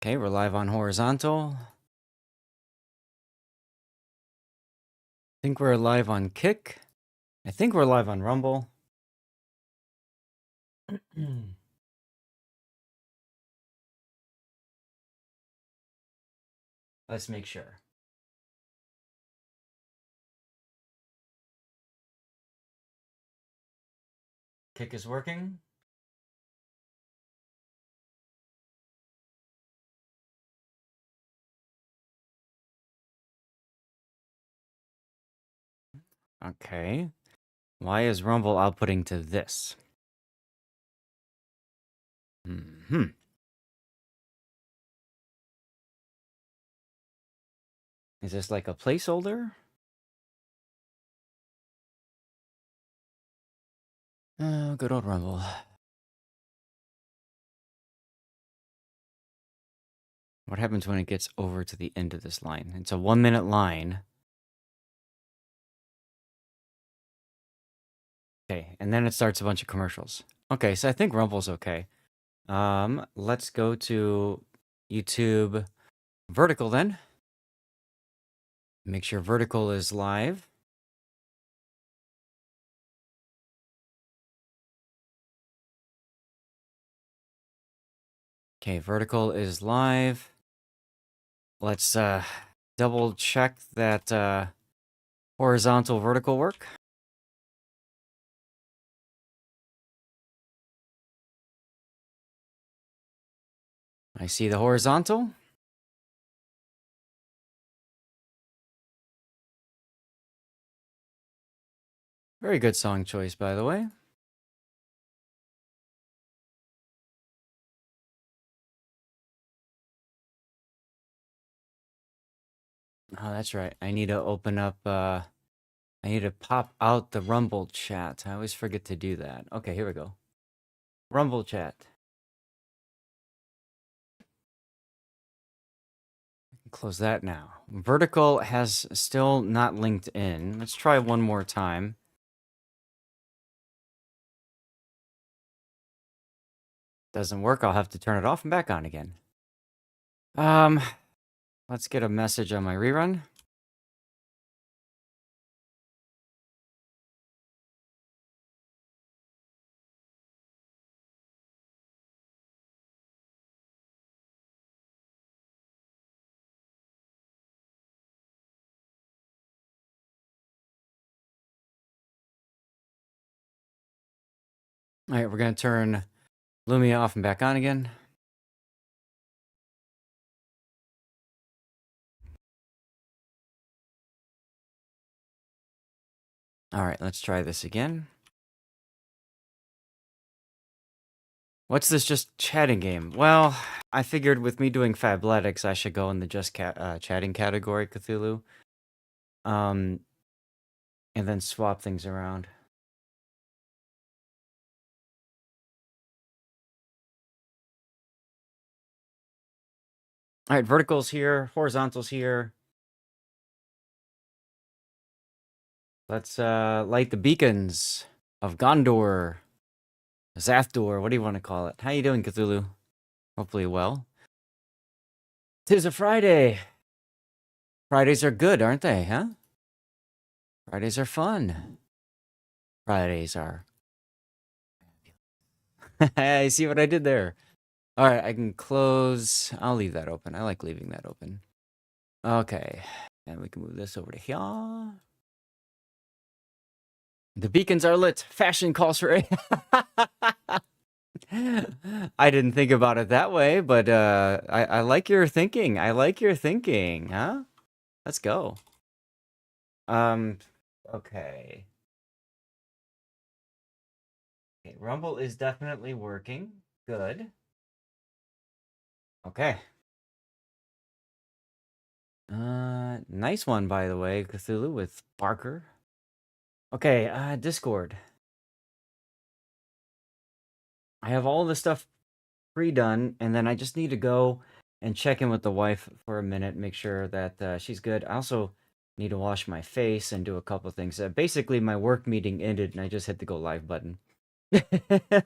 Okay, we're live on horizontal. I think we're live on Kick. I think we're live on Rumble. Let's make sure. Kick is working. Okay. Why is Rumble outputting to this? Is this like a placeholder? Good old Rumble. What happens when it gets over to the end of this line? It's a 1 minute line. Okay, and then it starts a bunch of commercials. Okay, so I think Rumble's okay. Let's go to YouTube Vertical then. Make sure Vertical is live. Okay, Vertical is live. Let's double check that horizontal vertical work. I see the horizontal. Very good song choice, by the way. Oh, that's right. I need to open up, I need to pop out the Rumble chat. I always forget to do that. Okay, here we go. Rumble chat. Close that now. Vertical has still not linked in. Let's try one more time. Doesn't work, I'll have to turn it off and back on again. Let's get a message on my rerun. All right, we're going to turn Lumia off and back on again. All right, let's try this again. What's this just chatting game? Well, I figured with me doing Fabletics, I should go in the just chatting category, Cthulhu. And then swap things around. All right, vertical's here, horizontal's here. Let's light the beacons of Gondor, Zathdor, what do you want to call it? How you doing, Cthulhu? Hopefully well. 'Tis a Friday. Fridays are good, aren't they, huh? Fridays are fun. Fridays are... I see what I did there. All right, I can close. I'll leave that open. I like leaving that open. Okay, and we can move this over to here. The beacons are lit. Fashion calls for I didn't think about it that way, but I like your thinking. I like your thinking, huh? Let's go. Okay. Okay, Rumble is definitely working. Good. Okay. Nice one, by the way, Cthulhu, with Barker. Okay, Discord. I have all the stuff pre-done, and then I just need to go and check in with the wife for a minute, make sure that she's good. I also need to wash my face and do a couple things. Basically, my work meeting ended, and I just hit the go live button.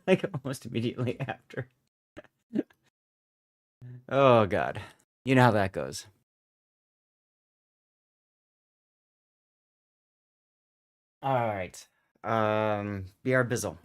Like, almost immediately after. Oh god. You know how that goes. All right. BR Bizzle.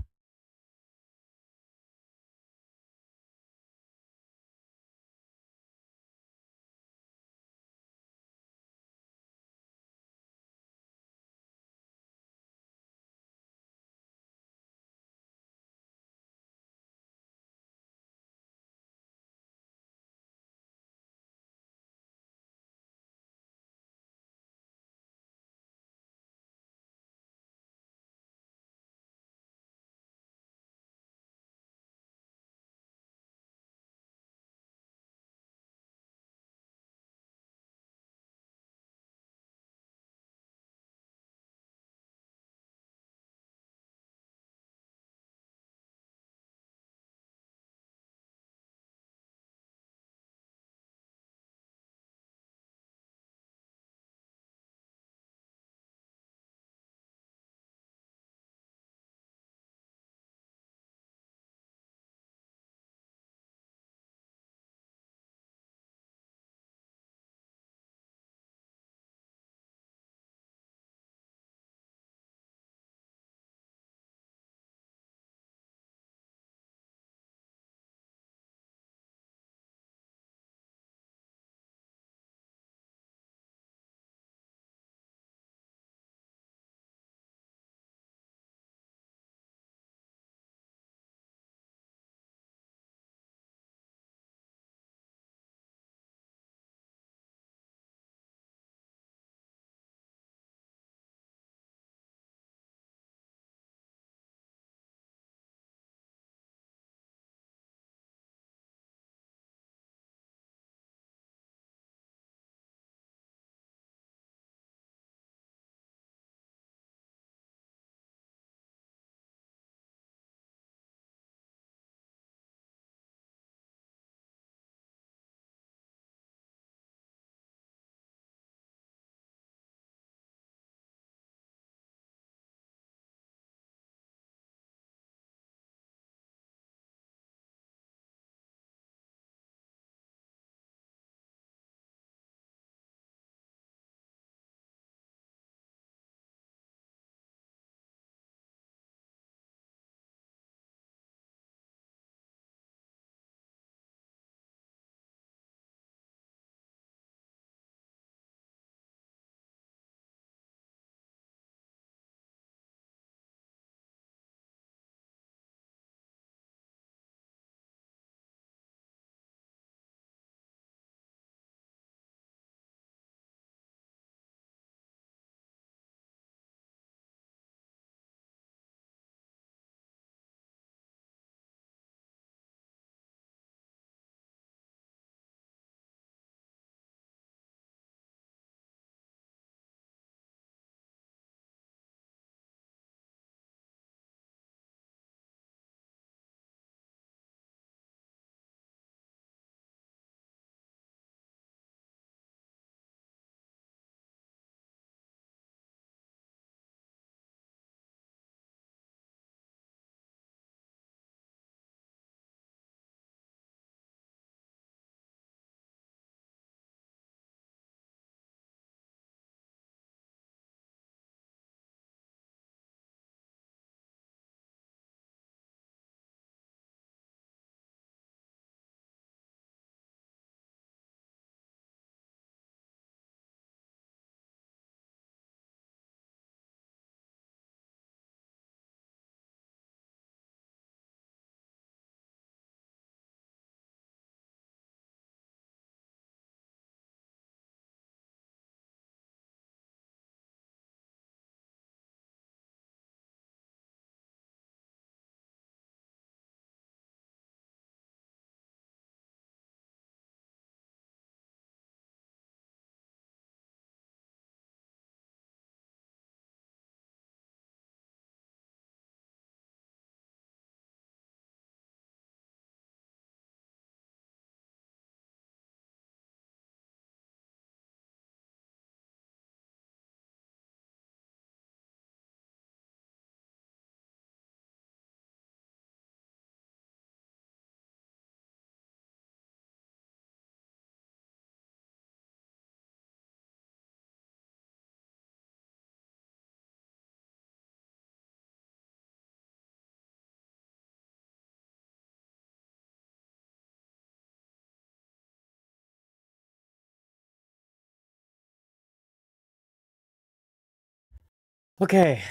Okay,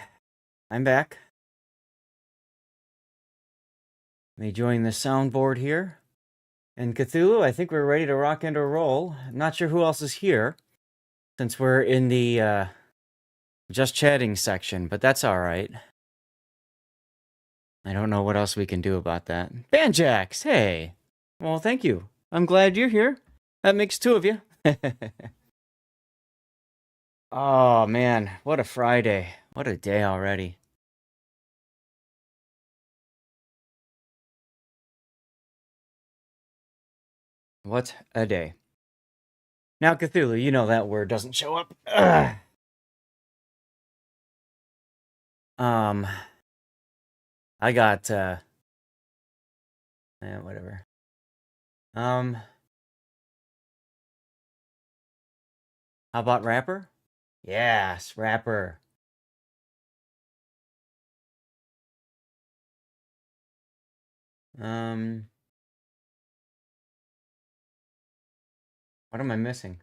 I'm back. Let me join the soundboard here. And Cthulhu, I think we're ready to rock and roll. I'm not sure who else is here, since we're in the just chatting section, but that's all right. I don't know what else we can do about that. Banjax, hey! Well, thank you. I'm glad you're here. That makes two of you. Oh, man, what a Friday. What a day already. What a day. Now, Cthulhu, you know that word doesn't show up. Ugh. I got, whatever. How about rapper? Yes, rapper. What am I missing?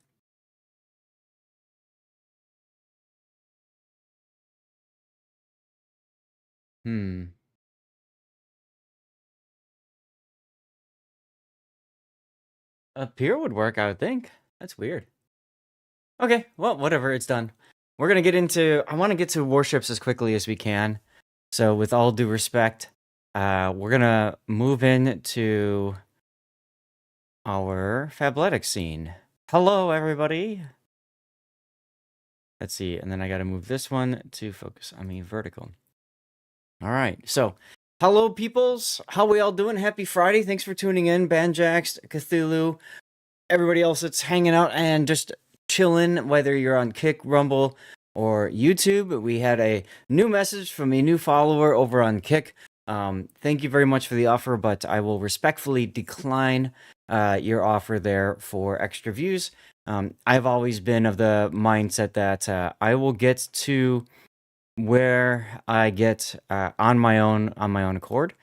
A pier would work, I would think. That's weird. Okay, well, whatever, it's done. We're gonna get into, I want to get to Warships as quickly as we can. So with all due respect, we're gonna move into our Fabletics scene. Hello, everybody. Let's see, and then I gotta move this one to focus on me vertical. All right, so hello, peoples. How we all doing? Happy Friday. Thanks for tuning in, Banjax, Cthulhu, everybody else that's hanging out and just chilling, whether you're on Kick, Rumble, or YouTube. We had a new message from a new follower over on Kick. Thank you very much for the offer, but I will respectfully decline your offer there for extra views. I've always been of the mindset that I will get to where I get on my own accord.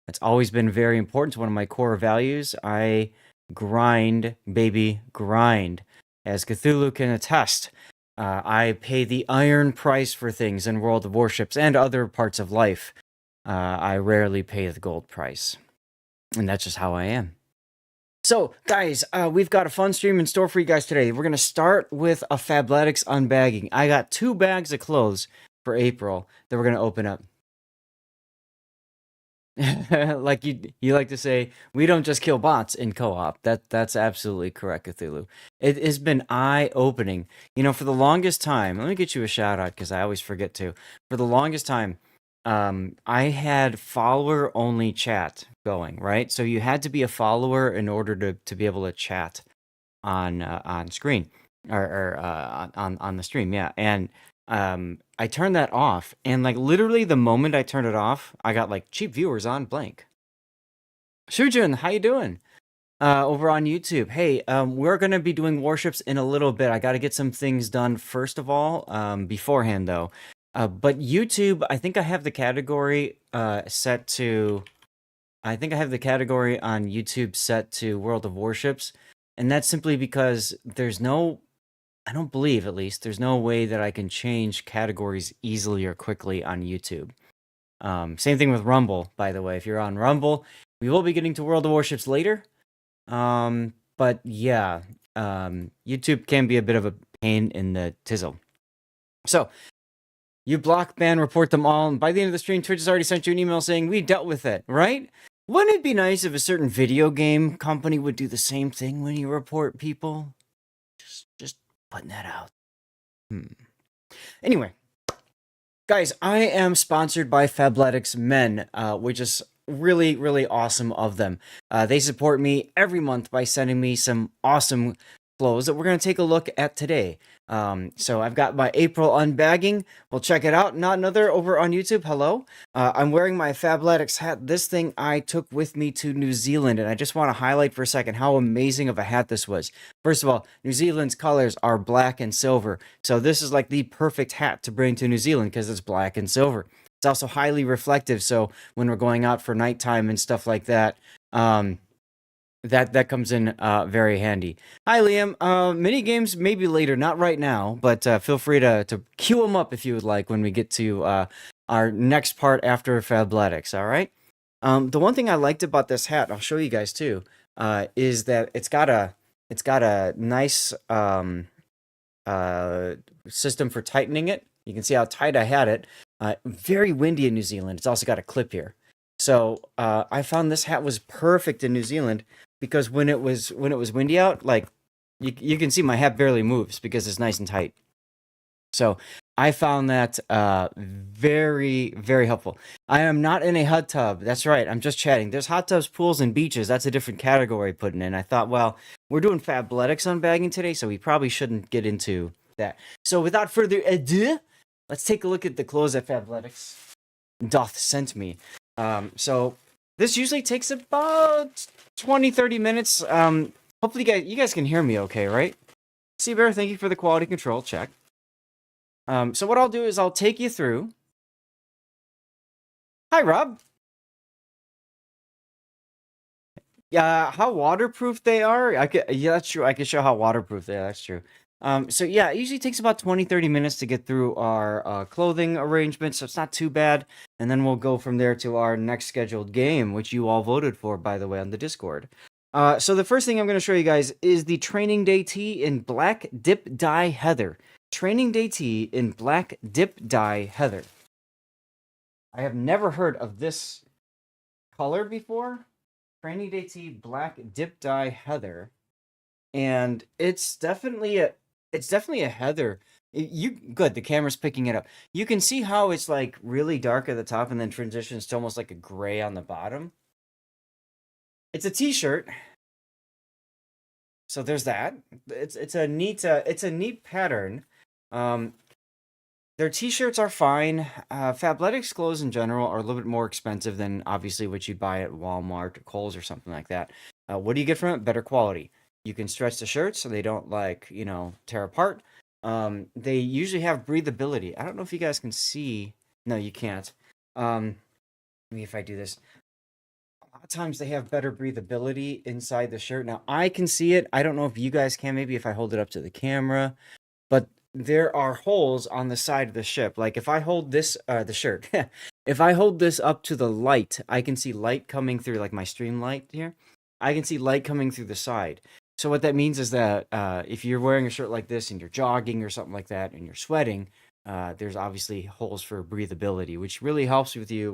It's always been very important. It's one of my core values. I grind, baby, grind. As Cthulhu can attest, I pay the iron price for things in World of Warships and other parts of life. I rarely pay the gold price. And that's just how I am. So, guys, we've got a fun stream in store for you guys today. We're going to start with a Fabletics unbagging. I got 2 bags of clothes for April that we're going to open up. Like you like to say, we don't just kill bots in co-op. That's absolutely correct, Cthulhu. It has been eye-opening. You know, for the longest time, let me get you a shout out because I always forget to. For the longest time, I had follower-only chat going, right? So you had to be a follower in order to be able to chat on screen or on the stream, yeah. And I turned that off, and like literally the moment I turned it off, I got like cheap viewers on blank. Shujin, how you doing? Over on YouTube. Hey, we're gonna be doing Warships in a little bit. I got to get some things done first of all, beforehand though. But YouTube, I think I have the category set to. I think I have the category on YouTube set to World of Warships, and that's simply because there's no. I don't believe, at least, there's no way that I can change categories easily or quickly on YouTube. Same thing with Rumble, by the way. If you're on Rumble, we will be getting to World of Warships later. But yeah, YouTube can be a bit of a pain in the tizzle. So, you block, ban, report them all, and by the end of the stream, Twitch has already sent you an email saying we dealt with it, right? Wouldn't it be nice if a certain video game company would do the same thing when you report people? Just putting that out. Anyway, guys, I am sponsored by Fabletics Men, which is really, really awesome of them. They support me every month by sending me some awesome clothes that we're going to take a look at today. So I've got my April unbagging. We'll check it out. Not another over on YouTube. Hello. I'm wearing my Fabletics hat. This thing I took with me to New Zealand, and I just want to highlight for a second how amazing of a hat this was. First of all, New Zealand's colors are black and silver, so this is like the perfect hat to bring to New Zealand because it's black and silver. It's also highly reflective, so when we're going out for nighttime and stuff like that, that comes in very handy. Hi, Liam. Mini games maybe later, not right now, but feel free to queue them up if you would like when we get to our next part after Fabletics. All right. The one thing I liked about this hat, I'll show you guys too, is that it's got a nice system for tightening it. You can see how tight I had it. Very windy in New Zealand. It's also got a clip here. So I found this hat was perfect in New Zealand because when it was windy out, like you can see my hat barely moves because it's nice and tight. So I found that very, very helpful. I am not in a hot tub. That's right. I'm just chatting. There's hot tubs, pools, and beaches. That's a different category putting in. I thought, well, we're doing Fabletics unbagging today, so we probably shouldn't get into that. So without further ado, let's take a look at the clothes that Fabletics doth sent me. So this usually takes about 20-30 minutes. Hopefully you guys can hear me okay, right? Seabear, thank you for the quality control. Check. So what I'll do is I'll take you through. Hi, Rob. Yeah, how waterproof they are. Yeah, that's true. I can show how waterproof they are. That's true. So yeah, it usually takes about 20-30 minutes to get through our clothing arrangements, so it's not too bad. And then we'll go from there to our next scheduled game, which you all voted for, by the way, on the Discord. So the first thing I'm going to show you guys is the Training Day tee in Black Dip Dye Heather. Training Day tee in Black Dip Dye Heather. I have never heard of this color before. Training Day tee Black Dip Dye Heather. And it's definitely a heather. You good, the camera's picking it up. You can see how it's like really dark at the top and then transitions to almost like a gray on the bottom. It's a t-shirt. So there's that. It's a neat pattern. Their t-shirts are fine. Fabletics clothes in general are a little bit more expensive than obviously what you'd buy at Walmart or Kohl's or something like that. What do you get from it? Better quality. You can stretch the shirts so they don't tear apart. They usually have breathability. I don't know if you guys can see. No, you can't. Maybe if I do this. A lot of times they have better breathability inside the shirt. Now I can see it. I don't know if you guys can. Maybe if I hold it up to the camera. But there are holes on the side of the ship. Like if I hold this, the shirt, if I hold this up to the light, I can see light coming through, like my stream light here. I can see light coming through the side. So what that means is that if you're wearing a shirt like this and you're jogging or something like that and you're sweating, there's obviously holes for breathability, which really helps with you,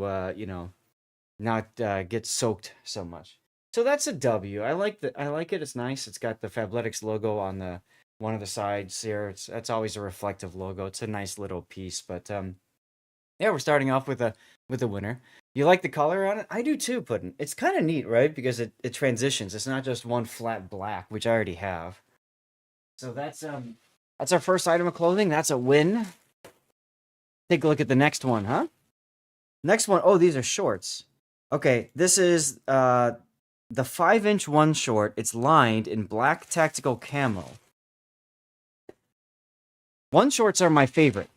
not get soaked so much. So that's a W. I like it. It's nice. It's got the Fabletics logo on the one of the sides here. That's always a reflective logo. It's a nice little piece. But yeah, we're starting off with a winner. You like the color on it? I do too, Puddin'. It's kind of neat, right? Because it transitions. It's not just one flat black, which I already have. So that's our first item of clothing. That's a win. Take a look at the next one, huh? Next one. Oh, these are shorts. Okay, this is the 5-inch one short. It's lined in black tactical camo. One shorts are my favorite.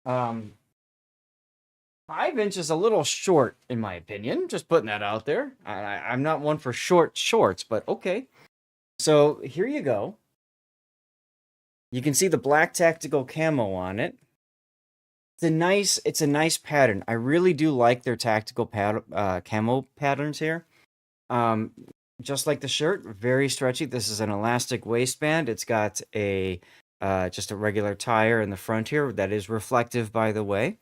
5-inch is a little short, in my opinion. Just putting that out there. I'm not one for short shorts, but okay. So here you go. You can see the black tactical camo on it. It's a nice pattern. I really do like their tactical camo patterns here. Just like the shirt, very stretchy. This is an elastic waistband. It's got just a regular tire in the front here that is reflective, by the way.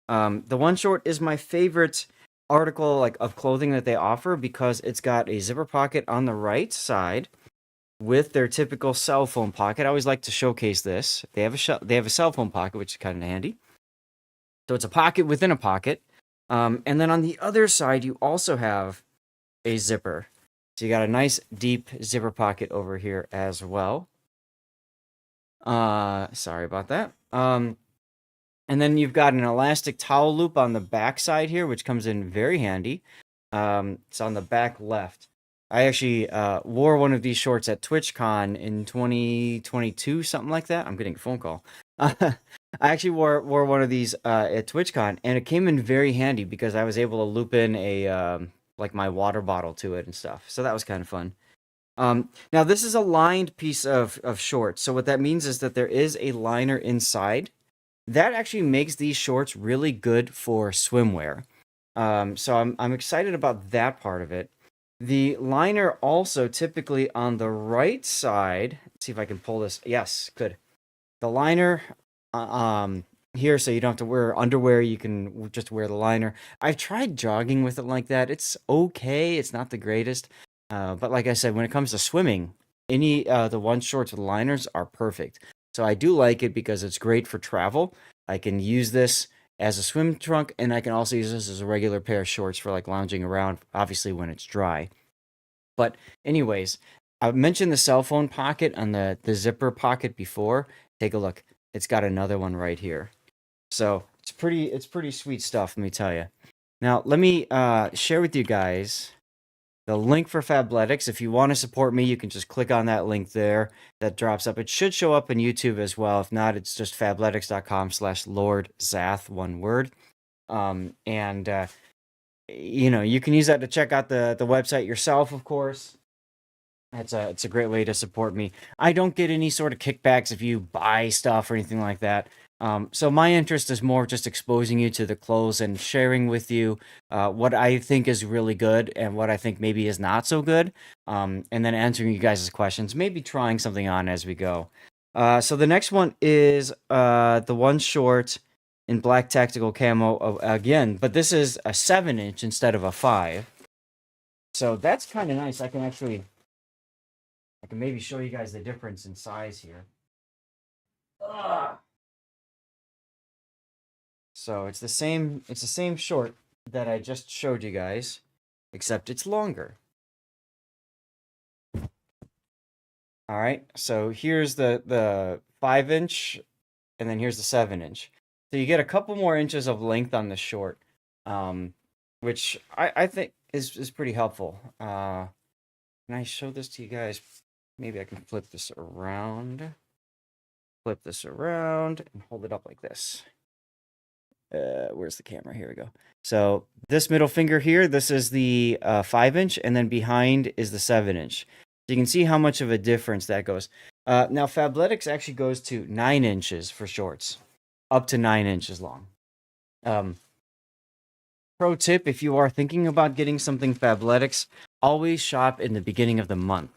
The one short is my favorite article of clothing that they offer because it's got a zipper pocket on the right side with their typical cell phone pocket. I always like to showcase this. They have a cell phone pocket, which is kind of handy. So it's a pocket within a pocket. And then on the other side, you also have a zipper. So you got a nice deep zipper pocket over here as well. Sorry about that. And then you've got an elastic towel loop on the back side here, which comes in very handy. It's on the back left. I actually wore one of these shorts at TwitchCon in 2022, something like that. I'm getting a phone call. I actually wore one of these at TwitchCon, and it came in very handy because I was able to loop in a like my water bottle to it and stuff. So that was kind of fun. Now this is a lined piece of shorts. So what that means is that there is a liner inside. That actually makes these shorts really good for swimwear. So I'm excited about that part of it. The liner also typically on the right side. Let's see if I can pull this. Yes, good. The liner uh, um here, so you don't have to wear underwear, you can just wear the liner. I've tried jogging with it like that. It's okay, it's not the greatest. But like I said, when it comes to swimming, any the one shorts with liners are perfect. So I do like it because it's great for travel. I can use this as a swim trunk, and I can also use this as a regular pair of shorts for like lounging around, obviously when it's dry. But anyways, I mentioned the cell phone pocket on the zipper pocket before. Take a look. It's got another one right here. So it's pretty sweet stuff, let me tell you. Now, let me share with you guys the link for Fabletics. If you want to support me, you can just click on that link there. That drops up. It should show up in YouTube as well. If not, it's just fabletics.com/Lord Zath, one word. And you can use that to check out the website yourself, of course. It's a great way to support me. I don't get any sort of kickbacks if you buy stuff or anything like that. So my interest is more just exposing you to the clothes and sharing with you what I think is really good and what I think maybe is not so good. And then answering you guys' questions, maybe trying something on as we go. So the next one is the one short in black tactical camo again, but this is a 7-inch instead of a 5. So that's kind of nice. I can maybe show you guys the difference in size here. Ugh. So it's the same short that I just showed you guys, except it's longer. All right, so here's the 5-inch, and then here's the 7-inch. So you get a couple more inches of length on the short, which I think is pretty helpful. Can I show this to you guys? Maybe I can flip this around. Flip this around and hold it up like this. Where's the camera? Here we go. So this middle finger here, this is the 5-inch, and then behind is the 7-inch. So you can see how much of a difference that goes. Now Fabletics actually goes to 9 inches for shorts, up to 9 inches long. Pro tip: if you are thinking about getting something Fabletics, always shop in the beginning of the month.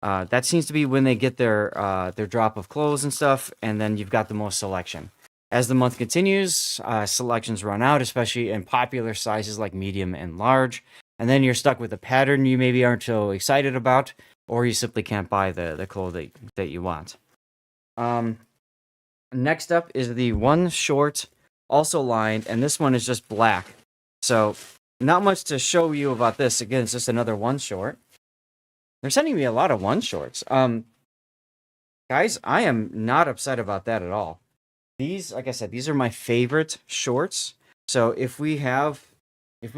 That seems to be when they get their drop of clothes and stuff, and then you've got the most selection. As the month continues, selections run out, especially in popular sizes like medium and large, and then you're stuck with a pattern you maybe aren't so excited about, or you simply can't buy the clothes that you want. Next up is the one short, also lined, and this one is just black. So not much to show you about this. Again, it's just another one short. They're sending me a lot of one shorts. Guys, I am not upset about that at all. These, like I said, these are my favorite shorts. So if we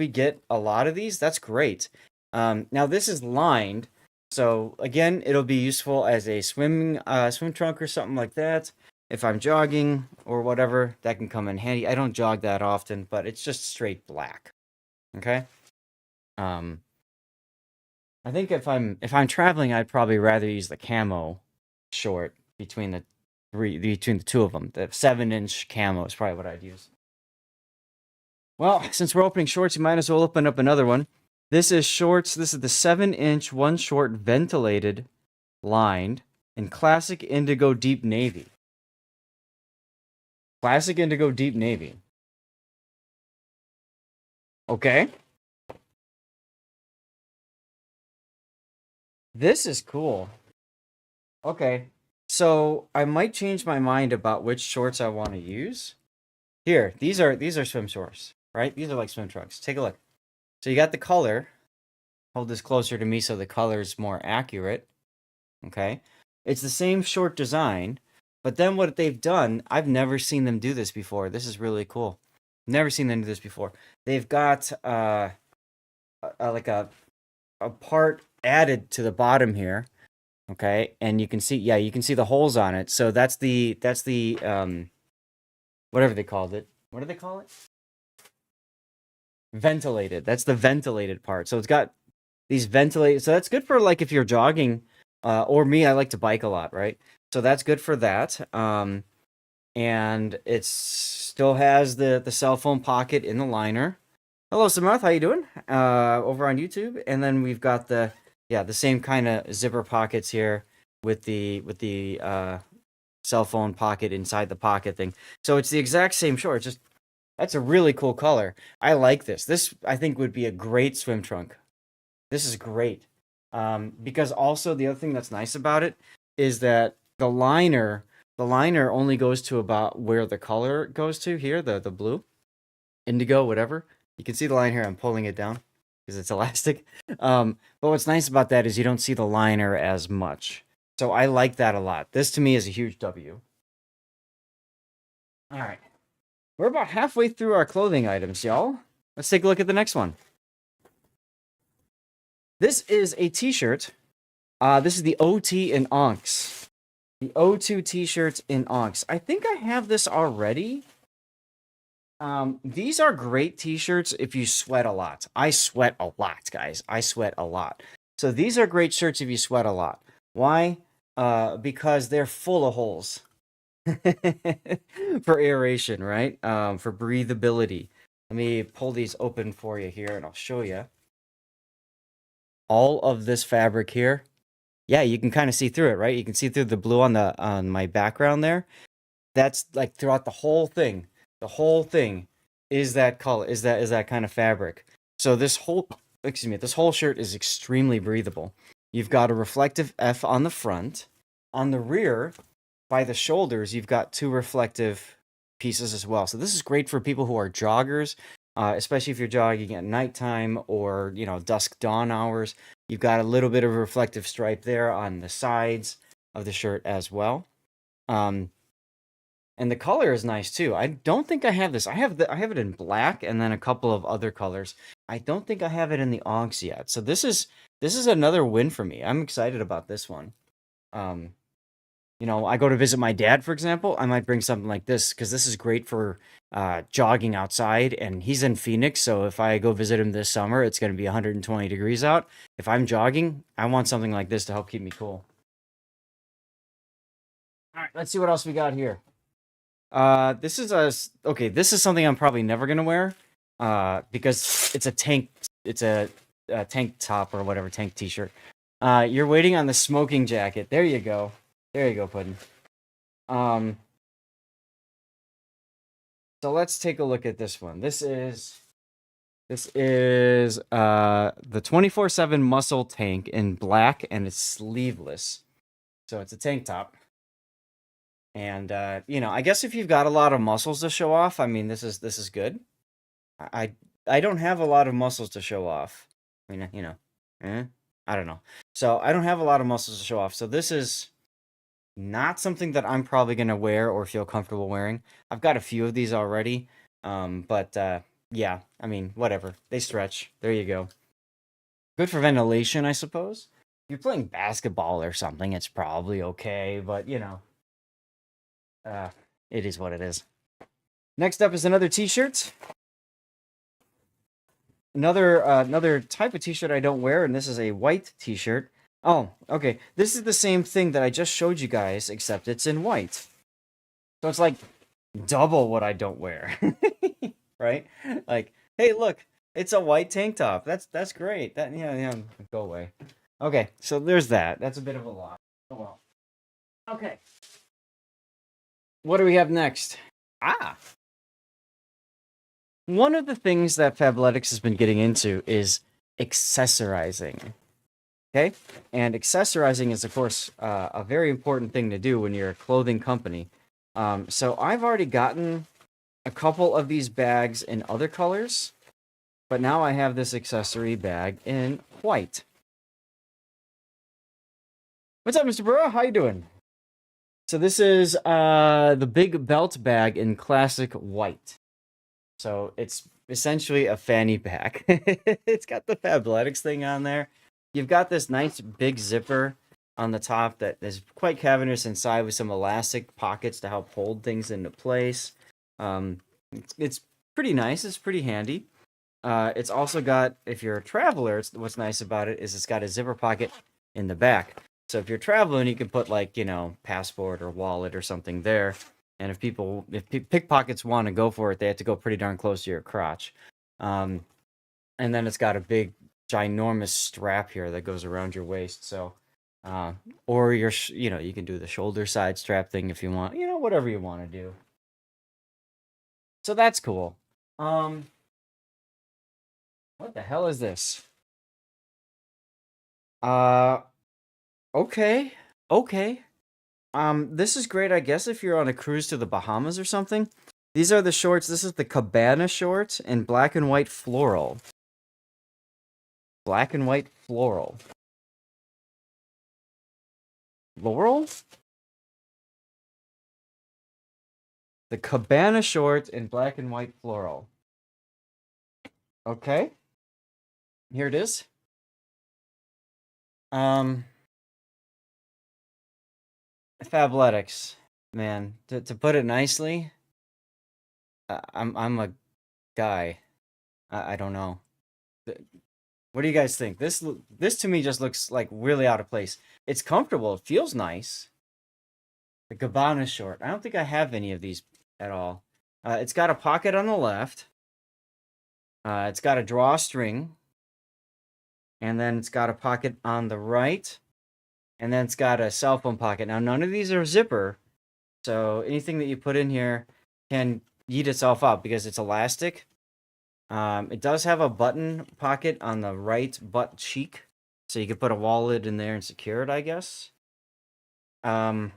get a lot of these, that's great. Now this is lined, so again, it'll be useful as a swim trunk or something like that. If I'm jogging or whatever, that can come in handy. I don't jog that often, but it's just straight black. Okay. I think if I'm traveling, I'd probably rather use the camo short between the two of them. The 7-inch camo is probably what I'd use. Well, since we're opening shorts, you might as well open up another one. This is shorts. This is the 7-inch one short ventilated, lined in classic indigo deep navy. Classic indigo deep navy. Okay. This is cool. Okay. So I might change my mind about which shorts I want to use. Here, these are swim shorts, right? These are like swim trunks. Take a look. So you got the color. Hold this closer to me so the color is more accurate. Okay. It's the same short design, but then what they've done, I've never seen them do this before. This is really cool. Never seen them do this before. They've got like a part added to the bottom here. Okay, and you can see, yeah, you can see the holes on it. So that's the whatever they called it. What do they call it? ventilated. That's the ventilated part. So it's got these ventilated. So that's good for like if you're jogging, or me. I like to bike a lot, right? So that's good for that. And it still has the cell phone pocket in the liner. Hello, Samarth. How you doing? Over on YouTube, and then we've got the same kind of zipper pockets here with the cell phone pocket inside the pocket thing. So it's the exact same short. Just that's a really cool color. I like this. This I think would be a great swim trunk. This is great. Because also the other thing that's nice about it is that the liner only goes to about where the color goes to here, the blue, indigo, whatever. You can see the line here. I'm pulling it down because it's elastic. But what's nice about that is you don't see the liner as much. So I like that a lot. This to me is a huge W. All right. We're about halfway through our clothing items, y'all. Let's take a look at the next one. This is a t-shirt. This is the OT in Onks. The O2 t-shirts in Onks. I think I have this already. These are great t-shirts if you sweat a lot. I sweat a lot, guys. I sweat a lot. So these are great shirts if you sweat a lot. Why? Because they're full of holes. For aeration, right? For breathability. Let me pull these open for you here and I'll show you. All of this fabric here. Yeah, you can kind of see through it, right? You can see through the blue on my background there. That's like throughout the whole thing. The whole thing is that color, is that kind of fabric. So this whole shirt is extremely breathable. You've got a reflective F on the front. On the rear, by the shoulders, you've got two reflective pieces as well. So this is great for people who are joggers, especially if you're jogging at nighttime or, dusk dawn hours. You've got a little bit of a reflective stripe there on the sides of the shirt as well. And the color is nice too. I don't think I have this. I have it in black and then a couple of other colors. I don't think I have it in the Onks yet. So this is another win for me. I'm excited about this one. I go to visit my dad, for example. I might bring something like this because this is great for jogging outside. And he's in Phoenix, so if I go visit him this summer, it's going to be 120 degrees out. If I'm jogging, I want something like this to help keep me cool. All right, let's see what else we got here. This is something I'm probably never gonna wear, because it's a tank top or whatever, tank t-shirt. You're waiting on the smoking jacket. There you go, Puddin'. So let's take a look at this one. This is the 24/7 muscle tank in black, and it's sleeveless, so it's a tank top. And I guess if you've got a lot of muscles to show off, I mean, this is good. I don't have a lot of muscles to show off. I mean, I don't know. So I don't have a lot of muscles to show off. So this is not something that I'm probably gonna wear or feel comfortable wearing. I've got a few of these already. But yeah, I mean, whatever. They stretch. There you go. Good for ventilation, I suppose. If you're playing basketball or something, it's probably okay, but it is what it is. Next up is another t-shirt. Another type of t-shirt I don't wear, and this is a white t-shirt. Oh, okay. This is the same thing that I just showed you guys, except it's in white. So it's like double what I don't wear. Right? Like, hey, look, it's a white tank top. That's great. Go away. Okay, so there's that. That's a bit of a lot. Oh well. Okay. What do we have next? One of the things that Fabletics has been getting into is accessorizing. Okay? And accessorizing is, of course, a very important thing to do when you're a clothing company. So I've already gotten a couple of these bags in other colors, but now I have this accessory bag in white. What's up, Mr. Burrow? How you doing? So this is the big belt bag in classic white. So it's essentially a fanny pack. It's got the Fabletics thing on there. You've got this nice big zipper on the top that is quite cavernous inside with some elastic pockets to help hold things into place. It's pretty nice. It's pretty handy. It's also got, if you're a traveler, what's nice about it is it's got a zipper pocket in the back. So if you're traveling, you can put like, passport or wallet or something there. And if pickpockets want to go for it, they have to go pretty darn close to your crotch. And then it's got a big, ginormous strap here that goes around your waist. So, or you can do the shoulder side strap thing if you want, whatever you want to do. So that's cool. What the hell is this? Okay. Okay. This is great, I guess, if you're on a cruise to the Bahamas or something. These are the shorts. This is the Cabana short in black and white floral. Black and white floral. Floral? The Cabana short in black and white floral. Okay. Here it is. Fabletics, man. To put it nicely, I'm a guy. I don't know. What do you guys think? This to me just looks like really out of place. It's comfortable. It feels nice. The Cabana short. I don't think I have any of these at all. It's got a pocket on the left. It's got a drawstring. And then it's got a pocket on the right. And then it's got a cell phone pocket. Now, none of these are zipper. So anything that you put in here can yeet itself out because it's elastic. It does have a button pocket on the right butt cheek. So you could put a wallet in there and secure it, I guess. I'm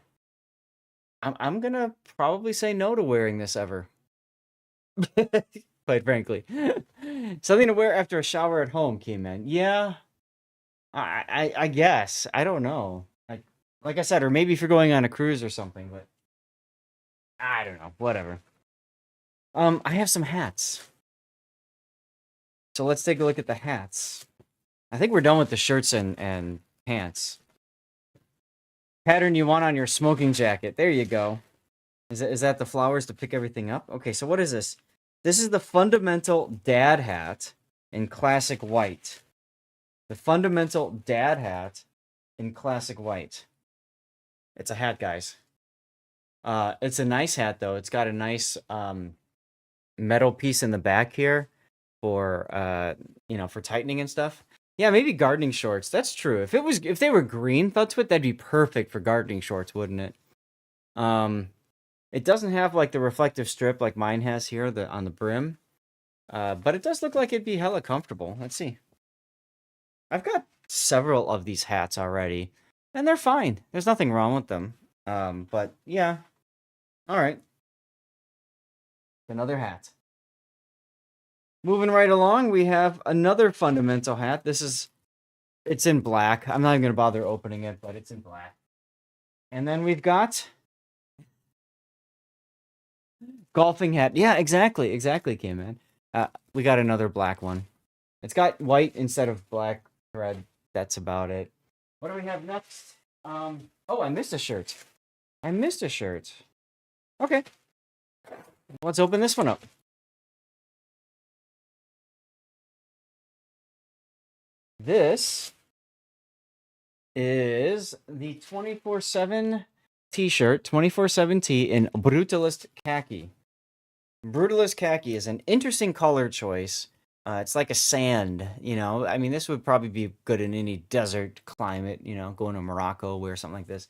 gonna probably say no to wearing this ever. Quite frankly. Something to wear after a shower at home, Keyman. Yeah. I guess. I don't know. Like I said, or maybe if you're going on a cruise or something, but I don't know. Whatever. I have some hats. So let's take a look at the hats. I think we're done with the shirts and pants. Pattern you want on your smoking jacket. There you go. Is that the flowers to pick everything up? Okay, so what is this? This is the fundamental dad hat in classic white. The fundamental dad hat in classic white. It's a hat, guys. It's a nice hat, though. It's got a nice metal piece in the back here for for tightening and stuff. Yeah, maybe gardening shorts. That's true. If they were green Thudswit, that'd be perfect for gardening shorts, wouldn't it? It doesn't have like the reflective strip like mine has here on the brim. But it does look like it'd be hella comfortable. Let's see. I've got several of these hats already, and they're fine. There's nothing wrong with them. But yeah. All right. Another hat. Moving right along, we have another fundamental hat. It's in black. I'm not even going to bother opening it, but it's in black. And then we've got golfing hat. Yeah, exactly, K-Man. We got another black one. It's got white instead of black thread. That's about it. What do we have next? Oh, I missed a shirt. Okay. Let's open this one up. This is the 24/7 t-shirt, 24/7 tee in Brutalist Khaki. Brutalist Khaki is an interesting color choice. It's like a sand, I mean, this would probably be good in any desert climate, going to Morocco, wear something like this.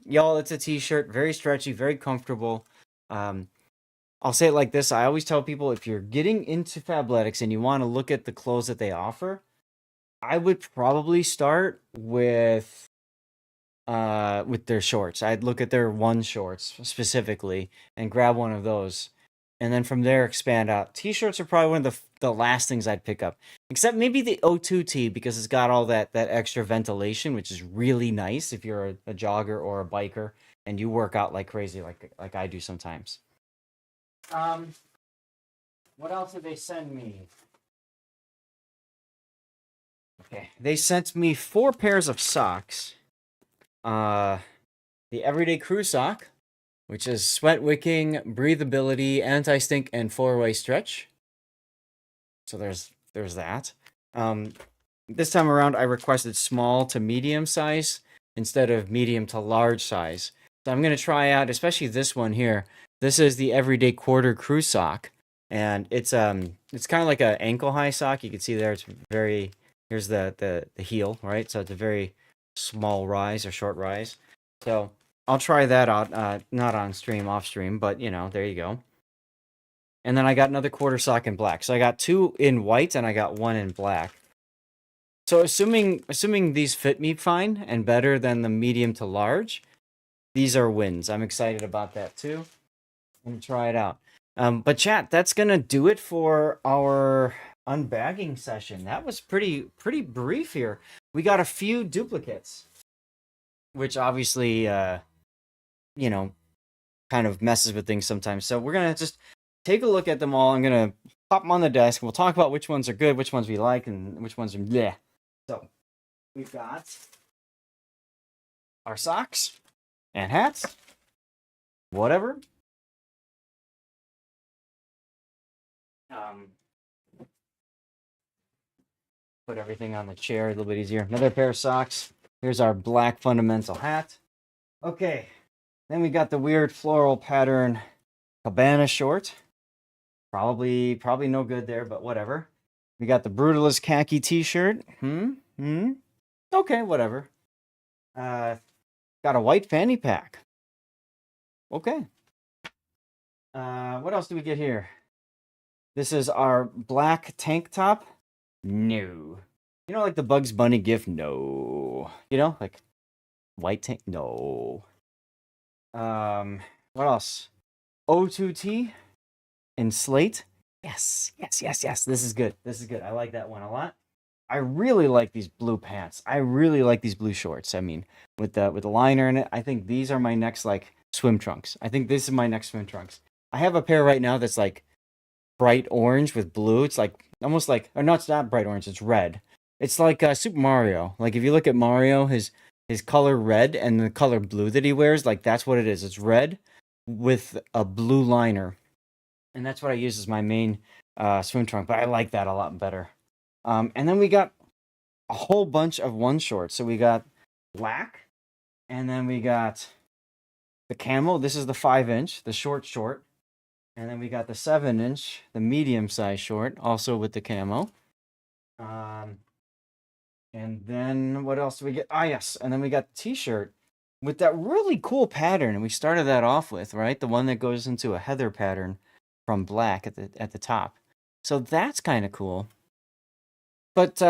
Y'all, it's a t-shirt, very stretchy, very comfortable. I'll say it like this. I always tell people, if you're getting into Fabletics and you want to look at the clothes that they offer, I would probably start with their shorts. I'd look at their one shorts specifically and grab one of those. And then from there, expand out. T-shirts are probably one of the last things I'd pick up. Except maybe the O2 tee, because it's got all that extra ventilation, which is really nice if you're a jogger or a biker and you work out like crazy, like I do sometimes. What else did they send me? Okay, they sent me 4 pairs of socks. The Everyday Crew sock, which is sweat wicking, breathability, anti-stink, and 4-way stretch. So there's there's that. This time around, I requested small to medium size instead of medium to large size. So I'm going to try out, especially this one here. This is the Everyday Quarter Crew sock, and it's kind of like an ankle high sock. You can see there, it's very, here's the heel, right? So it's a very small rise or short rise. So I'll try that out, not on stream, off stream, but there you go. And then I got another quarter sock in black. So I got two in white and I got one in black. So assuming these fit me fine and better than the medium to large, these are wins. I'm excited about that too. I'm gonna try it out. But chat, that's gonna do it for our unbagging session. That was pretty brief here. We got a few duplicates, which obviously kind of messes with things sometimes. So we're gonna just take a look at them all. I'm gonna pop them on the desk. We'll talk about which ones are good, which ones we like, and which ones are bleh. So we've got our socks and hats, whatever. Put everything on the chair a little bit easier. Another pair of socks. Here's our black fundamental hat. Okay, then we got the weird floral pattern cabana short. Probably no good there, but whatever. We got the Brutalist khaki t-shirt. Okay, whatever. Got a white fanny pack. Okay. What else do we get here? This is our black tank top. No. Like the Bugs Bunny gif? No. Like white tank? No. What else? O2T in slate. Yes. This is good. I like that one a lot. I really like these blue pants. I really like these blue shorts. I mean, with the liner in it, I think these are my next swim trunks. I think this is my next swim trunks. I have a pair right now that's like bright orange with blue. It's like almost like, or no, it's not bright orange. It's red. It's like Super Mario. Like if you look at Mario, his color red and the color blue that he wears, like that's what it is. It's red with a blue liner, and that's what I use as my main swim trunk. But I like that a lot better. And then we got a whole bunch of one shorts. So we got black, and then we got the camel. This is the 5-inch, the short. And then we got the 7-inch, the medium-size short, also with the camo. And then what else do we get? Yes. And then we got the t-shirt with that really cool pattern. And we started that off with, right? The one that goes into a heather pattern from black at the top. So that's kind of cool. But,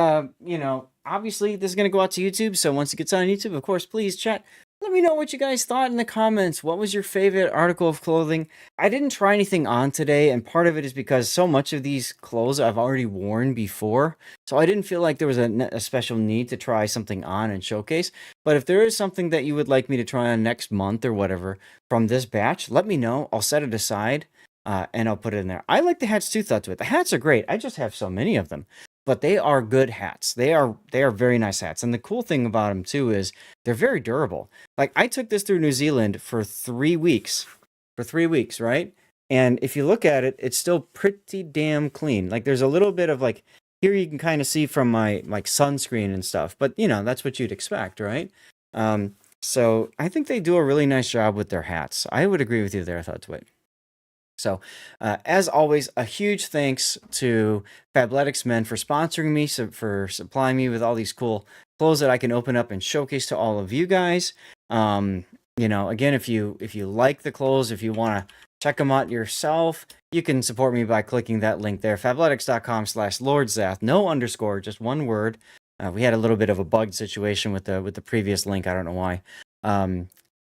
obviously this is going to go out to YouTube. So once it gets on YouTube, of course, please chat. Let me know what you guys thought in the comments. What was your favorite article of clothing? I didn't try anything on today, and part of it is because so much of these clothes I've already worn before, so I didn't feel like there was a special need to try something on and showcase. But if there is something that you would like me to try on next month or whatever from this batch, let me know. I'll set it aside, and I'll put it in there. I like the hats too, thought to it. The hats are great. I just have so many of them. But they are good hats. They are very nice hats. And the cool thing about them too is they're very durable. Like I took this through New Zealand for 3 weeks. Right? And if you look at it, it's still pretty damn clean. Like there's a little bit of here you can kind of see from my sunscreen and stuff. But that's what you'd expect, right? So I think they do a really nice job with their hats. I would agree with you there, Thoughtwit. So, as always, a huge thanks to Fabletics men for sponsoring me, for supplying me with all these cool clothes that I can open up and showcase to all of you guys. Again, if you like the clothes, if you want to check them out yourself, you can support me by clicking that link there, fabletics.com/LordZath, no underscore, just one word. We had a little bit of a bugged situation with the previous link. I don't know why.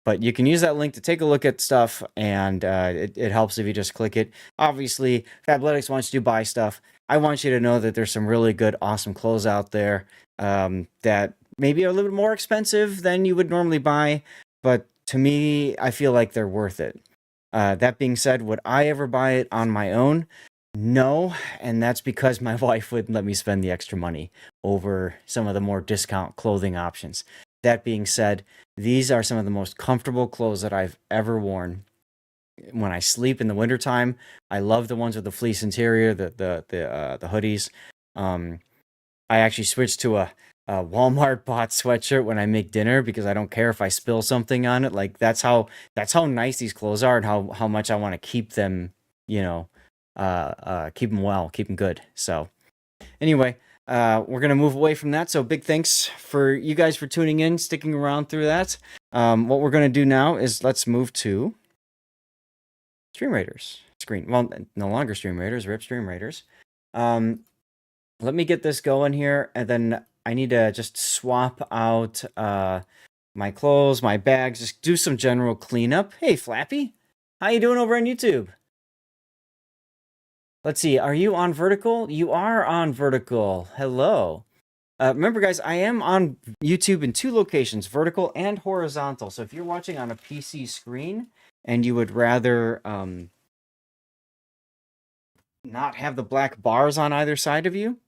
But you can use that link to take a look at stuff, and it helps if you just click it. Obviously, Fabletics wants you to buy stuff. I want you to know that there's some really good, awesome clothes out there that maybe are a little bit more expensive than you would normally buy. But to me, I feel like they're worth it. That being said, would I ever buy it on my own? No, and that's because my wife wouldn't let me spend the extra money over some of the more discount clothing options. That being said, these are some of the most comfortable clothes that I've ever worn. When I sleep in the wintertime, I love the ones with the fleece interior, the hoodies. I actually switched to a Walmart bought sweatshirt when I make dinner because I don't care if I spill something on it. Like that's how nice these clothes are and how much I want to keep them, you know, keep them well, keep them good. So anyway, we're gonna move away from that. So big thanks for you guys for tuning in, sticking around through that. What we're gonna do now is let's move to Stream Raiders screen. Well, no longer Stream Raiders, RIP Stream Raiders. Let me get this going here, and then I need to just swap out my clothes, my bags, just do some general cleanup. Hey, Flappy, how you doing over on YouTube? Let's see, are you on vertical? You are on vertical. Hello. Remember, guys, I am on YouTube in 2 locations, vertical and horizontal. So if you're watching on a PC screen and you would rather not have the black bars on either side of you,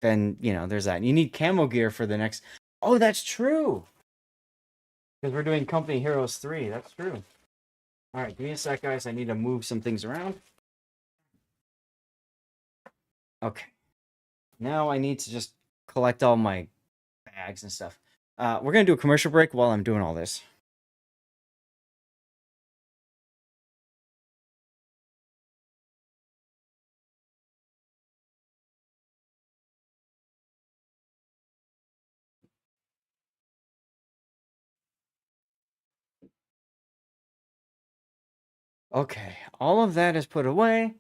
then, you know, there's that. And you need camo gear for the next... Oh, that's true! Because we're doing Company Heroes 3. That's true. All right, give me a sec, guys. I need to move some things around. Okay. Now I need to just collect all my bags and stuff. We're going to do a commercial break while I'm doing all this. Okay, all of that is put away.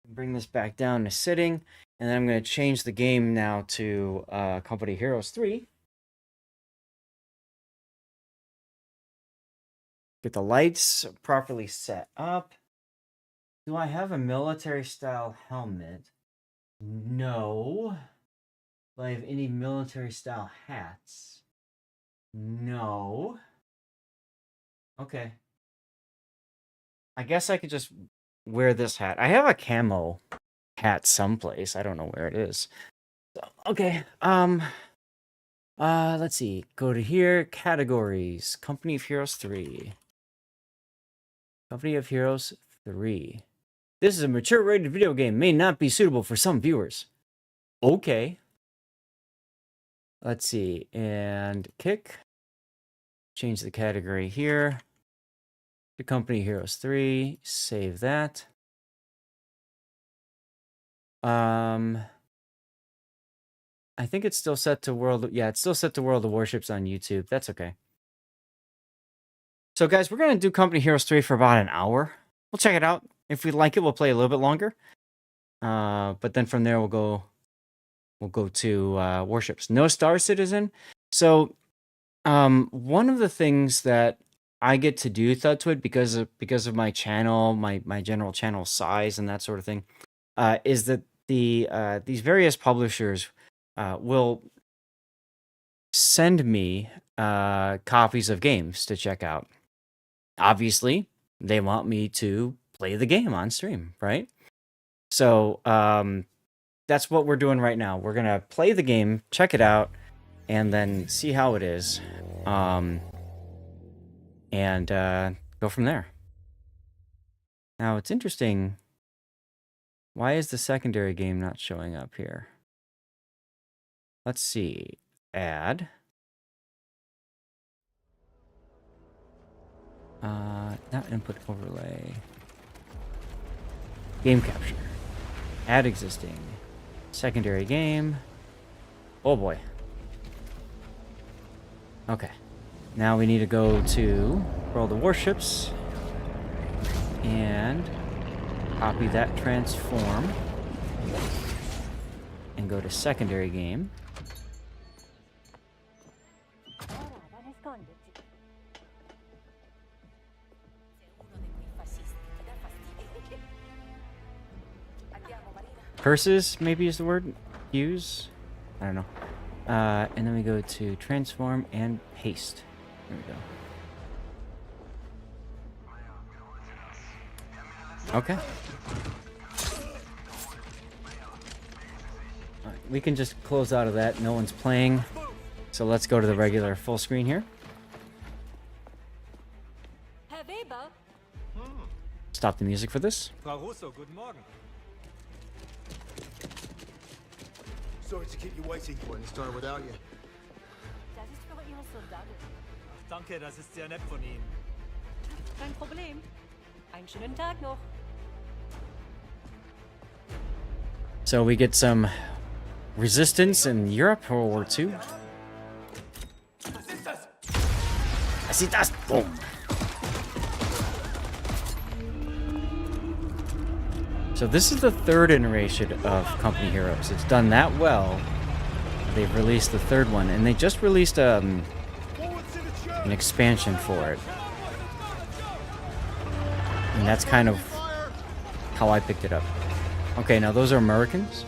Bring this back down to sitting. And then I'm going to change the game now to Company Heroes 3. Get the lights properly set up. Do I have a military-style helmet? No. Do I have any military-style hats? No. Okay. I guess I could just wear this hat. I have a camo hat someplace. I don't know where it is. So, okay. Let's see. Go to here. Categories. Company of Heroes 3. Company of Heroes 3. This is a mature rated video game. May not be suitable for some viewers. Okay. Let's see. And kick. Change the category here. To Company Heroes 3. Save that. I think it's still set to World... Yeah, it's still set to World of Warships on YouTube. That's okay. So, guys, we're going to do Company Heroes 3 for about an hour. We'll check it out. If we like it, we'll play a little bit longer. But then from there, we'll go to Warships. No Star Citizen. So, one of the things that I get to do, Thudwood, because of my channel, my general channel size and that sort of thing, is that these various publishers will send me copies of games to check out. Obviously, they want me to play the game on stream, right? So that's what we're doing right now. We're gonna play the game, check it out, and then see how it is, and go from there. Now, it's interesting. Why is the secondary game not showing up here? Let's see. Add. Not input overlay. Game capture. Add existing. Secondary game. Oh boy. Okay. Now we need to go to World of Warships and copy that transform and go to secondary game. Curses, maybe is the word. Use. I don't know. And then we go to transform and paste. There we go. Okay. All right, we can just close out of that. No one's playing. So let's go to the regular full screen here. Stop the music for this. Frau Russo, guten Morgen. Sorry to keep you waiting. Wouldn't start without you. Das ist für Ihre Soldaten. Danke, das ist sehr nett von Ihnen. Kein Problem. Einen schönen Tag noch. So we get some resistance in Europe, World War II. I see that. Boom. So this is the third iteration of Company Heroes. It's done that well. They've released the third one, and they just released an expansion for it. And that's kind of how I picked it up. Okay, now those are Americans.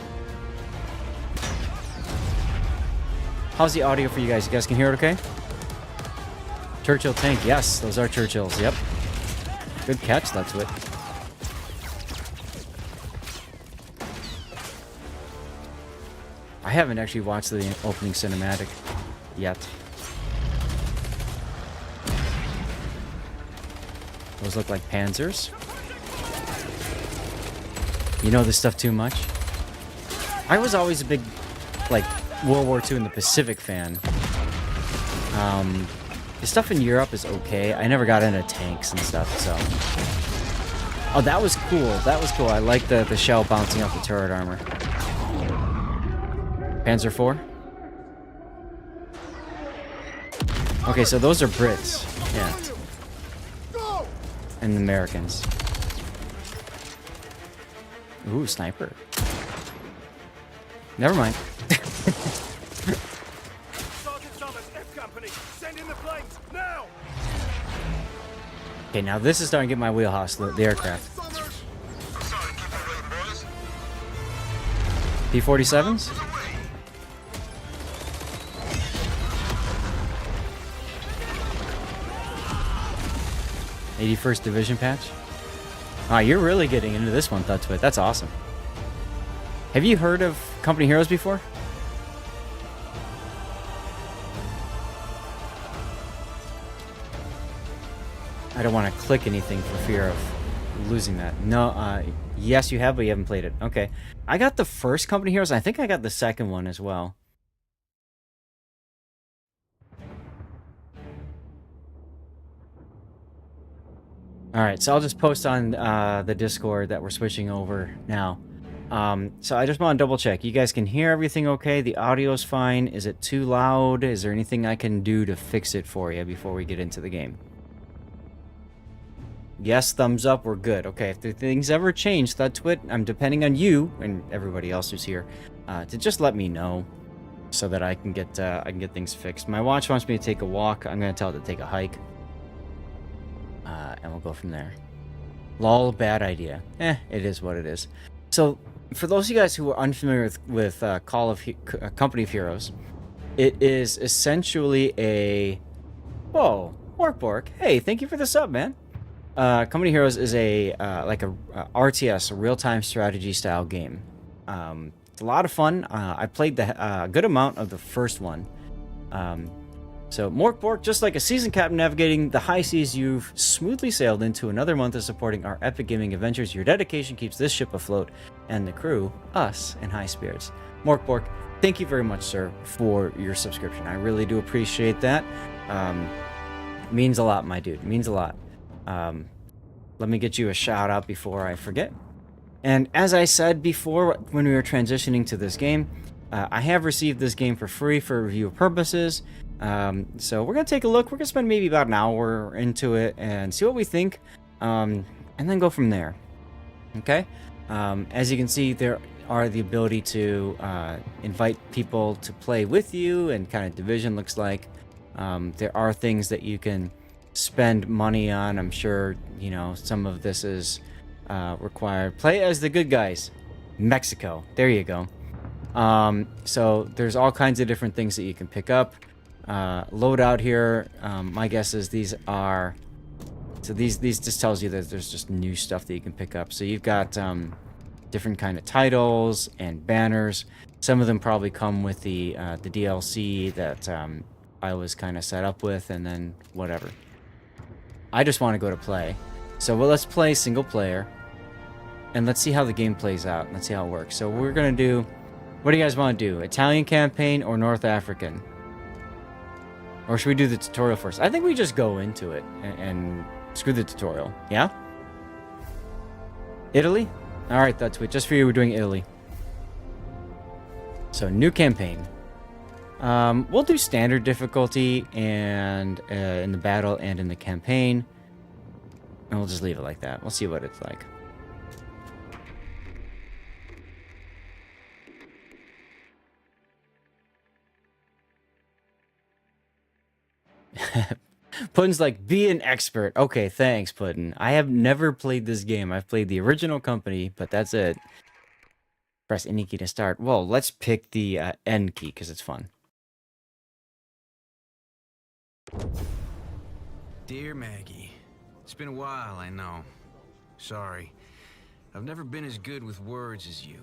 How's the audio for you guys? You guys can hear it okay? Churchill tank, yes, those are Churchills, yep. Good catch, that's it. I haven't actually watched the opening cinematic yet. Those look like Panzers. You know this stuff too much? I was always a big, like, World War II and the Pacific fan. The stuff in Europe is okay. I never got into tanks and stuff, so... Oh, that was cool. That was cool. I like the shell bouncing off the turret armor. Panzer IV? Okay, so those are Brits. Yeah. And Americans. Ooh, sniper. Never mind. Okay, now this is starting to get my wheelhouse, the aircraft. P-47s? 81st Division patch? Ah, you're really getting into this one, Thutswit. That's awesome. Have you heard of Company Heroes before? I don't want to click anything for fear of losing that. No, yes you have, but you haven't played it. Okay. I got the first Company Heroes, and I think I got the second one as well. Alright, so I'll just post on the Discord that we're switching over now. So I just want to double check. You guys can hear everything okay? The audio's fine? Is it too loud? Is there anything I can do to fix it for you before we get into the game? Yes, thumbs up, we're good. Okay, if the things ever change, Thutswit, I'm depending on you and everybody else who's here to just let me know so that I can get things fixed. My watch wants me to take a walk. I'm going to tell it to take a hike. And we'll go from there. Lol, bad idea. It is what it is. So, for those of you guys who are unfamiliar with Company of Heroes, it is essentially a... Whoa, Bork. Hey, thank you for the sub, man. Company Heroes is a RTS, a real-time strategy style game. It's a lot of fun. I played the good amount of the first one. So, Morkbork, just like a seasoned captain navigating the high seas, you've smoothly sailed into another month of supporting our epic gaming adventures. Your dedication keeps this ship afloat, and the crew, us, in high spirits. Morkbork, thank you very much, sir, for your subscription. I really do appreciate that. Means a lot, my dude. Means a lot. Let me get you a shout out before I forget. And as I said before, when we were transitioning to this game, I have received this game for free for review purposes. So we're going to take a look. We're going to spend maybe about an hour into it and see what we think, and then go from there. Okay? As you can see, there are the ability to invite people to play with you, and kind of division looks like. There are things that you can spend money on. I'm sure, you know, some of this is required. Play as the good guys. Mexico. There you go. So there's all kinds of different things that you can pick up. Loadout here, my guess is these are... So these just tells you that there's just new stuff that you can pick up. So you've got different kind of titles and banners. Some of them probably come with the DLC that I was kind of set up with, and then whatever. I just want to go to play. So let's play single player, and let's see how the game plays out. Let's see how it works. So we're going to do What do you guys want to do? Italian campaign or North African? Or should we do the tutorial first? I think we just go into it and screw the tutorial. Yeah? Italy? Alright, that's sweet. Just for you, we're doing Italy. So, new campaign. We'll do standard difficulty and in the battle and in the campaign. And we'll just leave it like that. We'll see what it's like. Puddin's like, be an expert. Okay, thanks, Puddin. I have never played this game. I've played the original company, but that's it. Press any key to start. Well, let's pick the N key because it's fun. Dear Maggie, it's been a while, I know. Sorry. I've never been as good with words as you.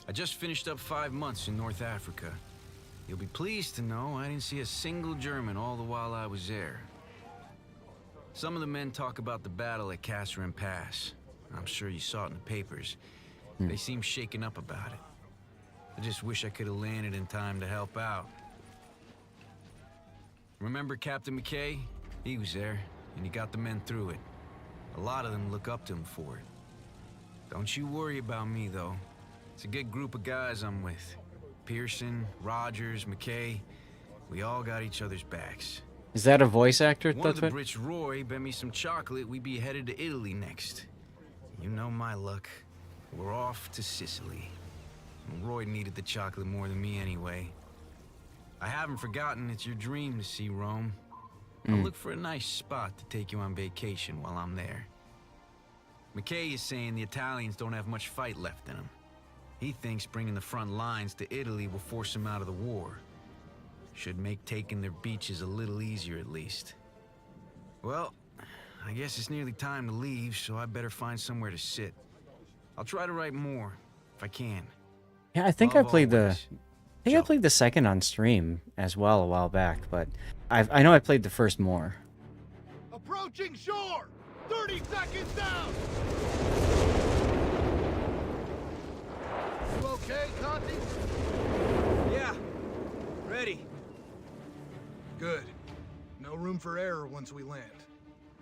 I just finished up 5 months in North Africa. You'll be pleased to know I didn't see a single German all the while I was there. Some of the men talk about the battle at Kasserine Pass. I'm sure you saw it in the papers. They seem shaken up about it. I just wish I could have landed in time to help out. Remember Captain McKay? He was there, and he got the men through it. A lot of them look up to him for it. Don't you worry about me, though. It's a good group of guys I'm with. Pearson, Rogers, McKay, we all got each other's backs. Is that a voice actor? One of the Brits, Roy, bet me some chocolate we'd be headed to Italy next. You know my luck. We're off to Sicily. Roy needed the chocolate more than me anyway. I haven't forgotten it's your dream to see Rome. I'll look for a nice spot to take you on vacation while I'm there. McKay is saying the Italians don't have much fight left in them. He thinks bringing the front lines to Italy will force them out of the war. Should make taking their beaches a little easier at least. Well, I guess it's nearly time to leave, so I better find somewhere to sit. I'll try to write more, if I can. Yeah, I think I played the... I think I Joe. played the second on stream as well a while back, but I know I played the first more. Approaching shore! 30 seconds down! You okay, Conti? Yeah. Ready. Good. No room for error once we land.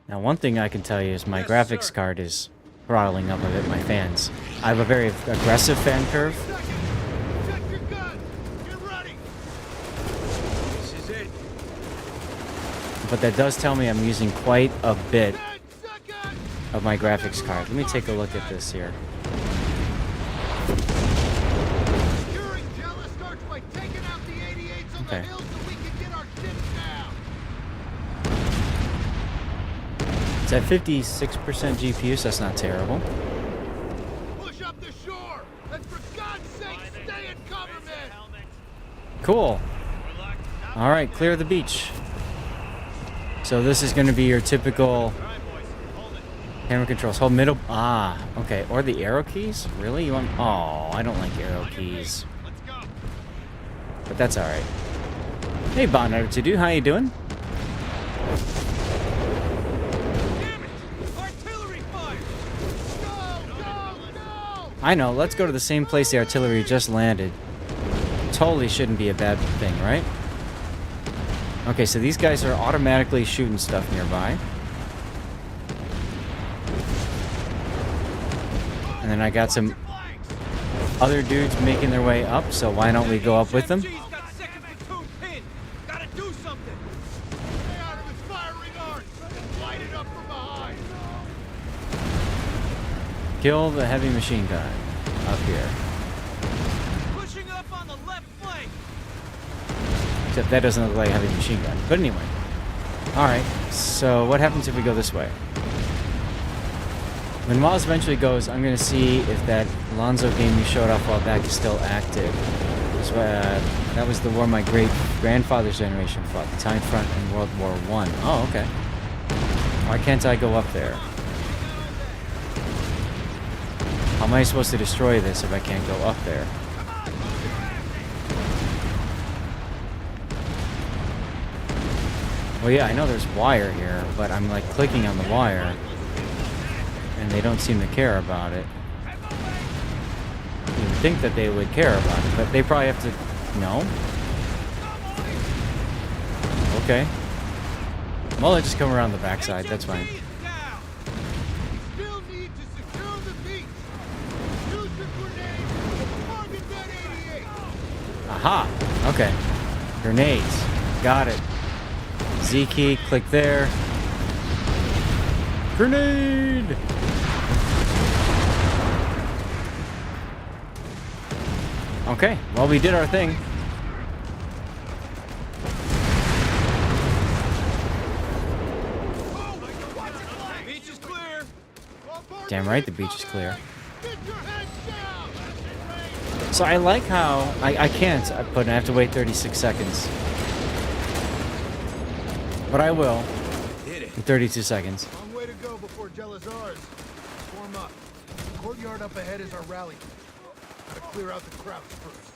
Now, one thing I can tell you is my Yes, graphics sir. card is throttling up a bit my fans. I have a very aggressive fan curve. Seconds! Check your gun! Get ready! This is it. But that does tell me I'm using quite a bit 10 seconds! of my graphics card. Let me take a look at this here. Securing Jella starts by taking out the 88s on Okay. the hill so we can get our ships down! It's at 56% GPU, so that's not terrible. Push up the shore! And for God's sake, stay in cover, men! Cool. All right, clear the beach. So this is going to be your typical camera controls. Hold middle. Ah, okay. Or the arrow keys? Really? You want? Oh, I don't like arrow keys. But that's all right. Hey, Bonner to do. How you doing? Damn it! Artillery fire! Go, go, go! I know. Let's go to the same place the artillery just landed. Totally shouldn't be a bad thing, right? Okay, so these guys are automatically shooting stuff nearby. And then I got some other dudes making their way up, so why don't we go up with them? HMG's got second platoon pinned. Gotta do something. Stay out of his firing arc! Light it up from behind! Kill the heavy machine gun up here. Pushing up on the left flank. Except that doesn't look like a heavy machine gun. But anyway. Alright, so what happens if we go this way? When Miles eventually goes, I'm going to see if that Alonzo game you showed off a while back is still active. That was the war my great-grandfather's generation fought, the Time Front in World War I. Oh, okay. Why can't I go up there? How am I supposed to destroy this if I can't go up there? Well, yeah, I know there's wire here, but I'm like clicking on the wire, and they don't seem to care about it. You would think that they would care about it, but they probably have to... No? Okay. Well, they just come around the backside, that's fine. Still need to secure the beach. Use your grenade to target that 88. Aha! Okay. Grenades. Got it. Z key, click there. Grenade! Okay, well, we did our thing. Beach is clear. Damn right the beach is clear. Get your head down. So I like how... I can't, but I have to wait 36 seconds. But I will. In 32 seconds. Long way to go before Jealous ours. Form up. The courtyard up ahead is our rally. Gotta clear out the crowds first.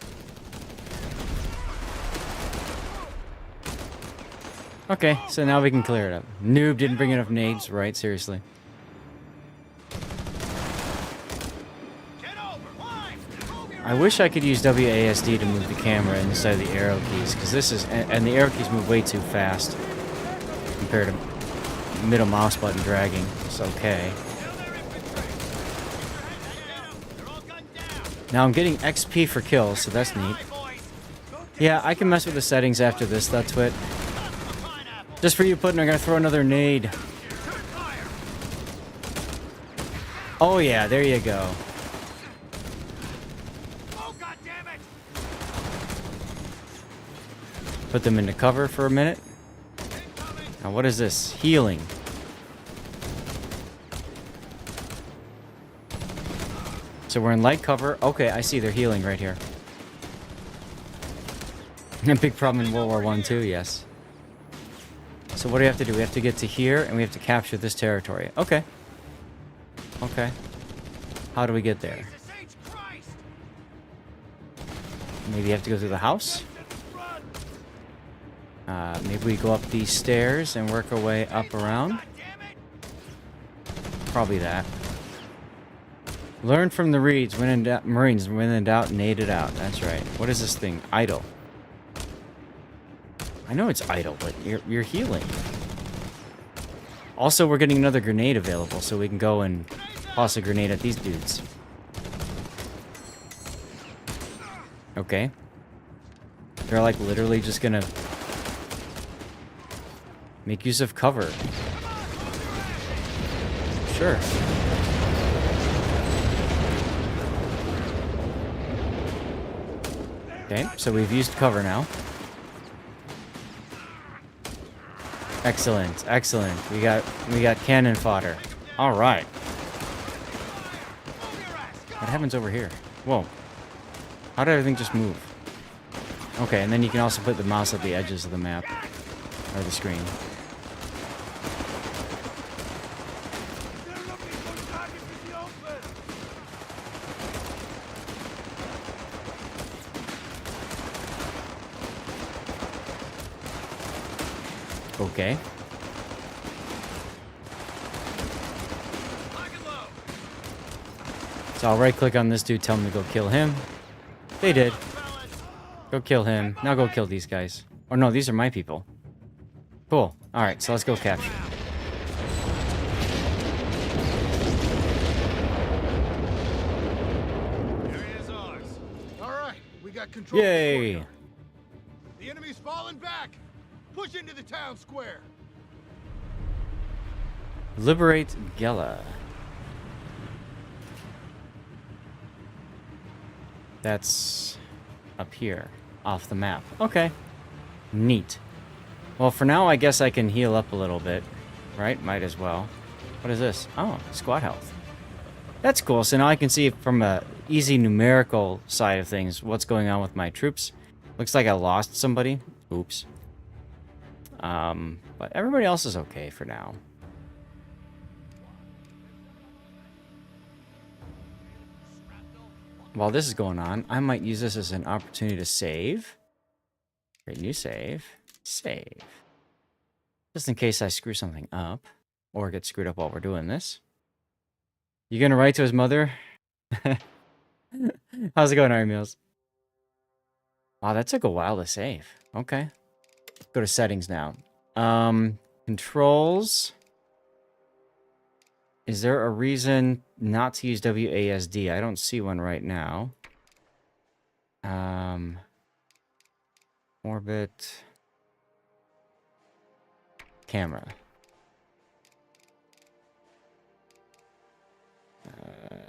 Okay, so now we can clear it up. Noob didn't bring enough nades, right? Seriously. I wish I could use WASD to move the camera instead of the arrow keys, because this is... And the arrow keys move way too fast compared to middle mouse button dragging. It's okay. Now I'm getting XP for kills, so that's neat. Yeah, I can mess with the settings after this, that's what. Just for you, Puddin', I'm gonna throw another nade. Oh yeah, there you go. Put them into cover for a minute. Now what is this? Healing. So we're in light cover. Okay, I see they're healing right here. A big problem in World War I too, yes. So what do we have to do? We have to get to here and we have to capture this territory. Okay. Okay. How do we get there? Maybe you have to go through the house? Maybe we go up these stairs and work our way up around? Probably that. Learn from the Marines, when in doubt, nade it out. That's right. What is this thing? Idle. I know it's idle, but you're healing. Also, we're getting another grenade available, so we can go and toss a grenade at these dudes. Okay. They're like literally just gonna make use of cover. Sure. Okay, so we've used cover now. Excellent, excellent. We got cannon fodder. All right. What happens over here? Whoa. How did everything just move? Okay, and then you can also put the mouse at the edges of the map or the screen. Okay. So I'll right click on this dude, tell him to go kill him. They did. Go kill him. Now go kill these guys. Oh no, these are my people. Cool. Alright, so let's go capture. Alright, we got control. Yay! Of the enemy's falling back. Push into the town square. Liberate Gela. That's up here, off the map. Okay. Neat. Well, for now, I guess I can heal up a little bit. Right? Might as well. What is this? Oh, squad health. That's cool. So now I can see from a easy numerical side of things what's going on with my troops. Looks like I lost somebody. Oops. But everybody else is okay for now. While this is going on, I might use this as an opportunity to save. Create new save. Save. Just in case I screw something up. Or get screwed up while we're doing this. You gonna write to his mother? How's it going, Iron Meals? Wow, that took a while to save. Okay. Go to settings now. Controls. Is there a reason not to use WASD? I don't see one right now. Orbit. Camera.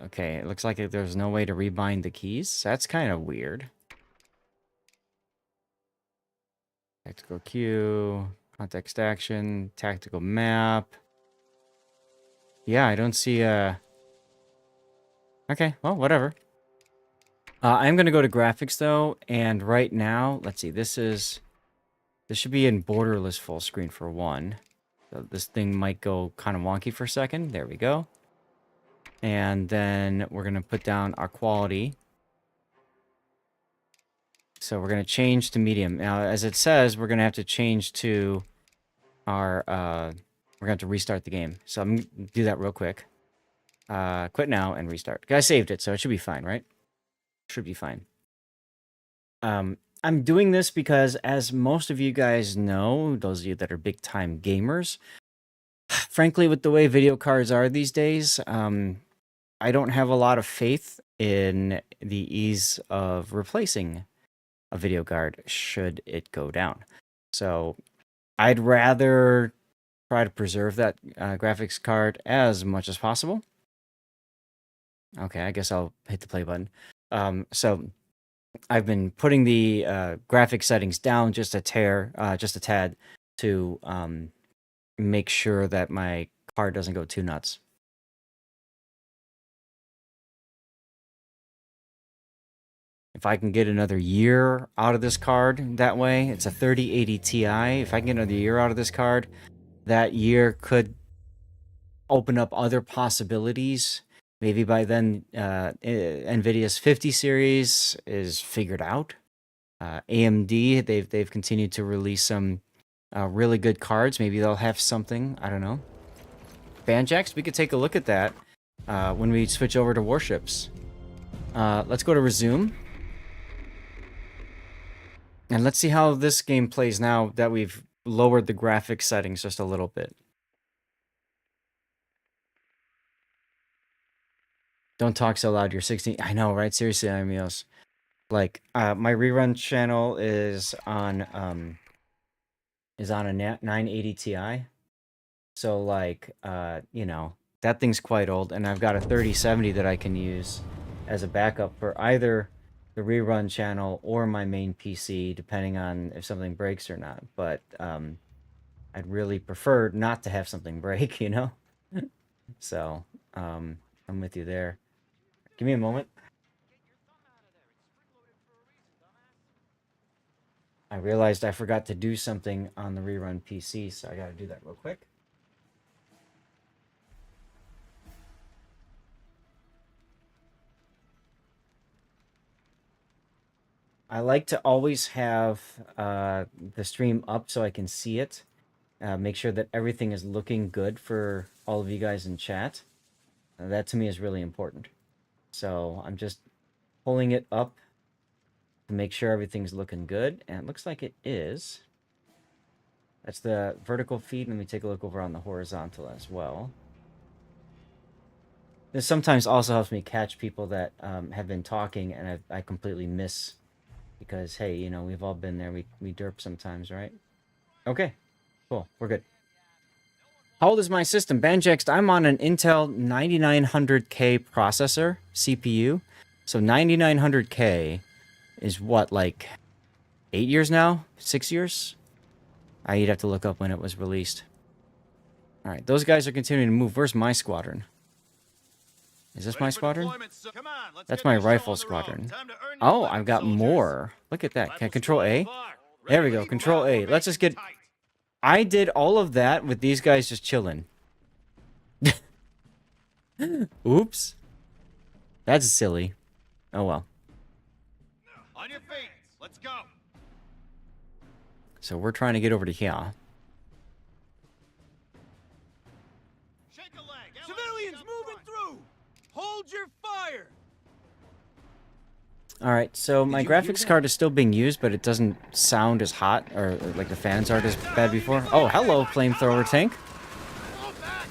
Okay, it looks like there's no way to rebind the keys. That's kind of weird. Tactical queue, context action, tactical map. Yeah, I don't see Okay, well, whatever. I'm gonna go to graphics though, and right now, let's see, this should be in borderless full screen for one. So this thing might go kind of wonky for a second. There we go. And then we're gonna put down our quality. So we're going to change to medium. Now, as it says, we're going to have to change to our, we're going to have to restart the game. So I'm going to do that real quick. Quit now and restart. I saved it, so it should be fine, right? Should be fine. I'm doing this because, as most of you guys know, those of you that are big-time gamers, frankly, with the way video cards are these days, I don't have a lot of faith in the ease of replacing a video card should it go down. So I'd rather try to preserve that graphics card as much as possible. Okay, I guess I'll hit the play button. So I've been putting the graphic settings down just a tad to make sure that my card doesn't go too nuts. If I can get another year out of this card that way, it's a 3080 Ti. If I can get another year out of this card, that year could open up other possibilities. Maybe by then, NVIDIA's 50 series is figured out. AMD, they've continued to release some really good cards. Maybe they'll have something. I don't know. Banjax, we could take a look at that when we switch over to Warships. Let's go to resume. And let's see how this game plays now that we've lowered the graphics settings just a little bit. Don't talk so loud, you're 16. I know, right? Seriously, Amios. Like, my rerun channel is on a 980 Ti. So, like, you know, that thing's quite old. And I've got a 3070 that I can use as a backup for either the rerun channel or my main PC, depending on if something breaks or not. But I'd really prefer not to have something break, you know? So, I'm with you there. Give me a moment. I realized I forgot to do something on the rerun PC, so I gotta do that real quick. I like to always have the stream up so I can see it. Make sure that everything is looking good for all of you guys in chat. That to me is really important. So I'm just pulling it up to make sure everything's looking good. And it looks like it is. That's the vertical feed. Let me take a look over on the horizontal as well. This sometimes also helps me catch people that have been talking and I completely miss. Because, hey, you know, we've all been there. We derp sometimes, right? Okay, cool. We're good. How old is my system? Banjext, I'm on an Intel 9900K processor, CPU. So 9900K is what, like 8 years now? 6 years? You'd have to look up when it was released. All right, those guys are continuing to move. Where's my squadron? Is this my squadron? That's my rifle squadron. Oh, I've got more. Look at that. Can I control A? There we go. Control A. Let's just get... I did all of that with these guys just chilling. Oops. That's silly. Oh, well. On your feet. Let's go. So we're trying to get over to here. Shake a leg. Civilians moving through. Hold your fire. All right, so my you hear graphics that? card is still being used, but it doesn't sound as hot, or like the fans aren't as bad before. Oh, hello, flamethrower tank. Fall back!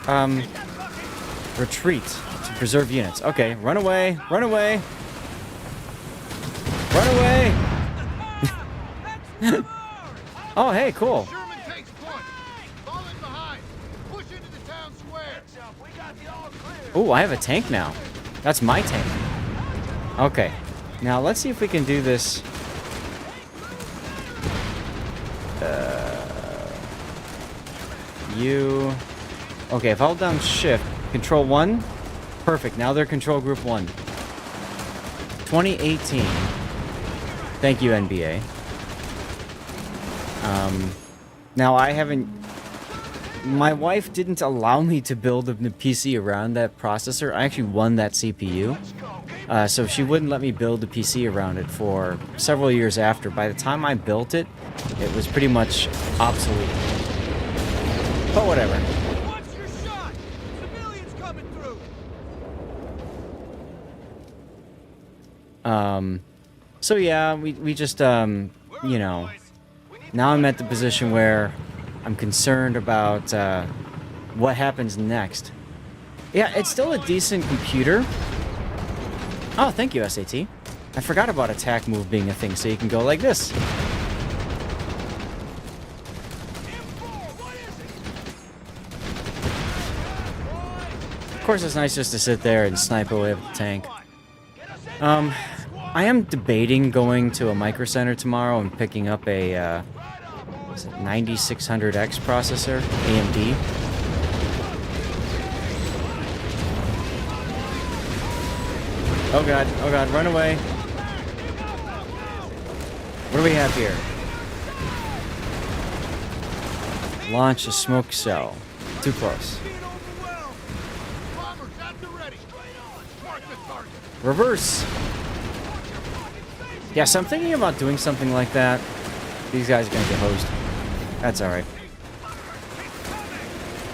Damn it! Retreat to preserve units. Okay, run away, run away, run away. Oh, hey, cool. Sherman takes point. Fall in behind. Push into the town square. Ooh, I have a tank now. That's my tank. Okay, now let's see if we can do this. You. Okay, if I hold down shift, control 1. Perfect, now they're control group 1. 2018. Thank you, NBA. Now I haven't. My wife didn't allow me to build a PC around that processor. I actually won that CPU. So she wouldn't let me build a PC around it for several years after. By the time I built it, it was pretty much obsolete. But whatever. Watch your shot! Civilians coming through! So yeah, we just, you know, now I'm at the position where I'm concerned about, what happens next. Yeah, it's still a decent computer. Oh, thank you, SAT. I forgot about attack move being a thing, so you can go like this. Of course, it's nice just to sit there and snipe away at the tank. I am debating going to a Micro Center tomorrow and picking up a, is it 9600X processor, AMD. Oh god, run away. What do we have here? Launch a smoke cell. Too close. Bombers at the ready. Mark the target. Reverse. Yeah, so I'm thinking about doing something like that. These guys are gonna get hosed. That's alright.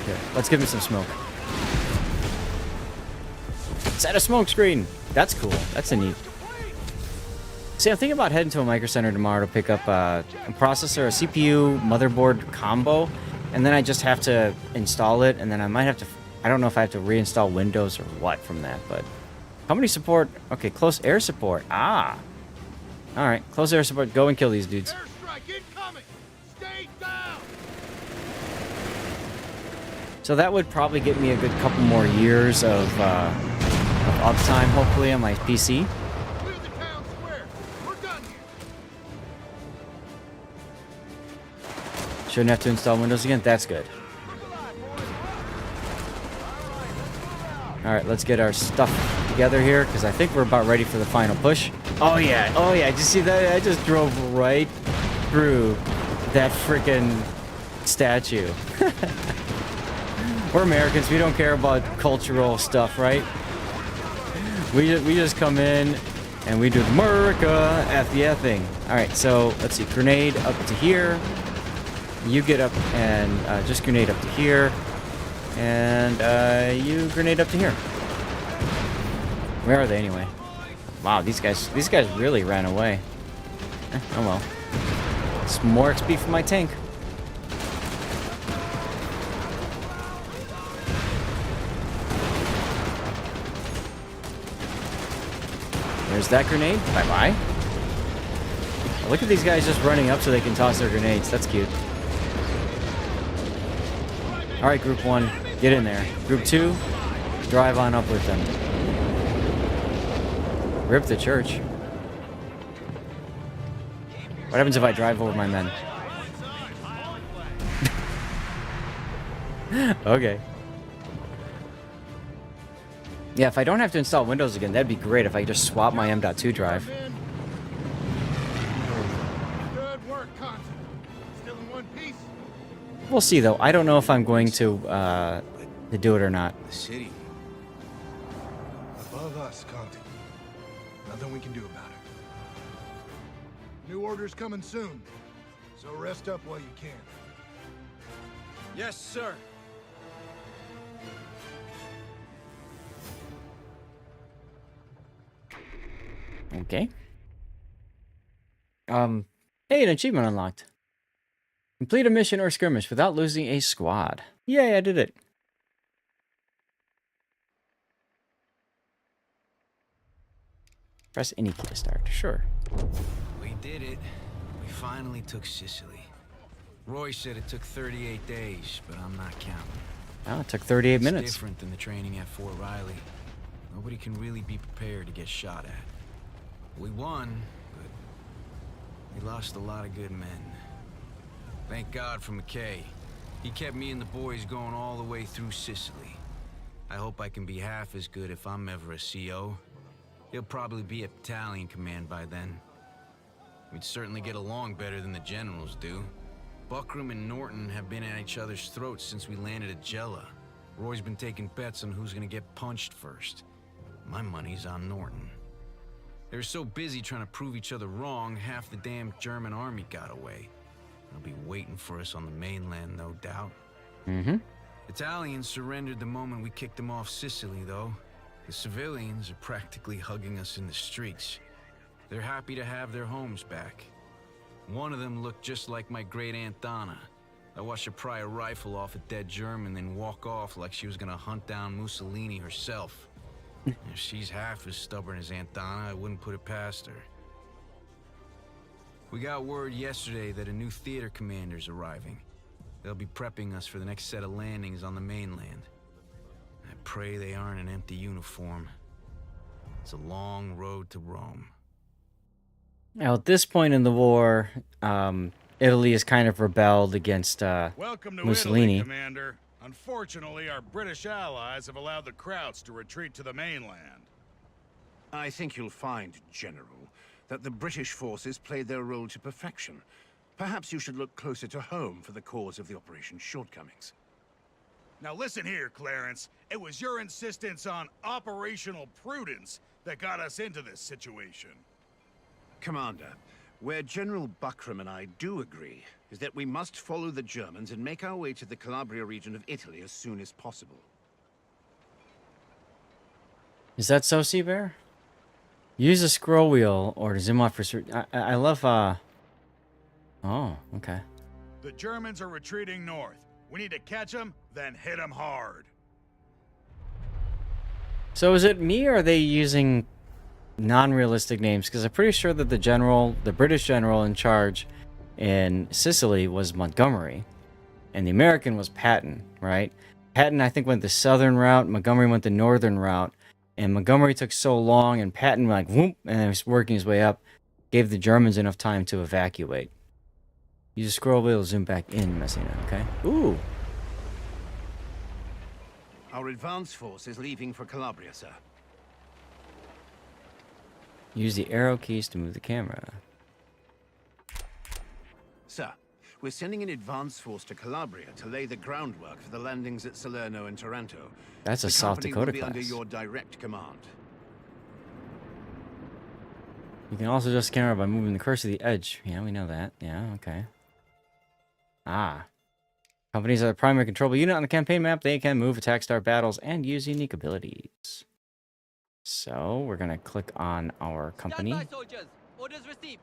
Here, let's give him some smoke. Set a smoke screen. That's cool. That's a neat. See, I'm thinking about heading to a Micro Center tomorrow to pick up a processor, a CPU, motherboard combo, and then I just have to install it, and then I might have to... I don't know if I have to reinstall Windows or what from that, but... Company support... Okay, close air support. Ah! Alright, close air support. Go and kill these dudes. Airstrike incoming. Stay down. So that would probably get me a good couple more years of uptime, hopefully, on my PC. Clear the town square. We're done here. Shouldn't have to install Windows again. That's good. Alright, let's get our stuff together here, because I think we're about ready for the final push. Oh yeah, did you see that? I just drove right through that frickin' statue. We're Americans, we don't care about cultural stuff, right? We just come in and we do America at the thing. Alright, so let's see, grenade up to here. You get up and just grenade up to here. And you grenade up to here. Where are they anyway? Wow, these guys really ran away. Oh well. It's more XP for my tank. There's that grenade. Bye-bye. Look at these guys just running up so they can toss their grenades. That's cute. Alright, Group 1. Get in there. Group 2. Drive on up with them. Rip the church. What happens if I drive over my men? Okay. Yeah, if I don't have to install Windows again, that'd be great if I could just swap my M.2 drive. Good work, Consul. Still in one piece. We'll see, though. I don't know if I'm going to do it or not. The city. Above us, Conti. Nothing we can do about it. New orders coming soon, so rest up while you can. Yes, sir. Okay. Hey, an achievement unlocked. Complete a mission or skirmish without losing a squad. Yay, I did it. Press any key to start. Sure. We did it. We finally took Sicily. Roy said it took 38 days, but I'm not counting. Oh, it took 38 It's minutes. different than the training at Fort Riley. Nobody can really be prepared to get shot at. We won, but we lost a lot of good men. Thank God for McKay. He kept me and the boys going all the way through Sicily. I hope I can be half as good if I'm ever a CO. He'll probably be at battalion command by then. We'd certainly get along better than the generals do. Buckram and Norton have been at each other's throats since we landed at Jella. Roy's been taking bets on who's gonna get punched first. My money's on Norton. They're so busy trying to prove each other wrong, half the damn German army got away. They'll be waiting for us on the mainland, no doubt. Mm-hmm. Italians surrendered the moment we kicked them off Sicily, though. The civilians are practically hugging us in the streets. They're happy to have their homes back. One of them looked just like my great-aunt Donna. I watched her pry a rifle off a dead German, then walk off like she was gonna hunt down Mussolini herself. If she's half as stubborn as Aunt Donna, I wouldn't put it past her. We got word yesterday that a new theater commander's arriving. They'll be prepping us for the next set of landings on the mainland. I pray they aren't an empty uniform. It's a long road to Rome. Now, at this point in the war, Italy has kind of rebelled against Welcome to Mussolini. Italy, Commander. Unfortunately, our British allies have allowed the Krauts to retreat to the mainland. I think you'll find, General, that the British forces played their role to perfection. Perhaps you should look closer to home for the cause of the operation's shortcomings. Now listen here, Clarence. It was your insistence on operational prudence that got us into this situation. Commander, where General Buckram and I do agree is that we must follow the Germans and make our way to the Calabria region of Italy as soon as possible. Is that so, Seabear? Use a scroll wheel or to zoom off for... I love, Oh, okay. The Germans are retreating north. We need to catch them, then hit them hard. So is it me or are they using non-realistic names? Because I'm pretty sure that the British general in charge in Sicily was Montgomery. And the American was Patton, right? Patton, I think, went the southern route. Montgomery went the northern route. And Montgomery took so long, and Patton like whoop, and he was working his way up, gave the Germans enough time to evacuate. Use a scroll wheel to zoom back in, Messina, okay? Ooh. Our advance force is leaving for Calabria, sir. Use the arrow keys to move the camera. Sir, we're sending an advance force to Calabria to lay the groundwork for the landings at Salerno and Taranto. That's a The South company Dakota will be class. under your direct command. You can also adjust the camera by moving the cursor to the edge. Yeah, we know that. Yeah, okay. Ah. Companies are the primary controllable unit on the campaign map. They can move, attack, start battles, and use unique abilities. So, we're going to click on our company. Stand by, soldiers. Orders received.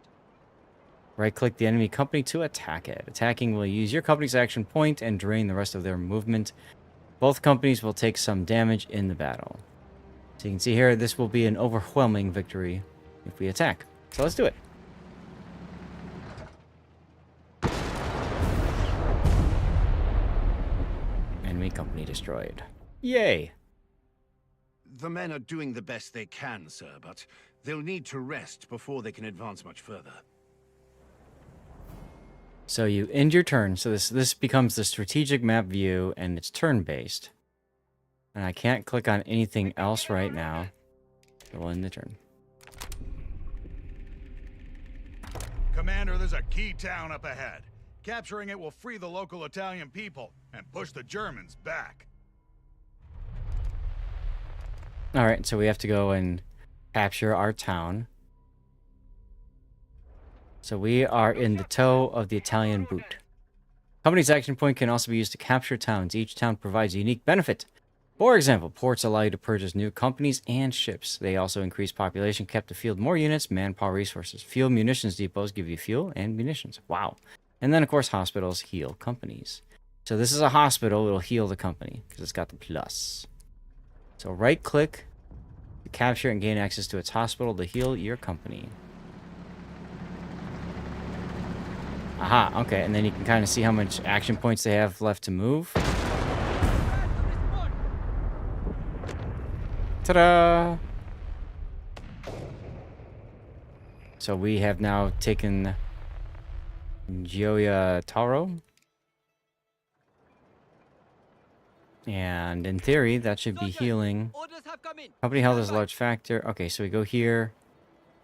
Right-click the enemy company to attack it. Attacking will use your company's action point and drain the rest of their movement. Both companies will take some damage in the battle. So you can see here, this will be an overwhelming victory if we attack. So let's do it. Enemy company destroyed. Yay! The men are doing the best they can, sir, but they'll need to rest before they can advance much further. So you end your turn. So this becomes the strategic map view, and it's turn-based. And I can't click on anything else right now. So we'll end the turn. Commander, there's a key town up ahead. Capturing it will free the local Italian people and push the Germans back. Alright, so we have to go and capture our town. So we are in the toe of the Italian boot. Company's action point can also be used to capture towns. Each town provides a unique benefit. For example, ports allow you to purchase new companies and ships. They also increase population, kept to field more units, manpower resources. Fuel munitions depots give you fuel and munitions. Wow. And then, of course, hospitals heal companies. So this is a hospital. It'll heal the company because it's got the plus. So right-click to capture and gain access to its hospital to heal your company. Aha, okay. And then you can kind of see how much action points they have left to move. Ta-da! So we have now taken Gioia Taro. And in theory, that should be healing. Orders have come in. Company health is a Stand by. large factor. Okay, so we go here.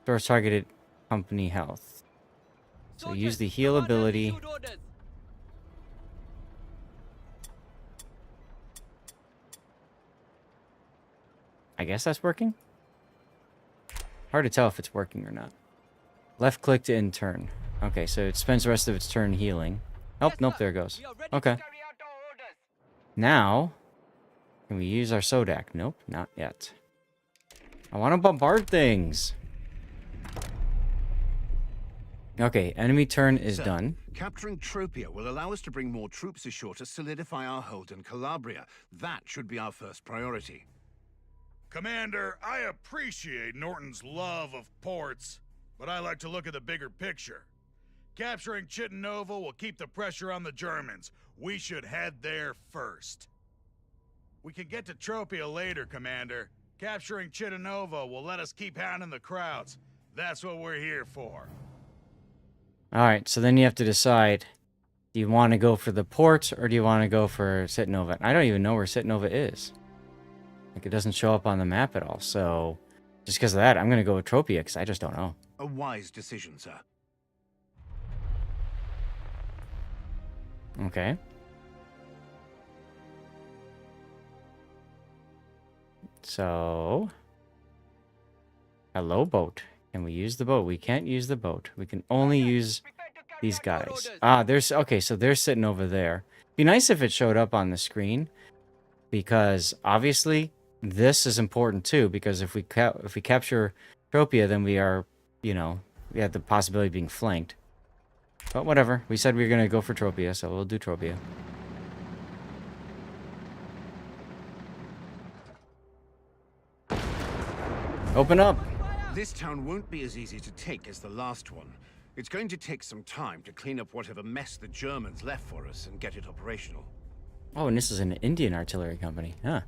Stores targeted company health. So Soldiers, use the heal commander ability. issued orders. I guess that's working? Hard to tell if it's working or not. Left click to end turn. Okay, so it spends the rest of its turn healing. Nope, Yes, nope, sir. there it goes. We are ready to Okay. carry out our orders. Now, can we use our Sodak? Nope, not yet. I want to bombard things. Okay, enemy turn is Sir, done. Capturing Tropia will allow us to bring more troops ashore to solidify our hold in Calabria. That should be our first priority. Commander, I appreciate Norton's love of ports, but I like to look at the bigger picture. Capturing Chittenova will keep the pressure on the Germans. We should head there first. We can get to Tropia later, Commander. Capturing Chittenova will let us keep hounding the crowds. That's what we're here for. Alright, so then you have to decide, do you want to go for the port or do you want to go for Cittanova? I don't even know where Cittanova is. Like, it doesn't show up on the map at all, so just because of that, I'm going to go with Tropia because I just don't know. A wise decision, sir. Okay. So, hello, boat. Can we use the boat? We can't use the boat. We can only use Prepare to carry these out our guys. orders. Ah, there's, okay, so they're sitting over there. Be nice if it showed up on the screen, because obviously this is important too, because if we capture Tropia, then we are, you know, we have the possibility of being flanked. But whatever. We said we were going to go for Tropia, so we'll do Tropia. Open up! This town won't be as easy to take as the last one. It's going to take some time to clean up whatever mess the Germans left for us and get it operational. Oh, and this is an Indian artillery company. Huh.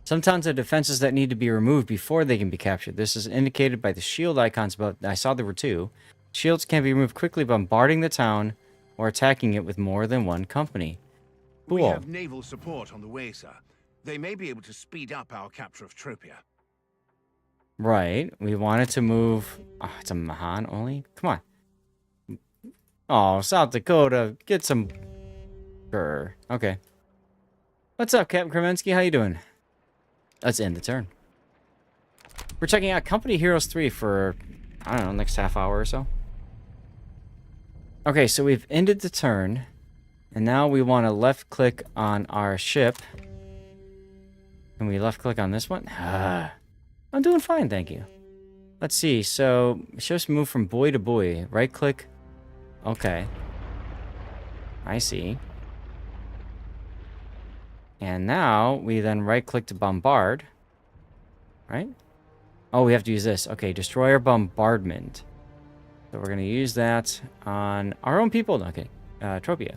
Sometimes there are defenses that need to be removed before they can be captured. This is indicated by the shield icons above. I saw there were two. Shields can be removed quickly by bombarding the town or attacking it with more than one company. Cool. We have naval support on the way, sir. They may be able to speed up our capture of Tropia. Right. We wanted to move. Oh, it's a Mahan only? Come on. Oh, South Dakota. Get some. Grr. Okay. What's up, Captain Kremensky? How you doing? Let's end the turn. We're checking out Company Heroes 3 for, I don't know, next half hour or so. Okay, so we've ended the turn. And now we want to left click on our ship. Can we left click on this one? I'm doing fine, thank you. Let's see. So, just move from buoy to buoy. Right click. Okay. I see. And now we then right click to bombard. Right? Oh, we have to use this. Okay, destroyer bombardment. So we're going to use that on our own people. Okay, Tropia.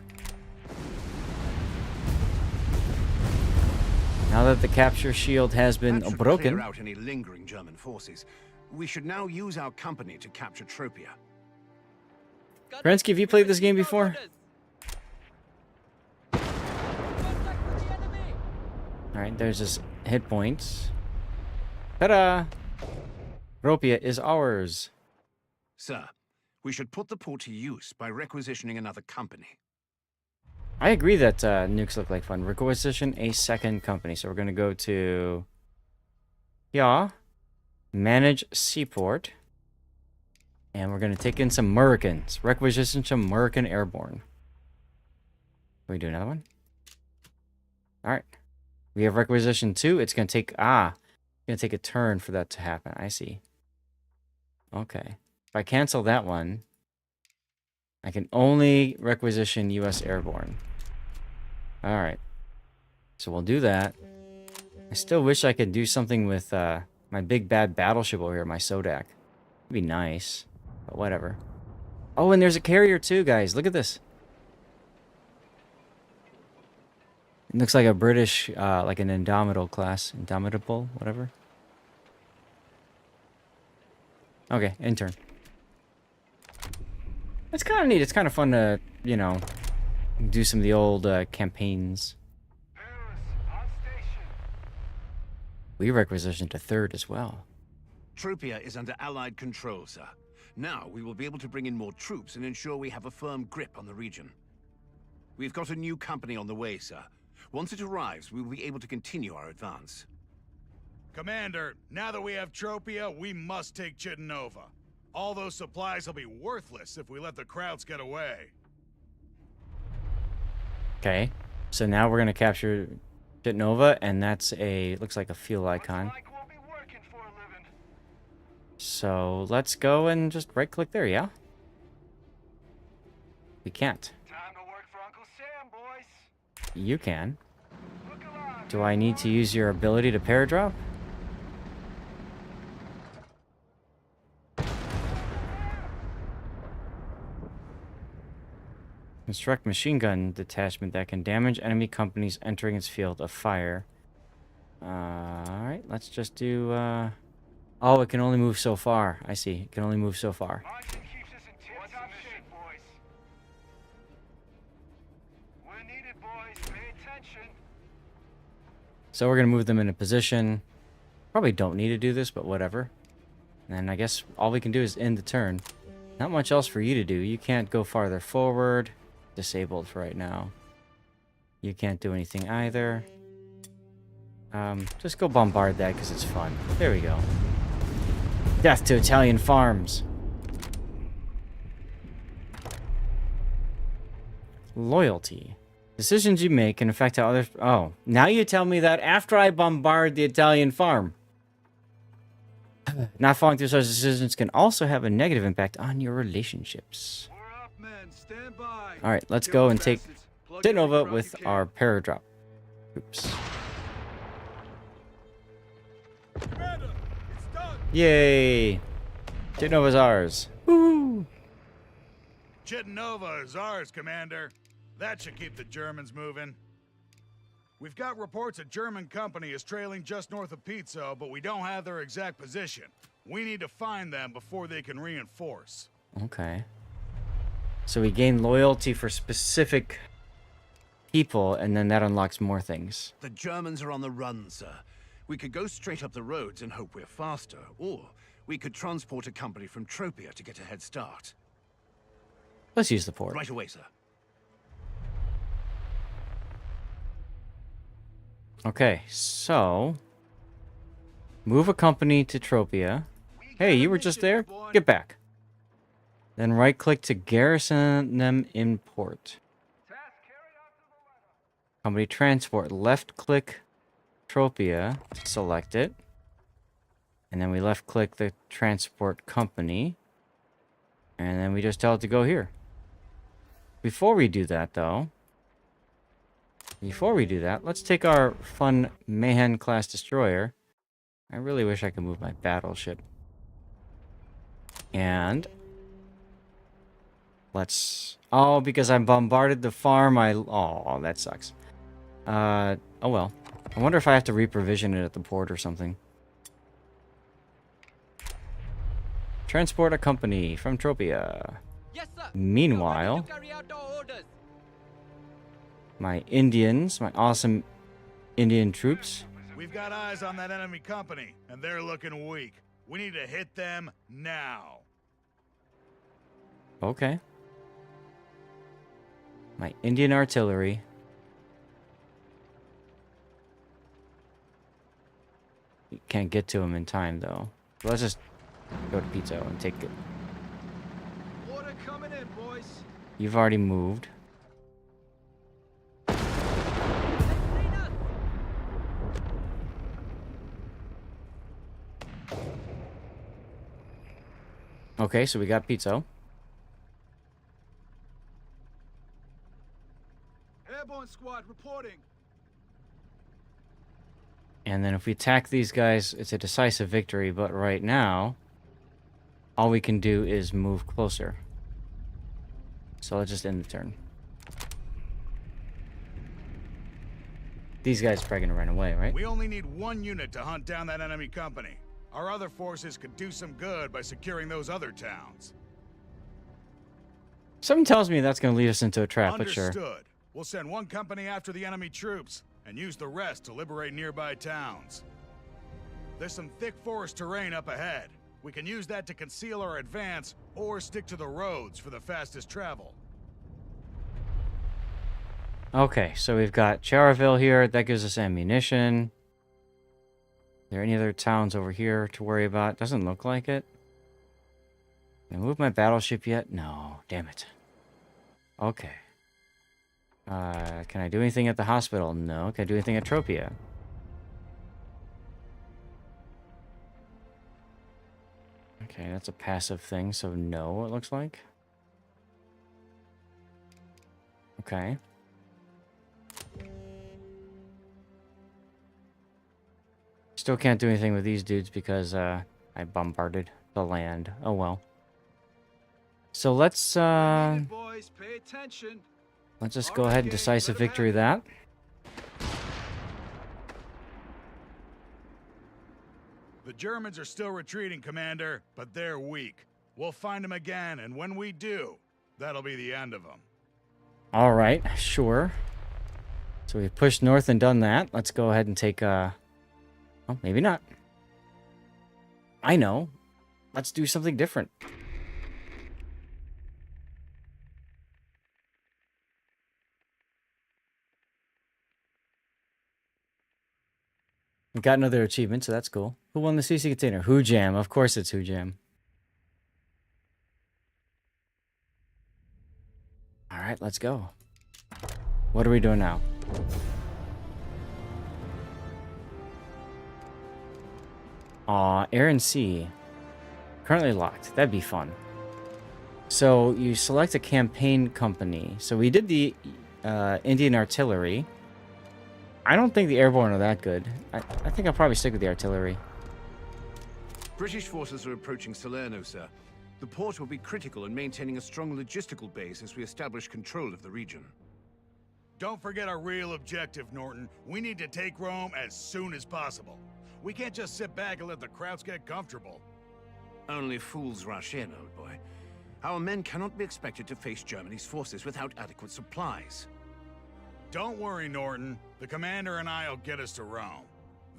Now that the capture shield has been That should broken. clear out any lingering German forces. We should now use our company to capture Tropia. Kerensky, have you played this game before? Orders. Contact with the enemy. Alright, there's his hit points. Ta-da! Tropia is ours. Sir, we should put the port to use by requisitioning another company. I agree that nukes look like fun. Requisition a second company. So we're going to go to... Yeah. Manage Seaport. And we're going to take in some Americans. Requisition some American Airborne. Can we do another one? Alright. We have requisition 2. It's gonna take a turn for that to happen. I see. Okay. If I cancel that one, I can only requisition U.S. Airborne. All right. So we'll do that. I still wish I could do something with my big bad battleship over here, my Sodak. It'd be nice, but whatever. Oh, and there's a carrier too, guys. Look at this. It looks like a British, like an Indomitable class. Indomitable, whatever. Okay, intern. It's kind of neat. It's kind of fun to, you know, do some of the old campaigns. We requisitioned a 3rd as well. Tropia is under Allied control, sir. Now we will be able to bring in more troops and ensure we have a firm grip on the region. We've got a new company on the way, sir. Once it arrives, we will be able to continue our advance. Commander, now that we have Tropia, we must take Chittenova. All those supplies will be worthless if we let the Krauts get away. Okay, so now we're gonna capture Chittenova, and that's looks like a fuel icon. So let's go and just right-click there, yeah? We can't. Time to work for Uncle Sam, boys. You can. Look alive. Do I need to use your ability to paradrop? Construct machine gun detachment that can damage enemy companies entering its field of fire. Alright, let's just do, Oh, it can only move so far. I see. It can only move so far. Marching keeps us in tip-top shape, boys. We're needed, boys. Pay attention. So we're going to move them into position. Probably don't need to do this, but whatever. And I guess all we can do is end the turn. Not much else for you to do. You can't go farther forward. Disabled for right now. You can't do anything either. Just go bombard that because it's fun. There we go. Death to Italian farms. Loyalty. Decisions you make can affect how others... Oh, now you tell me that after I bombard the Italian farm. Not following through such decisions can also have a negative impact on your relationships. We're up, men. Stand by. Alright, let's go and take Chittenova with our paradrop. Oops. Commander, it's done. Yay! Chittenova's ours. Woo! Chittenova is ours, Commander. That should keep the Germans moving. We've got reports a German company is trailing just north of Pizzo, but we don't have their exact position. We need to find them before they can reinforce. Okay. So we gain loyalty for specific people, and then that unlocks more things. The Germans are on the run, sir. We could go straight up the roads and hope we're faster, or we could transport a company from Tropia to get a head start. Let's use the port. Right away, sir. Okay, so... Move a company to Tropia. Hey, you were just there? Get back. Then right-click to garrison them in port. Company transport. Left-click Tropia. Select it. And then we left-click the transport company. And then we just tell it to go here. Before we do that, though... let's take our fun Mayhem-class destroyer. I really wish I could move my battleship. And... let's... Oh, because I bombarded the farm, Oh, that sucks. Oh well. I wonder if I have to reprovision it at the port or something. Transport a company from Tropia. Yes, sir. Meanwhile... You're ready to carry out our orders. my Indians, my awesome Indian troops. We've got eyes on that enemy company, and they're looking weak. We need to hit them now. Okay. My Indian artillery. You can't get to them in time, though. So let's just go to Pizzo and take it. Order coming in, boys. You've already moved. Okay, so we got pizza. Airborne squad reporting. And then if we attack these guys, it's a decisive victory. But right now, all we can do is move closer. So let's just end the turn. These guys are probably gonna run away, right? We only need one unit to hunt down that enemy company. Our other forces could do some good by securing those other towns. Something tells me that's gonna lead us into a trap, but sure. Understood. We'll send one company after the enemy troops and use the rest to liberate nearby towns. There's some thick forest terrain up ahead. We can use that to conceal our advance or stick to the roads for the fastest travel. Okay, so we've got Charville here. That gives us ammunition. Are there any other towns over here to worry about? Doesn't look like it. Can I move my battleship yet? No, damn it. Okay. Can I do anything at the hospital? No. Can I do anything at Tropia? Okay, that's a passive thing, so no, it looks like. Okay. Still can't do anything with these dudes because I bombarded the land. Oh well. So let's Boys, pay attention. let's just go ahead and decisive victory that. The Germans are still retreating, Commander, but they're weak. We'll find them again, and when we do, that'll be the end of them. All right, sure. So we've pushed north and done that. Let's go ahead and take well, maybe not. I know. Let's do something different. We got another achievement, so that's cool. Who won the CC container? Who Jam. Of course it's Who Jam. All right, let's go. What are we doing now? Aw, Air and Sea. Currently locked. That'd be fun. So you select a campaign company. So we did the Indian Artillery. I don't think the airborne are that good. I think I'll probably stick with the artillery. British forces are approaching Salerno, sir. The port will be critical in maintaining a strong logistical base as we establish control of the region. Don't forget our real objective, Norton. We need to take Rome as soon as possible. We can't just sit back and let the Krauts get comfortable. Only fools rush in, old boy. Our men cannot be expected to face Germany's forces without adequate supplies. Don't worry, Norton. The commander and I'll get us to Rome.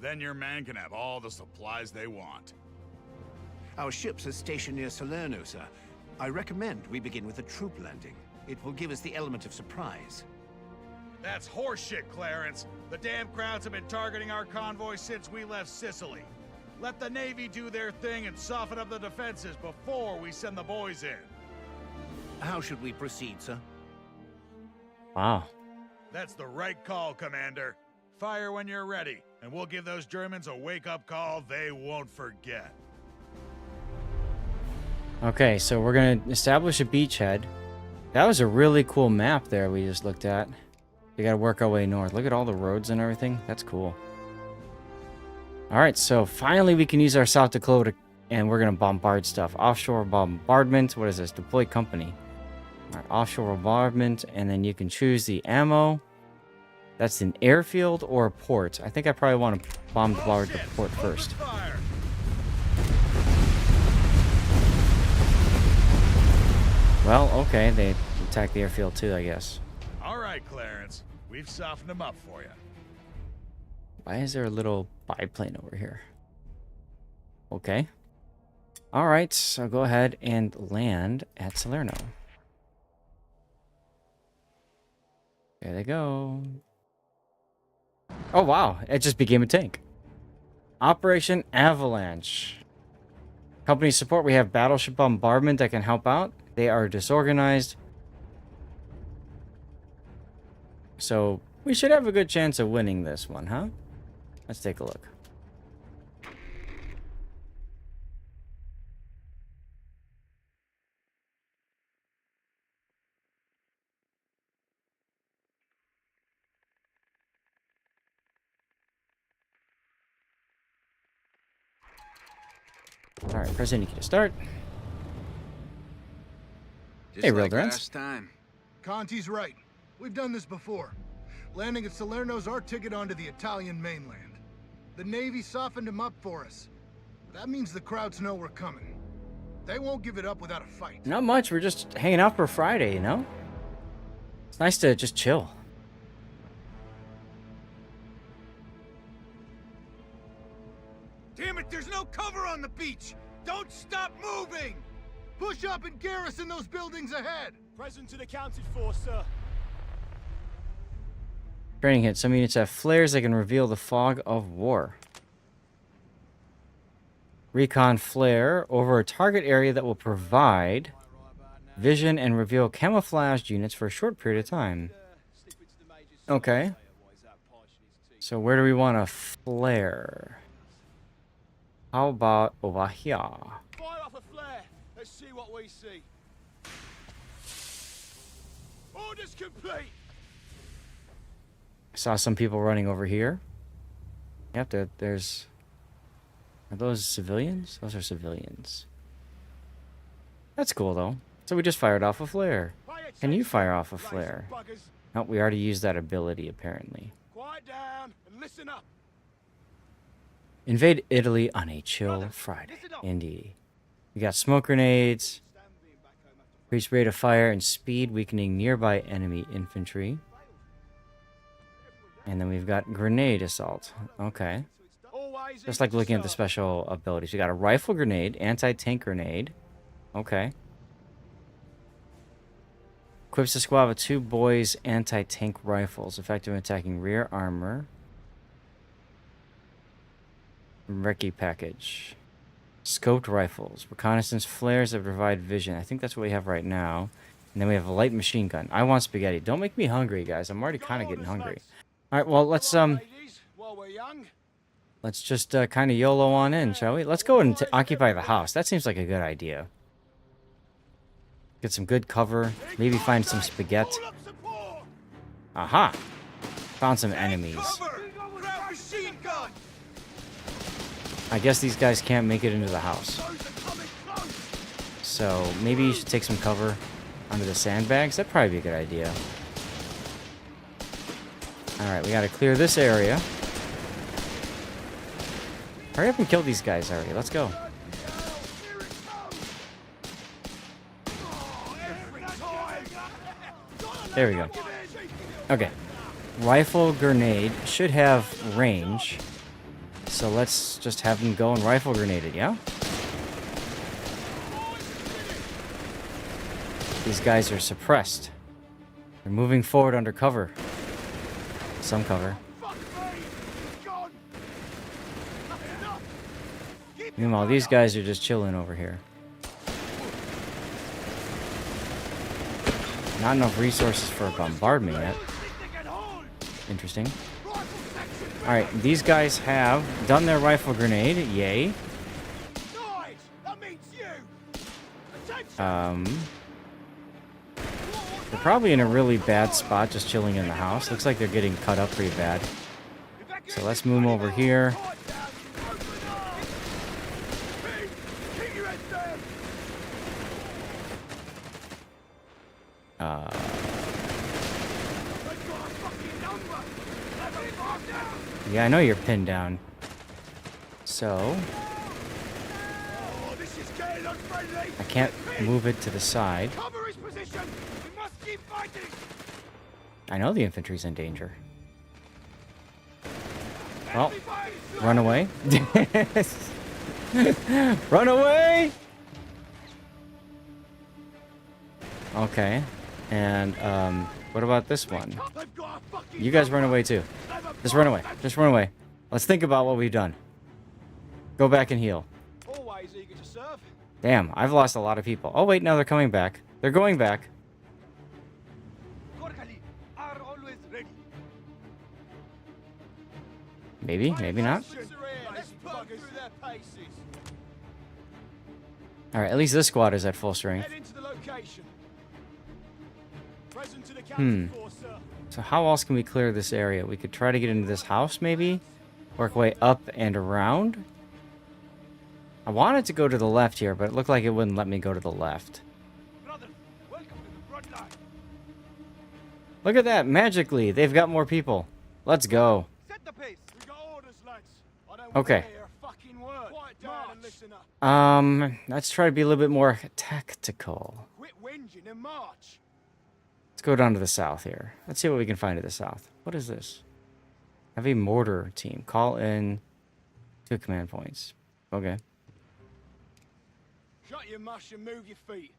Then your men can have all the supplies they want. Our ships are stationed near Salerno, sir. I recommend we begin with a troop landing. It will give us the element of surprise. That's horseshit, Clarence. The damn Krauts have been targeting our convoy since we left Sicily. Let the Navy do their thing and soften up the defenses before we send the boys in. How should we proceed, sir? Wow. That's the right call, Commander. Fire when you're ready, and we'll give those Germans a wake-up call they won't forget. Okay, so we're going to establish a beachhead. That was a really cool map there we just looked at. We got to work our way north. Look at all the roads and everything. That's cool. All right, so finally we can use our South Dakota, and we're going to bombard stuff. Offshore bombardment. What is this? Deploy company. All right, offshore bombardment, and then you can choose the ammo. That's an airfield or a port. I think I probably want to bombard the port first. Fire! Well, okay, they attacked the airfield too, I guess. All right, Clarence. We've softened them up for you. Why is there a little biplane over here? Okay. All right, so go ahead and land at Salerno. There they go. Oh, wow. It just became a tank. Operation Avalanche. Company support. We have battleship bombardment that can help out. They are disorganized. So we should have a good chance of winning this one, huh? Let's take a look. All right, press any key to start. Just Hey, like Real Durance. last time. Conti's right. We've done this before. Landing at Salerno's our ticket onto the Italian mainland. The Navy softened him up for us. That means the crowds know we're coming. They won't give it up without a fight. Not much. We're just hanging out for Friday, you know? It's nice to just chill. Damn it, there's no cover on the beach! Don't stop moving! Push up and garrison those buildings ahead! Present and accounted for, sir. Training hit. Some units have flares that can reveal the fog of war. Recon flare over a target area that will provide vision and reveal camouflaged units for a short period of time. Okay. So where do we want a flare? How about over here? Fire off a flare. Let's see what we see. Orders complete. I saw some people running over here. Yep, there's... Are those civilians? Those are civilians. That's cool, though. So we just fired off a flare. Can you fire off a flare? No, we already used that ability, apparently. Quiet down and listen up. Invade Italy on a chill Friday. Indeed. We got smoke grenades. Increased rate of fire and speed, weakening nearby enemy infantry. And then we've got grenade assault. Okay. Just like looking at the special abilities. We got a rifle grenade, anti-tank grenade. Okay. Equips the squad with 2 boys anti-tank rifles, effective in attacking rear armor. Recce package. Scoped rifles. Reconnaissance flares that provide vision. I think that's what we have right now. And then we have a light machine gun. I want spaghetti. Don't make me hungry, guys. I'm already kind of getting hungry. All right, well, let's just kind of YOLO on in, shall we? Let's go and occupy the house. That seems like a good idea. Get some good cover. Maybe find some spaghetti. Aha! Found some enemies. I guess these guys can't make it into the house. So maybe you should take some cover under the sandbags. That'd probably be a good idea. Alright, we gotta clear this area. Hurry up and kill these guys already. Let's go. There we go. Okay. Rifle grenade should have range. So let's just have them go and rifle grenade it, yeah? These guys are suppressed. They're moving forward under cover. Some cover. Meanwhile, these guys are just chilling over here. Not enough resources for a bombardment yet. Interesting. Alright, these guys have done their rifle grenade. Yay. They're probably in a really bad spot just chilling in the house. Looks like they're getting cut up pretty bad. So let's move them over here. Yeah, I know you're pinned down. So... I can't move it to the side. I know the infantry's in danger. Well, run away. Run away! Okay. And, what about this one? You guys run away too. Just run away. Just run away. Let's think about what we've done. Go back and heal. Always eager to serve. Damn, I've lost a lot of people. Oh wait, no, they're coming back. They're going back. Are always ready. Maybe, maybe not. Alright, at least this squad is at full strength. So how else can we clear this area? We could try to get into this house, maybe? Work our way up and around? I wanted to go to the left here, but it looked like it wouldn't let me go to the left. Brothers, welcome to the front line. Look at that! Magically, they've got more people. Let's go. Set the pace. We got orders, lads. I don't Okay. want to hear a fucking word. Quiet down and listen up. Let's try to be a little bit more tactical. Quit whinging and march. Let's go down to the south here. Let's see what we can find to the south. What is this? Heavy mortar team. Call in 2 command points. Okay. Shut your mush and move your feet.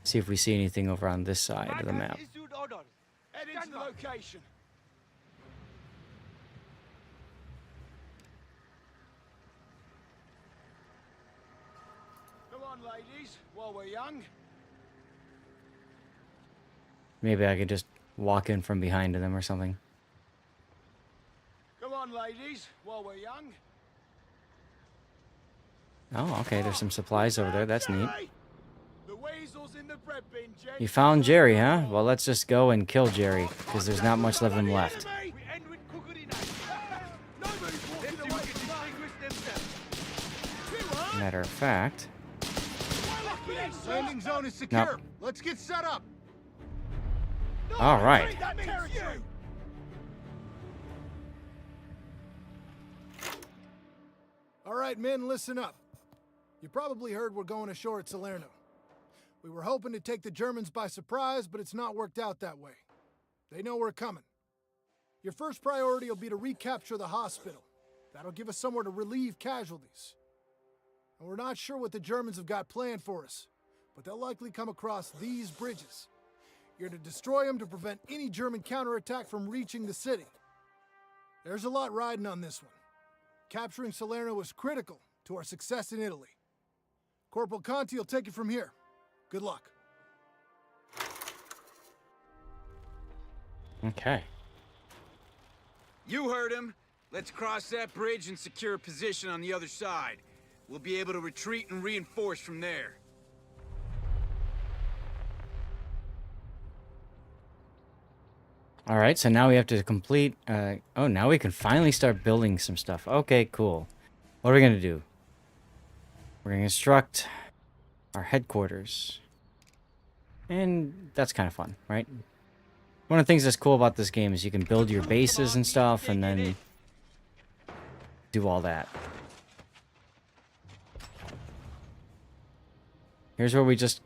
See if we see anything over on this side of the map. Head into the location. Come on, ladies, while we're young. Maybe I could just walk in from behind them or something. Come on, ladies, while we're young. Oh, okay. There's some supplies over there. That's neat. The weasel's in the bread bin, gents. You found Jerry, huh? Well, let's just go and kill Jerry, because there's not much of him left. We end with cookery night. Nobody's walking away from themselves. Matter of fact, Landing zone is secure. Nope. Let's get set up. all right. That means you. All right, men, listen up. You probably heard we're going ashore at Salerno. We were hoping to take the Germans by surprise, but it's not worked out that way. They know we're coming. Your first priority will be to recapture the hospital. That'll give us somewhere to relieve casualties. And we're not sure what the Germans have got planned for us, but they'll likely come across these bridges. You're to destroy them to prevent any German counterattack from reaching the city. There's a lot riding on this one. Capturing Salerno is critical to our success in Italy. Corporal Conti will take it from here. Good luck. Okay. You heard him. Let's cross that bridge and secure a position on the other side. We'll be able to retreat and reinforce from there. All right, so now we have to complete... oh, now we can finally start building some stuff. Okay, cool. What are we going to do? We're going to construct our headquarters. And that's kind of fun, right? One of the things that's cool about this game is you can build your bases and stuff and then do all that. Here's where we just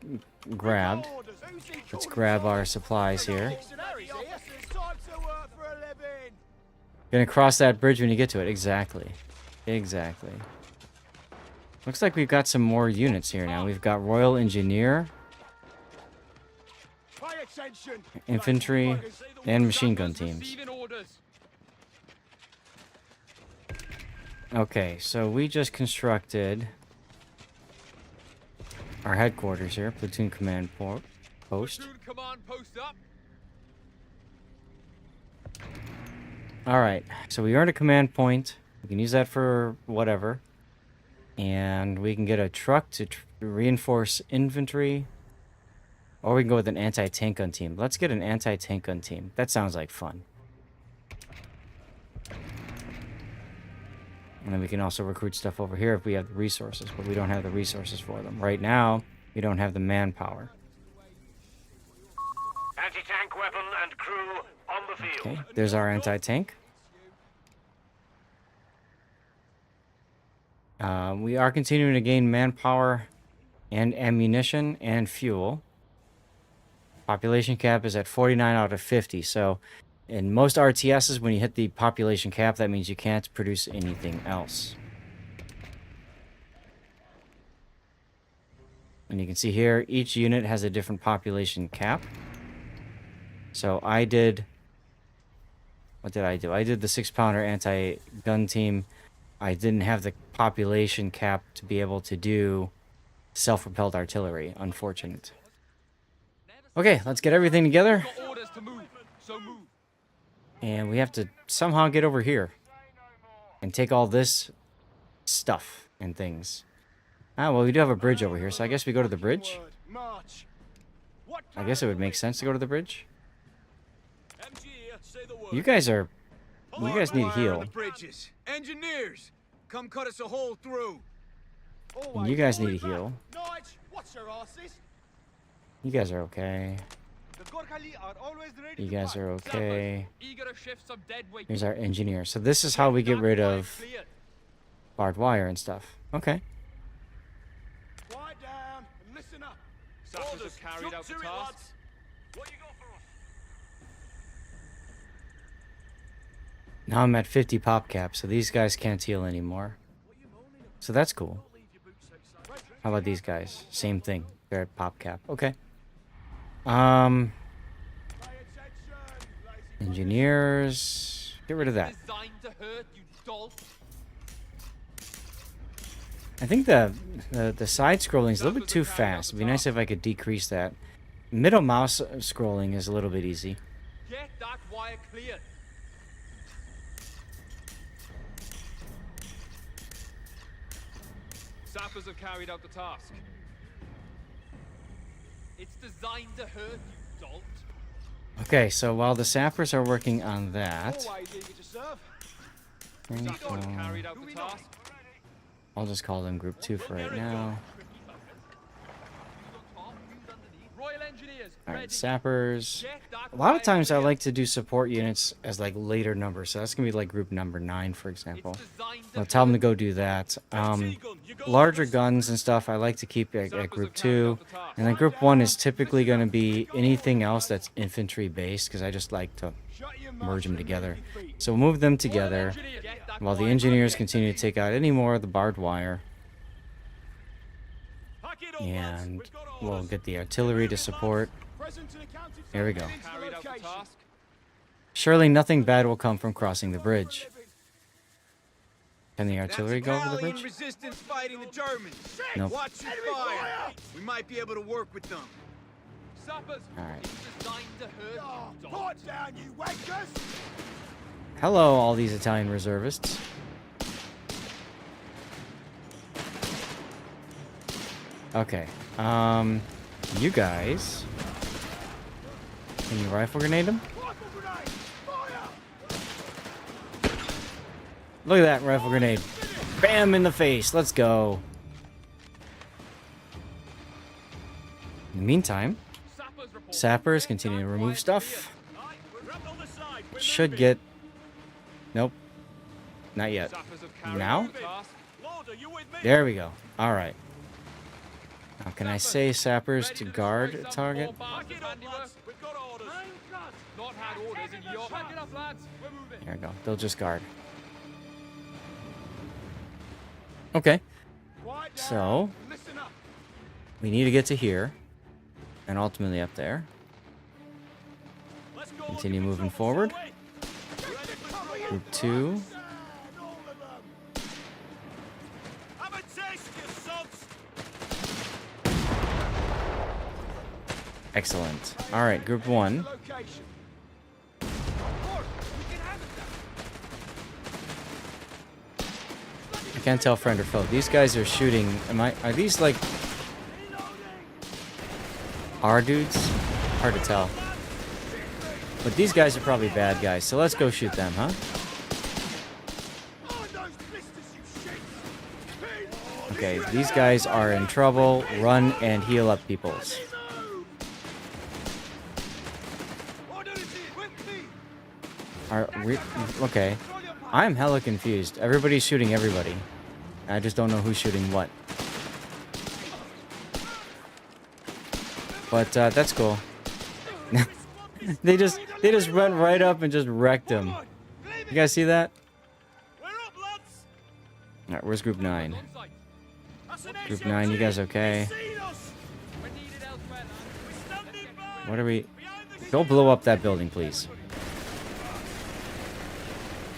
grabbed. Let's grab our supplies here. Gonna cross that bridge when you get to it. Exactly. Exactly. Looks like we've got some more units here now. We've got Royal Engineer, Infantry, and machine gun teams. Okay, so we just constructed our headquarters here, platoon command post. Alright, so we earned a command point. We can use that for whatever. And we can get a truck to reinforce infantry. Or we can go with an anti-tank gun team. Let's get an anti-tank gun team. That sounds like fun. And then we can also recruit stuff over here if we have the resources. But we don't have the resources for them. Right now, we don't have the manpower. Anti-tank weapon and crew on the field. Okay, there's our anti-tank. We are continuing to gain manpower and ammunition and fuel. Population cap is at 49 out of 50. So in most RTSs, when you hit the population cap, that means you can't produce anything else. And you can see here, each unit has a different population cap. So I did... What did I do? I did the 6-pounder anti-gun team. I didn't have the population cap to be able to do self-propelled artillery. Unfortunate. Okay, let's get everything together. And we have to somehow get over here and take all this stuff and things. Ah, well, we do have a bridge over here, so I guess we go to the bridge. I guess it would make sense to go to the bridge. You guys are you guys need to heal. The bridges. Engineers, come cut us a hole through. You guys need to heal. Knights, watch your asses. You guys are okay. The Gorkhali are always ready You to guys fight. are okay. Eager to shift some dead weight. Here's our engineer. So this is how we get rid of barbed wire and stuff. Okay. Quiet down and listen up. Sappers have carried out the task. What you got for us? Now I'm at 50 pop caps, so these guys can't heal anymore. So that's cool. How about these guys? Same thing. They're at pop cap. Okay. Engineers. Get rid of that. Designed to hurt, you dolt. I think the side scrolling is a little bit too fast. It'd be nice if I could decrease that. Middle mouse scrolling is a little bit easy. Get that wire cleared. Sappers have carried out the task. It's designed to hurt, you dolt. Okay, so while the sappers are working on that, Always eager to serve. Sappers have carried out the task. I'll just call them group 2 for right now. Royal Engineers, Alright, ready. sappers. Get that A lot of wire times I cleared. like to do support units as like later numbers, so that's gonna be like group number 9, for example. It's designed to I'll tell them to hurt. go do that. Larger guns and stuff I like to keep at group 2, and then group 1 is typically going to be anything else that's infantry based, because I just like to merge them together. So we'll move them together Get that while the wire engineers cleared. continue to take out any more of the barbed wire, Pack it up, lads. and We've got we'll orders. get the artillery to support. Present and accounted for. There we go. Head into Carried out the location. task. Surely nothing bad will come from crossing the bridge. Can the That's artillery go over the Italian bridge? resistance fighting the Germans. Nope. Watch your fire. We might be able to work with them. Sappers, Alright. it's designed to hurt, you dolt. Put down, you wankers! Hello, all these Italian reservists. Okay. You guys. Can you rifle grenade them? Rifle grenade! Fire! Look at that rifle grenade. Bam in the face. Let's go. In the meantime, Sappers report. sappers continue to remove stuff. Right, we're up on the side. We're Should moving. get... Nope. Not yet. Sappers have carried Now? out the task. Lord, are you with me? There we go. Alright. Now can I say sappers to guard a target? Pack it up, lads. We've got orders. Not had orders in your pack it up, lads. We're moving. There we go. They'll just guard. Okay. Quiet down. So, Listen up. we need to get to here. And ultimately up there. Let's go Continue on the moving control, forward. shall we? Ready for some Group 2. all of them. Have a taste, you sods. Excellent. Alright, group 1. Location. Of course, we can have it. I can't tell friend or foe. These guys are shooting. Are these like our dudes? Hard to tell. But these guys are probably bad guys, so let's go shoot them, huh? Oh, those blisters, you shit. Okay, these guys are in trouble. Run and heal up peoples. Order is here. With me. Are we okay? I'm hella confused. Everybody's shooting everybody. I just don't know who's shooting what. But that's cool. they just went right up and just wrecked him. You guys see that? We're up, lads. All right, where's group 9? Onside. Group 9, you guys okay? Seen us. We're needed elsewhere, lads. We're standing by. What are we? Behind the Go blow up that building, please.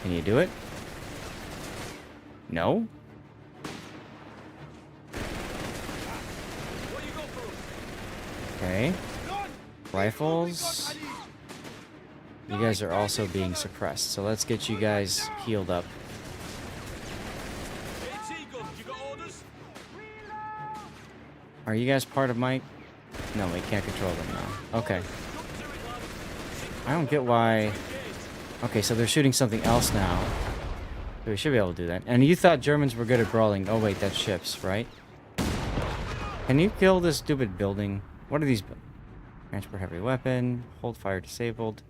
Can you do it? No? What you got for us? Okay. Done. Rifles. You guys are also being suppressed, so let's get you guys healed up. It's Eagle. You got orders? Are you guys part of my... No, we can't control them now. Okay. I don't get why Okay, so they're shooting something else now. So we should be able to do that. And you thought Germans were good at brawling. Oh wait, that's ships, right? Can you kill this stupid building? What are these? Transport heavy weapon. Hold fire disabled.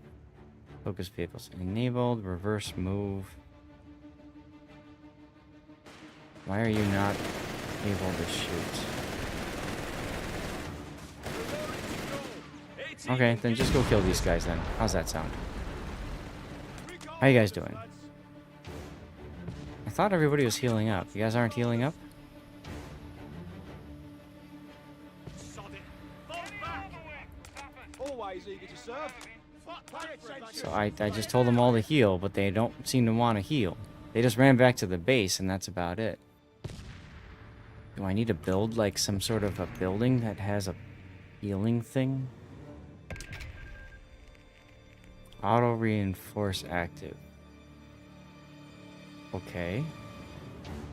Focus vehicles enabled. Reverse move. Why are you not able to shoot? Okay, then just go kill these guys then. How's that sound? How you guys doing? I thought everybody was healing up. You guys aren't healing up? Always eager to serve. So I just told them all to heal, but they don't seem to want to heal. They just ran back to the base, and that's about it. Do I need to build, like, some sort of a building that has a healing thing? Auto reinforce active. Okay.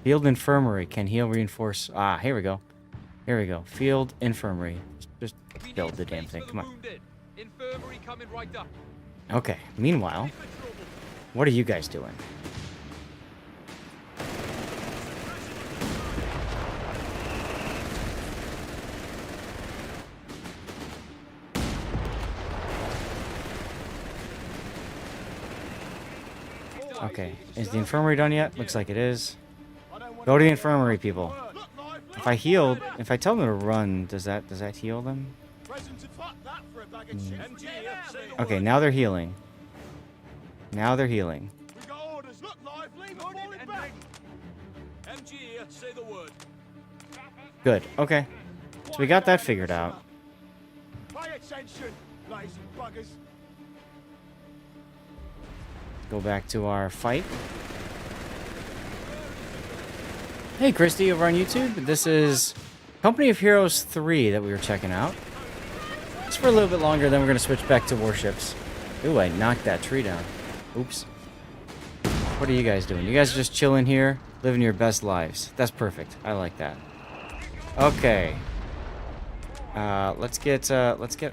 Field infirmary can heal reinforce. Ah, here we go. Here we go. Field infirmary. Just build the damn thing. Come on. Infirmary coming right up. Okay. Meanwhile, what are you guys doing? Okay, is the infirmary done yet? Looks like it is. Go to the infirmary, people. If I healed, if I tell them to run, does that heal them? Okay, now they're healing. Now they're healing. Good. Okay. So we got that figured out. Pay attention, lazy buggers. Go back to our fight. Hey, Christy, over on YouTube. This is Company of Heroes 3 that we were checking out. Just for a little bit longer, then we're going to switch back to Warships. Ooh, I knocked that tree down. Oops. What are you guys doing? You guys are just chilling here, living your best lives. That's perfect. I like that. Okay. Let's get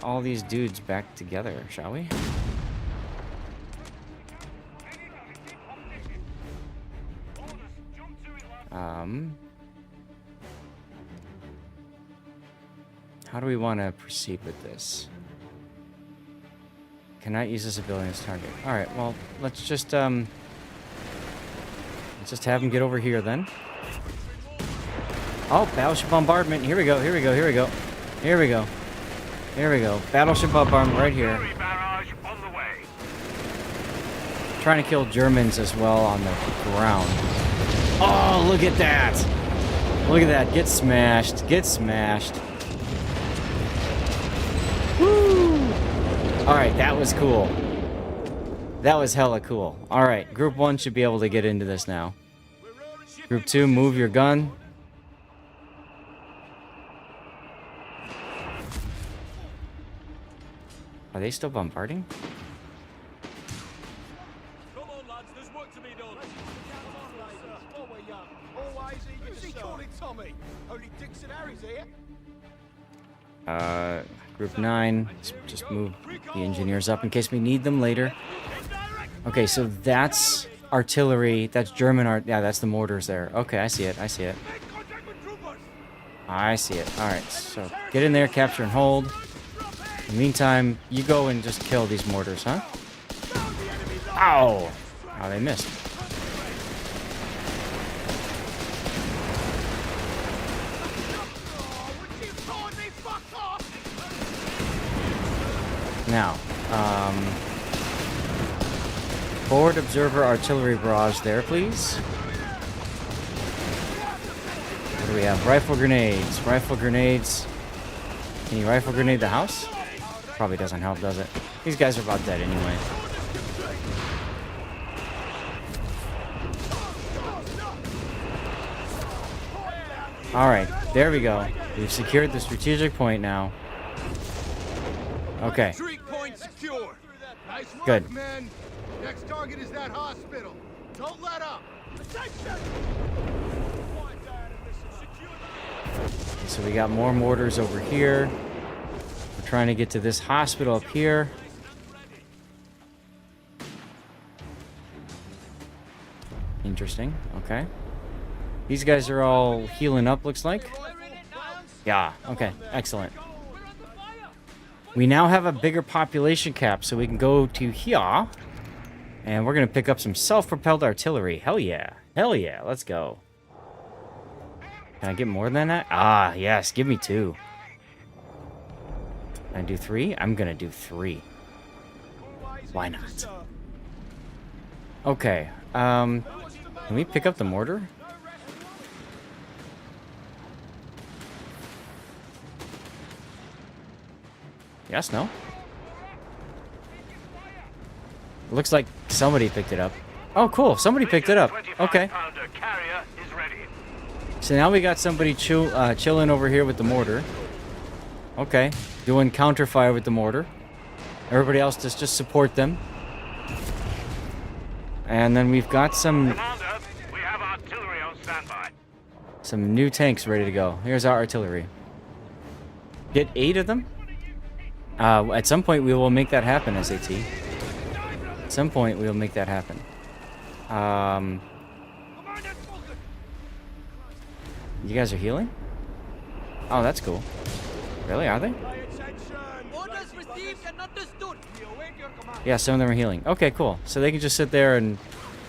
all these dudes back together, shall we? How do we want to proceed with this? Cannot use this ability as target. All right. Well, let's just have him get over here then. Oh, battleship bombardment. Here we go. Here we go. Here we go. Here we go. Here we go. Battleship bombardment right here. Trying to kill Germans as well on the ground. Oh, look at that. Look at that. Get smashed. Get smashed. Woo! Alright, that was cool. That was hella cool. Alright, Group 1 should be able to get into this now. Group 2, move your gun. Are they still bombarding? Come on, lads, there's work to be done. Always eager to serve. Who's he calling Tommy? Only Dixon Harry's here. Group 9, just move the engineers up in case we need them later. Okay, so that's artillery, that's German art, yeah, that's the mortars there. Okay, I see it, I see it. I see it. Alright, so get in there, capture and hold. In the meantime, you go and just kill these mortars, huh? Ow! Oh, they missed. Now, forward observer artillery barrage there, please. What do we have? Rifle grenades. Rifle grenades. Can you rifle grenade the house? Probably doesn't help, does it? These guys are about dead anyway. Alright, there we go. We've secured the strategic point now. Okay. Point secure. Nice work, Good. men. Next target is that hospital. Don't let up. Attention! Okay, so we got more mortars over here. We're trying to get to this hospital up here. Interesting. Okay. These guys are all healing up, looks like. Yeah. Okay. Excellent. We now have a bigger population cap, so we can go to here. And we're going to pick up some self-propelled artillery. Hell yeah. Hell yeah. Let's go. Can I get more than that? Ah, yes. Give me 2. Can I do 3? I'm going to do 3. Why not? Okay. Can we pick up the mortar? Yes, no? Looks like somebody picked it up. Oh, cool. Somebody picked it up. Okay. So now we got somebody chilling over here with the mortar. Okay. Doing counter fire with the mortar. Everybody else just support them. And then we've got some... Commander, we have artillery on standby. Some new tanks ready to go. Here's our artillery. Get 8 of them? At some point we will make that happen, SAT. At some point we will make that happen. You guys are healing? Oh, that's cool. Really? Are they? Orders received and understood. We await your command. Yeah, some of them are healing. Okay, cool. So they can just sit there and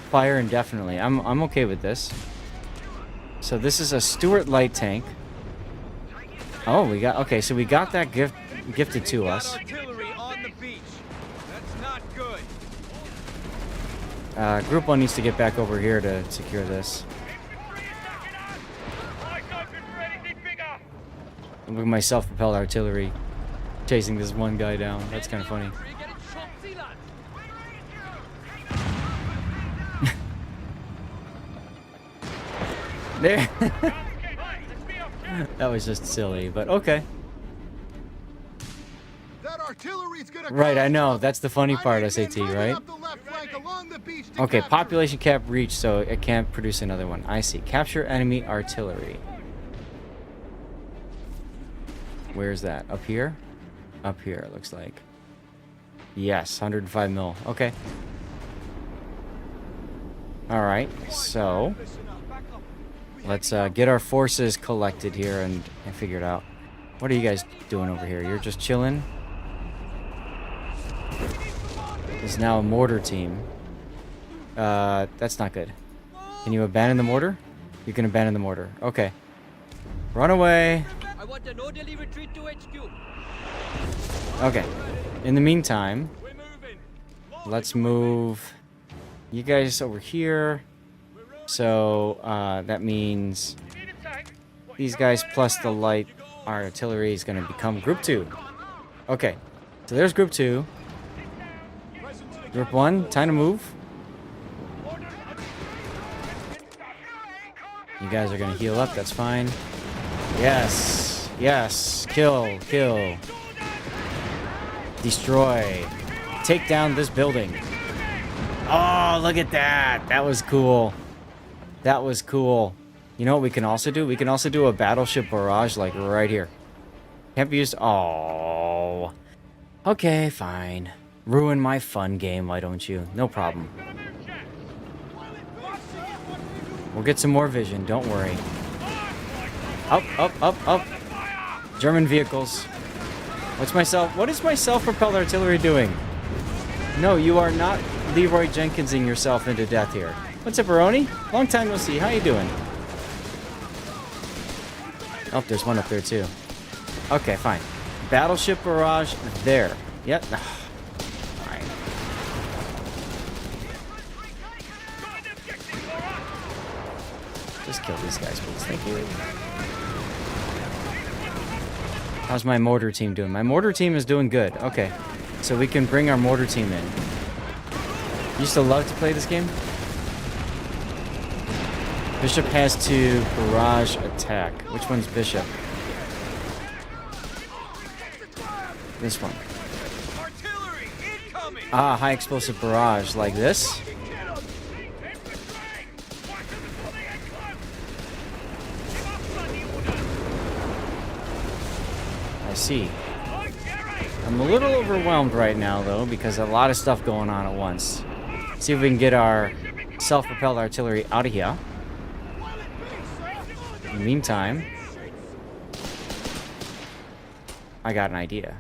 fire indefinitely. I'm okay with this. So this is a Stuart light tank. Oh, we got... Okay, so we got that gifted to us. Artillery on the beach. That's not good. Group 1 needs to get back over here to secure this. Look at my self-propelled artillery chasing this one guy down. That's kind of funny. There. That was just silly, but okay. That artillery's gonna Right, I cause know. trouble. That's the funny I part, need SAT, men moving right? up the left flank along the beach to Okay, capture population cap reached, so it can't produce another one. I see. Capture enemy artillery. Where's that? Up here? Up here, it looks like. Yes, 105 mil. Okay. Alright, so... let's get our forces collected here and figure it out. What are you guys doing over here? You're just chilling? There's now a mortar team. That's not good. Can you abandon the mortar? You can abandon the mortar. Okay. Run away. I want an orderly retreat to HQ. Okay. In the meantime, let's move you guys over here. So, that means these guys plus the light artillery is going to become Group 2. Okay. So there's Group 2. Group 1, time to move. You guys are going to heal up, that's fine. Yes. Yes. Kill. Kill. Destroy. Take down this building. Oh, look at that. That was cool. That was cool. You know what we can also do? We can also do a battleship barrage like right here. Can't be used. Oh. Okay, fine. Ruin my fun game, why don't you? No problem. We'll get some more vision, don't worry. Up, up, up, up. German vehicles. What is my self-propelled artillery doing? No, you are not Leroy Jenkinsing yourself into death here. What's up, Baroni? Long time no see. How you doing? Oh, there's one up there too. Okay, fine. Battleship barrage there. Yep. Fine. Just kill these guys, please. Thank you. How's my mortar team doing? My mortar team is doing good. Okay. So we can bring our mortar team in. Used to love to play this game. Bishop has to barrage attack. Which one's Bishop? This one. Ah, high explosive barrage. Like this? I see. I'm a little overwhelmed right now, though, because a lot of stuff going on at once. See if we can get our self-propelled artillery out of here. In the meantime, I got an idea.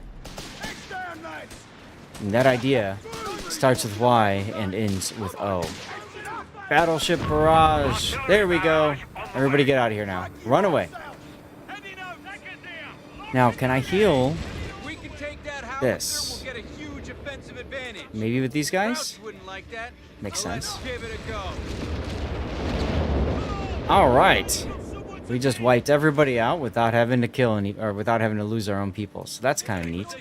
And that idea starts with Y and ends with O. Battleship barrage. There we go. Everybody get out of here now. Run away. Now, can I heal We can take that this? We'll get a huge offensive advantage. Maybe with these guys? Wouldn't like that. Makes So let's sense. give it a go. All right. We just wiped everybody out without having to kill any, or without having to lose our own people. So that's kind of neat.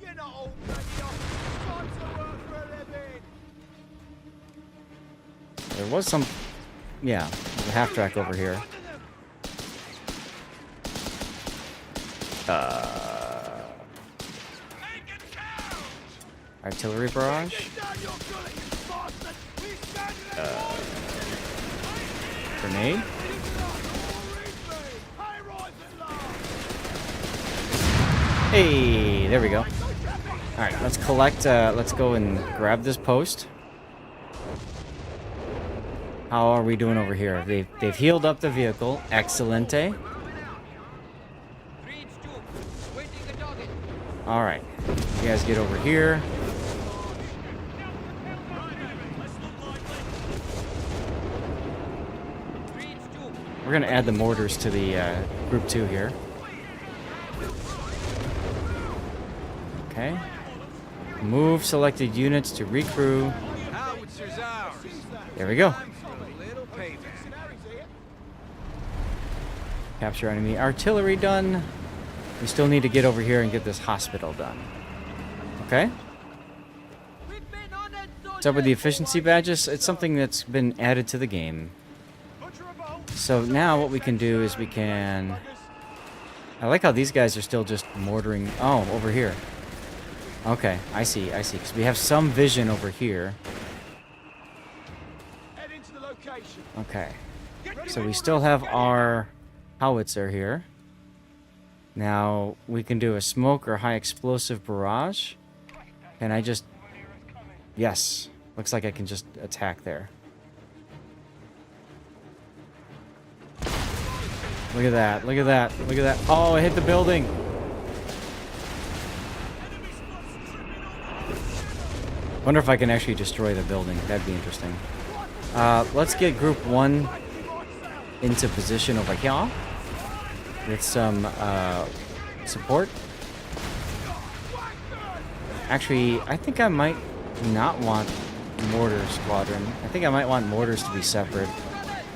You're not all bloody off. Time to work for a living. There was some, yeah, there's a half track over here. Artillery barrage. Grenade. Hey, there we go. All right, let's collect. Let's go and grab this post. How are we doing over here? They've healed up the vehicle. Excelente. All right, you guys get over here. We're gonna add the mortars to the group 2 here. Okay. Move selected units to recrew. Howitzer's ours. There we go. A little payback. Capture enemy artillery done. We still need to get over here and get this hospital done. Okay. What's up with the efficiency badges? It's something that's been added to the game. So now what we can do is we can... I like how these guys are still just mortaring... Oh, over here. Okay, I see. Because we have some vision over here. Okay. So we still have our howitzer here. Now, we can do a smoke or high explosive barrage. Can I just... Yes. Looks like I can just attack there. Look at that. Look at that. Look at that. Oh, it hit the building. Wonder if I can actually destroy the building. That'd be interesting. Let's get group 1 into position over here with some support. Actually, I think I might not want mortar squadron. I think I might want mortars to be separate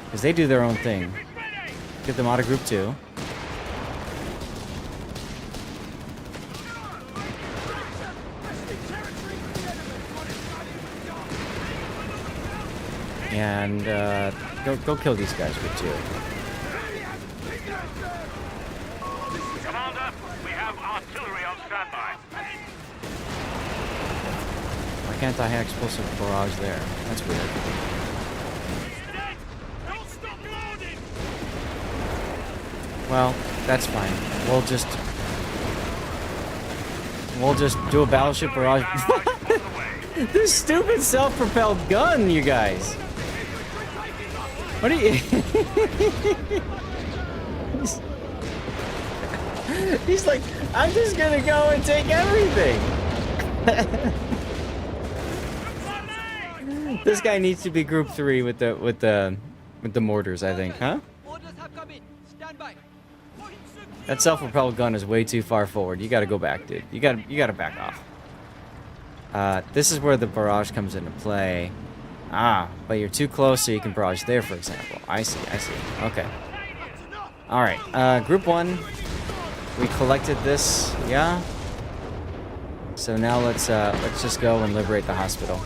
because they do their own thing. Get them out of group 2. And go kill these guys with 2. Commander, we have artillery on standby. Why can't I have explosive barrage there? That's weird. Well, that's fine. We'll just do a battleship barrage. This stupid self-propelled gun, you guys. What are you? He's like, I'm just gonna go and take everything. This guy needs to be group 3 with the mortars, I think, huh? That self-propelled gun is way too far forward. You gotta go back, dude. You gotta back off. This is where the barrage comes into play. Ah, but you're too close, so you can barrage there, for example. I see. Okay. Alright, group 1. We collected this, yeah? So now let's just go and liberate the hospital.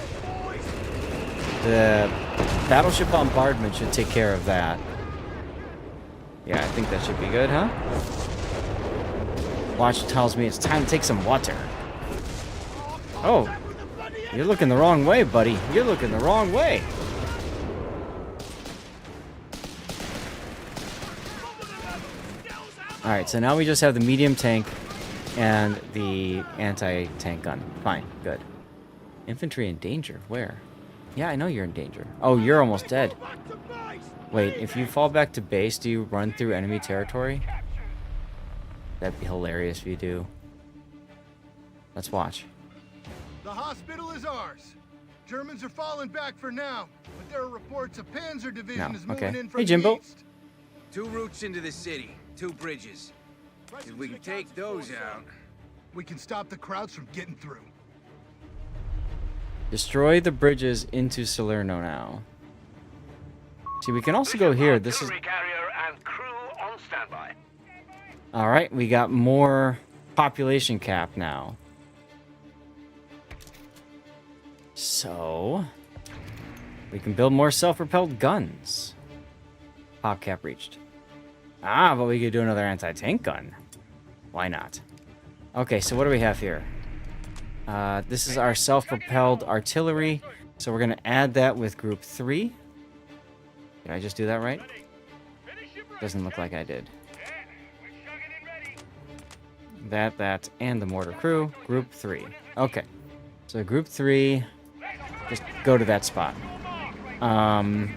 The battleship bombardment should take care of that. Yeah, I think that should be good, huh? Watch tells me it's time to take some water. Oh, you're looking the wrong way, buddy. You're looking the wrong way. Alright, so now we just have the medium tank and the anti-tank gun. Fine, good. Infantry in danger, where? Yeah, I know you're in danger. Oh, you're almost dead. Wait, if you fall back to base, do you run through enemy territory? That'd be hilarious if you do. Let's watch. The hospital is ours. Germans are falling back for now, but there are reports a Panzer division is moving in from Hey, Jimbo. the east. 2 routes into the city, 2 bridges. If we can take those out... We can stop the Krauts from getting through. Destroy the bridges into Salerno now. See, we can also go here. This is... Artillery carrier and crew on standby. Alright, we got more population cap now. So... we can build more self-propelled guns. Pop cap reached. Ah, but we could do another anti-tank gun. Why not? Okay, so what do we have here? This is our self-propelled artillery. So we're going to add that with group 3. Did I just do that right? Doesn't look like I did. That, and the mortar crew. Group 3. Okay. So group 3, just go to that spot. And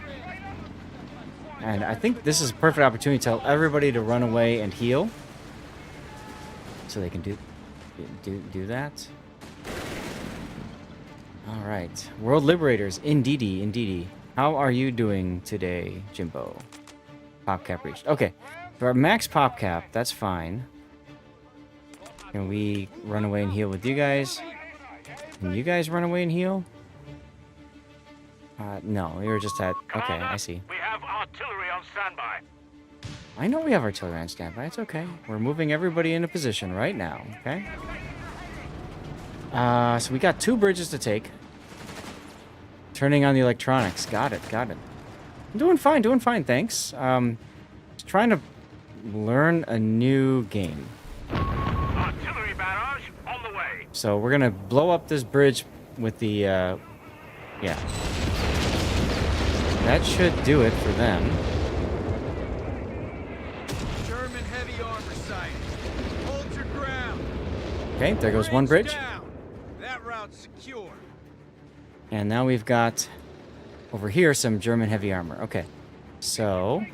I think this is a perfect opportunity to tell everybody to run away and heal. So they can do that. Alright. World Liberators, indeedy. How are you doing today, Jimbo? Pop cap reached. Okay. For our max pop cap, that's fine. Can we run away and heal with you guys? Can you guys run away and heal? No, we were just at... Okay, I see. We have artillery on standby. I know we have artillery on standby. It's okay. We're moving everybody into position right now, okay? So we got 2 bridges to take. Turning on the electronics. Got it. I'm doing fine, thanks. Just trying to learn a new game. Artillery barrage on the way. So we're gonna blow up this bridge with the, yeah. That should do it for them. German heavy armor sighted. Hold your ground. Okay, there goes one bridge. Down. That route's secure. And now we've got, over here, some German heavy armor. Okay, so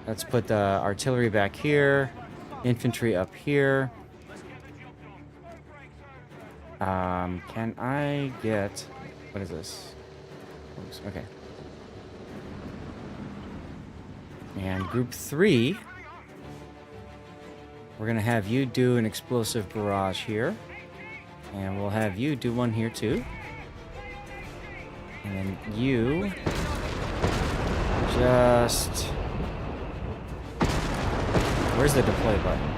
let's put the artillery back here, infantry up here. Can I get, what is this? Oops, okay. And group 3, we're gonna have you do an explosive barrage here. And we'll have you do one here too. And then you just... Where's the deploy button?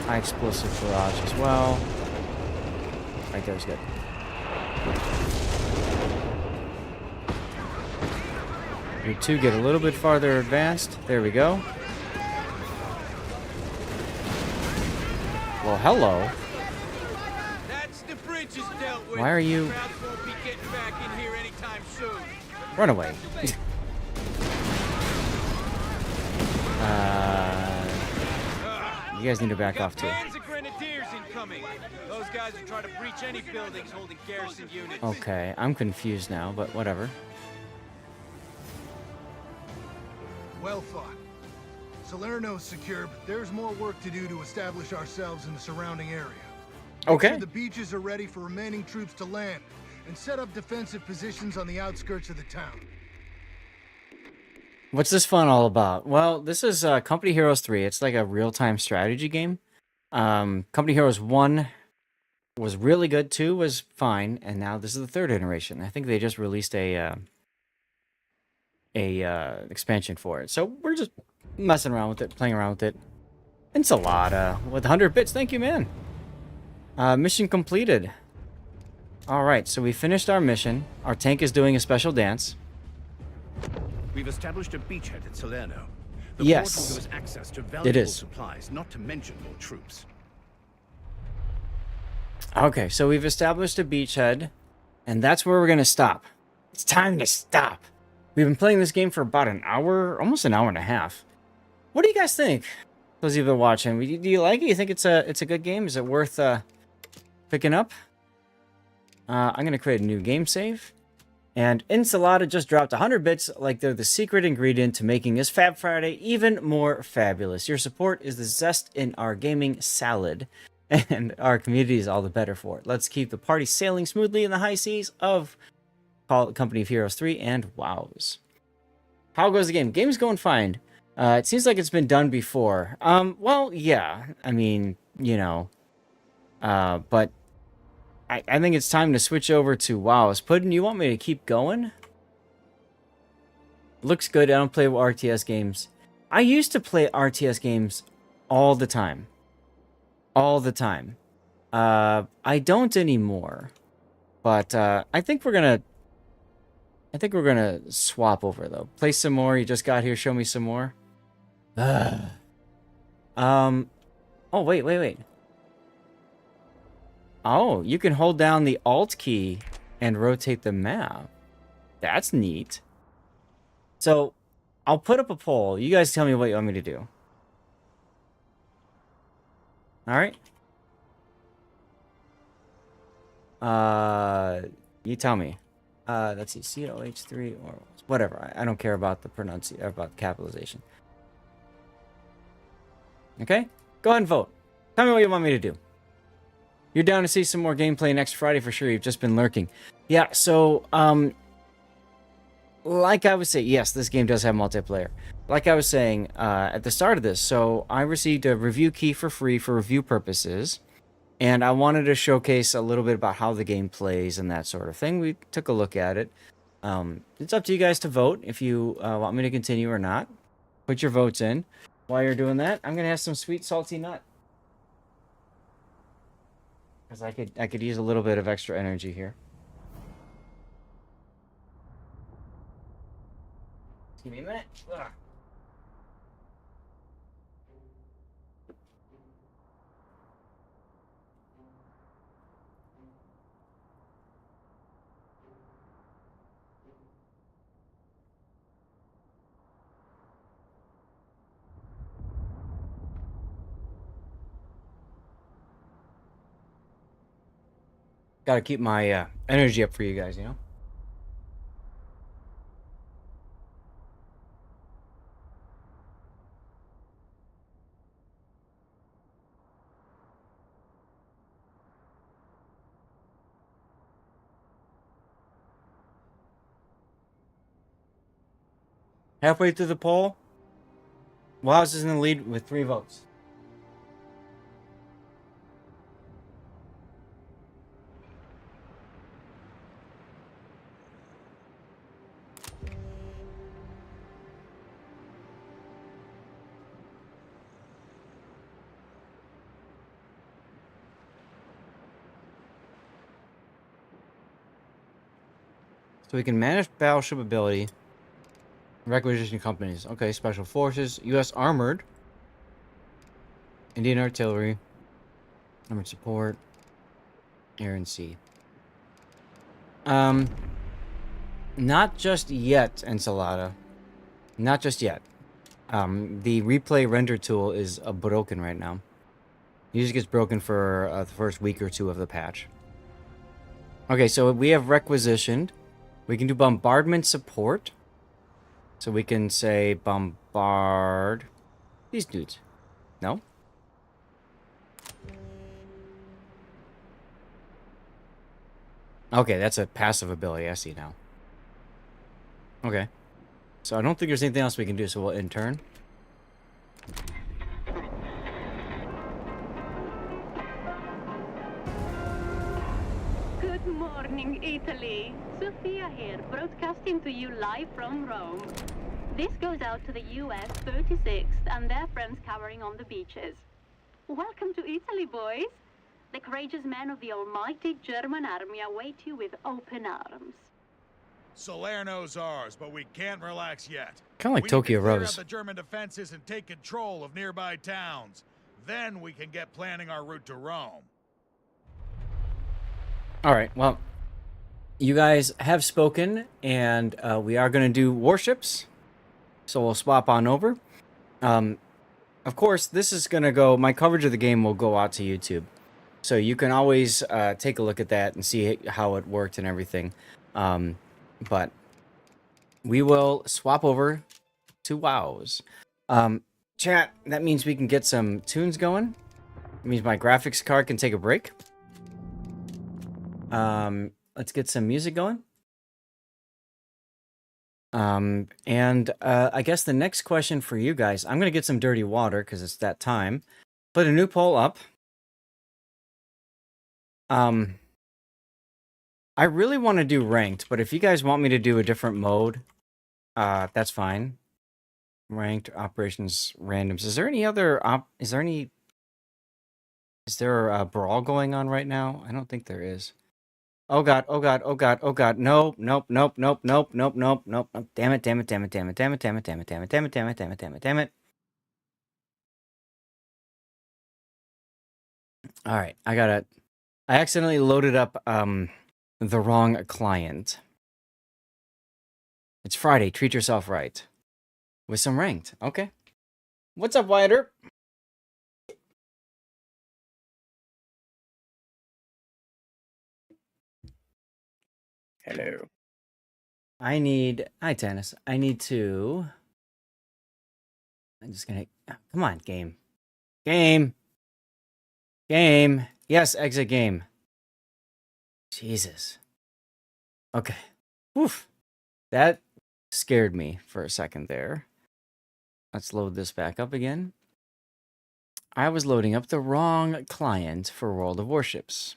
High explosive barrage as well. Right there's good. Group 2 get a little bit farther advanced. There we go. Well, hello. That's the bridges dealt with. Why are you... Crowds won't be getting back in here anytime soon. Run away. You guys need to back off too. Bands of grenadiers incoming. Those guys will try to breach any buildings holding garrison units. Okay, I'm confused now, but whatever. Well fought. Salerno's secure, but there's more work to do to establish ourselves in the surrounding area. Make Okay. sure the beaches are ready for remaining troops to land, and set up defensive positions on the outskirts of the town. What's this fun all about? Well, this is Company Heroes 3. It's like a real-time strategy game. Company Heroes 1 was really good, 2 was fine, and now this is the 3rd iteration. I think they just released a expansion for it. So we're just messing around with it, playing around with it. Enchilada with 100 bits. Thank you, man. Mission completed. All right, so we finished our mission. Our tank is doing a special dance. We've established a beachhead at Salerno. The Yes. port will give us access to It valuable is. supplies, not to mention more troops. Okay, so we've established a beachhead, and that's where we're going to stop. It's time to stop. We've been playing this game for about an hour, almost an hour and a half. What do you guys think? Those of you that been watching, do you like it? You think it's a good game? Is it worth picking up? I'm going to create a new game save. And Ensalada just dropped 100 bits like they're the secret ingredient to making this Fab Friday even more fabulous. Your support is the zest in our gaming salad, and our community is all the better for it. Let's keep the party sailing smoothly in the high seas of Company of Heroes 3 and WoWS. How goes the game? Game's going fine. It seems like it's been done before. Well, yeah. I mean, you know. But I think it's time to switch over to WoWS. Puddin', you want me to keep going? Looks good. I don't play RTS games. I used to play RTS games all the time. All the time. I don't anymore. But I think we're gonna swap over though. Play some more. You just got here. Show me some more. Oh wait. Oh, you can hold down the Alt key and rotate the map. That's neat. So, I'll put up a poll. You guys tell me what you want me to do. Alright? You tell me. Let's see. CoH3 or whatever. I don't care about the pronunciation, about the capitalization. Okay? Go ahead and vote. Tell me what you want me to do. You're down to see some more gameplay next Friday for sure. You've just been lurking. Yeah, so, like I was saying, yes, this game does have multiplayer. Like I was saying at the start of this, so I received a review key for free for review purposes, and I wanted to showcase a little bit about how the game plays and that sort of thing. We took a look at it. It's up to you guys to vote if you want me to continue or not. Put your votes in. While you're doing that, I'm going to have some sweet salty nut. Because I could use a little bit of extra energy here. Give me a minute. Ugh. Gotta keep my energy up for you guys, you know? Halfway through the poll, WoWS is in the lead with 3 votes. So we can manage battleship ability, requisition companies. Okay, special forces, U.S. Armored, Indian artillery, armored support, air and sea. Not just yet, Ensalada. Not just yet. The replay render tool is broken right now. It usually gets broken for the first week or 2 of the patch. Okay, so we have requisitioned. We can do bombardment support. So we can say bombard these dudes. No? Okay, that's a passive ability. I see now. Okay. So I don't think there's anything else we can do, so we'll end turn. Good morning, Italy. Sophia here, broadcasting to you live from Rome. This goes out to the US 36th and their friends cowering on the beaches. Welcome to Italy, boys. The courageous men of the almighty German army await you with open arms. Salerno's ours, but we can't relax yet. Kind of like Tokyo Rose. Rose. Out the German defenses and take control of nearby towns. Then we can get planning our route to Rome. All right, well, you guys have spoken, and we are going to do Warships, so we'll swap on over. Of course, this is going to go, my coverage of the game will go out to YouTube. So you can always take a look at that and see how it worked and everything. But we will swap over to WoWs. Chat, that means we can get some tunes going. It means my graphics card can take a break. Let's get some music going. And I guess the next question for you guys, I'm going to get some dirty water because it's that time. Put a new poll up. I really want to do ranked, but if you guys want me to do a different mode, that's fine. Ranked operations randoms. Is there any other is there a brawl going on right now? I don't think there is. Oh god, oh god, oh god, oh god. Nope, nope, nope, nope, nope, nope, nope, nope, nope. Damn it, damn it, damn it, damn it, damn it, damn it, damn it, damn it, damn it, damn it, damn it, damn it, damn it. Alright, I accidentally loaded up the wrong client. It's Friday, treat yourself right. With some ranked. Okay. What's up, Wyatt? Hello. Hi, Tennis. I'm just gonna, come on, game. Game. Yes, exit game. Jesus. Okay. Oof. That scared me for a second there. Let's load this back up again. I was loading up the wrong client for World of Warships.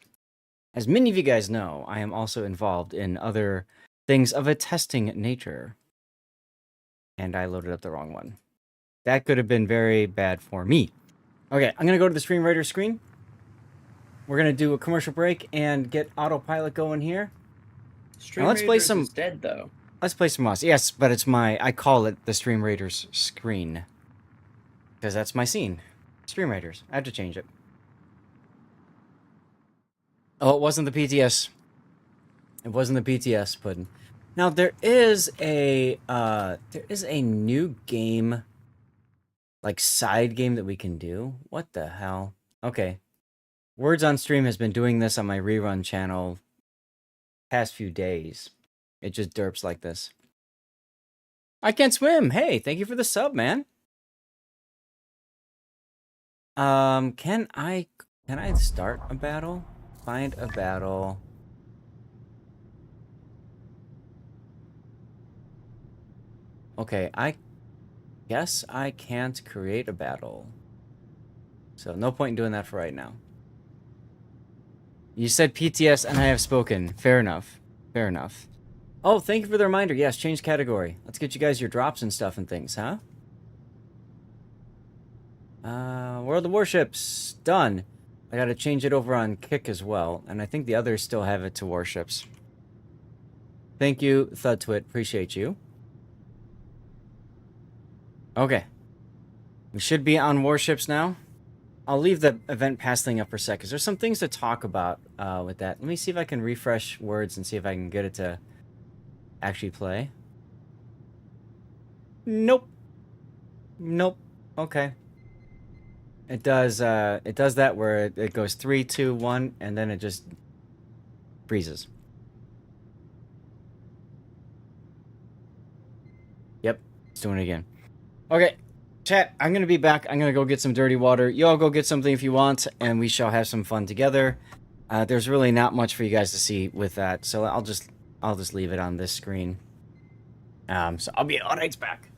As many of you guys know, I am also involved in other things of a testing nature. And I loaded up the wrong one. That could have been very bad for me. Okay, I'm going to go to the screenwriter screen. We're going to do a commercial break and get autopilot going here. Stream let's play some. is dead though. Let's play some Moss. Yes, but it's I call it the Stream Raiders screen. Because that's my scene. Stream Raiders. I have to change it. Oh, it wasn't the PTS. It wasn't the PTS pudding. Now there is a new game, like side game that we can do. What the hell? Okay. Words on Stream has been doing this on my rerun channel past few days. It just derps like this. I can't swim. Hey, thank you for the sub, man. Can I start a battle? Find a battle. Okay, I guess I can't create a battle. So no point in doing that for right now. You said PTS and I have spoken. Fair enough. Fair enough. Oh, thank you for the reminder. Yes, change category. Let's get you guys your drops and stuff and things, huh? World of Warships. Done. I gotta change it over on Kick as well. And I think the others still have it to Warships. Thank you, ThudTwit. Appreciate you. Okay. We should be on Warships now. I'll leave the event pass thing up for a sec, because there's some things to talk about with that. Let me see if I can refresh words and see if I can get it to actually play. Nope. Nope. Okay. It does that where it goes 3, 2, 1, and then it just freezes. Yep. It's doing it again. Okay. Chat, I'm going to be back. I'm going to go get some dirty water. You all go get something if you want, and we shall have some fun together. There's really not much for you guys to see with that, so I'll just leave it on this screen. So I'll be right back.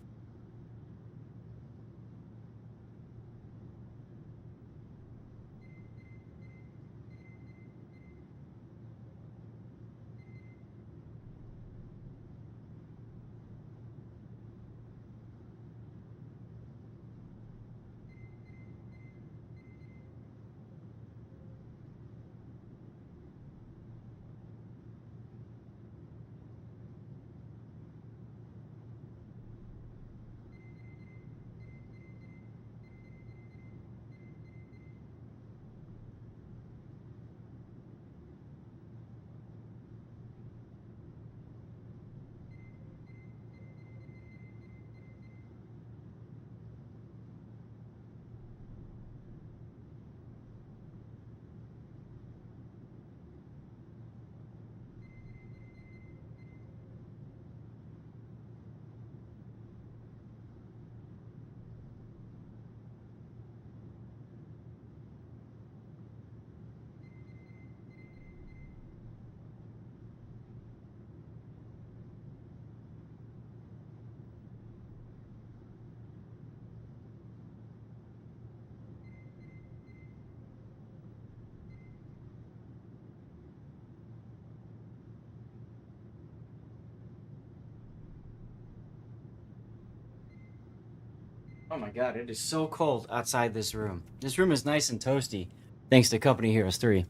Oh my god, it is so cold outside this room. This room is nice and toasty, thanks to Company Heroes 3.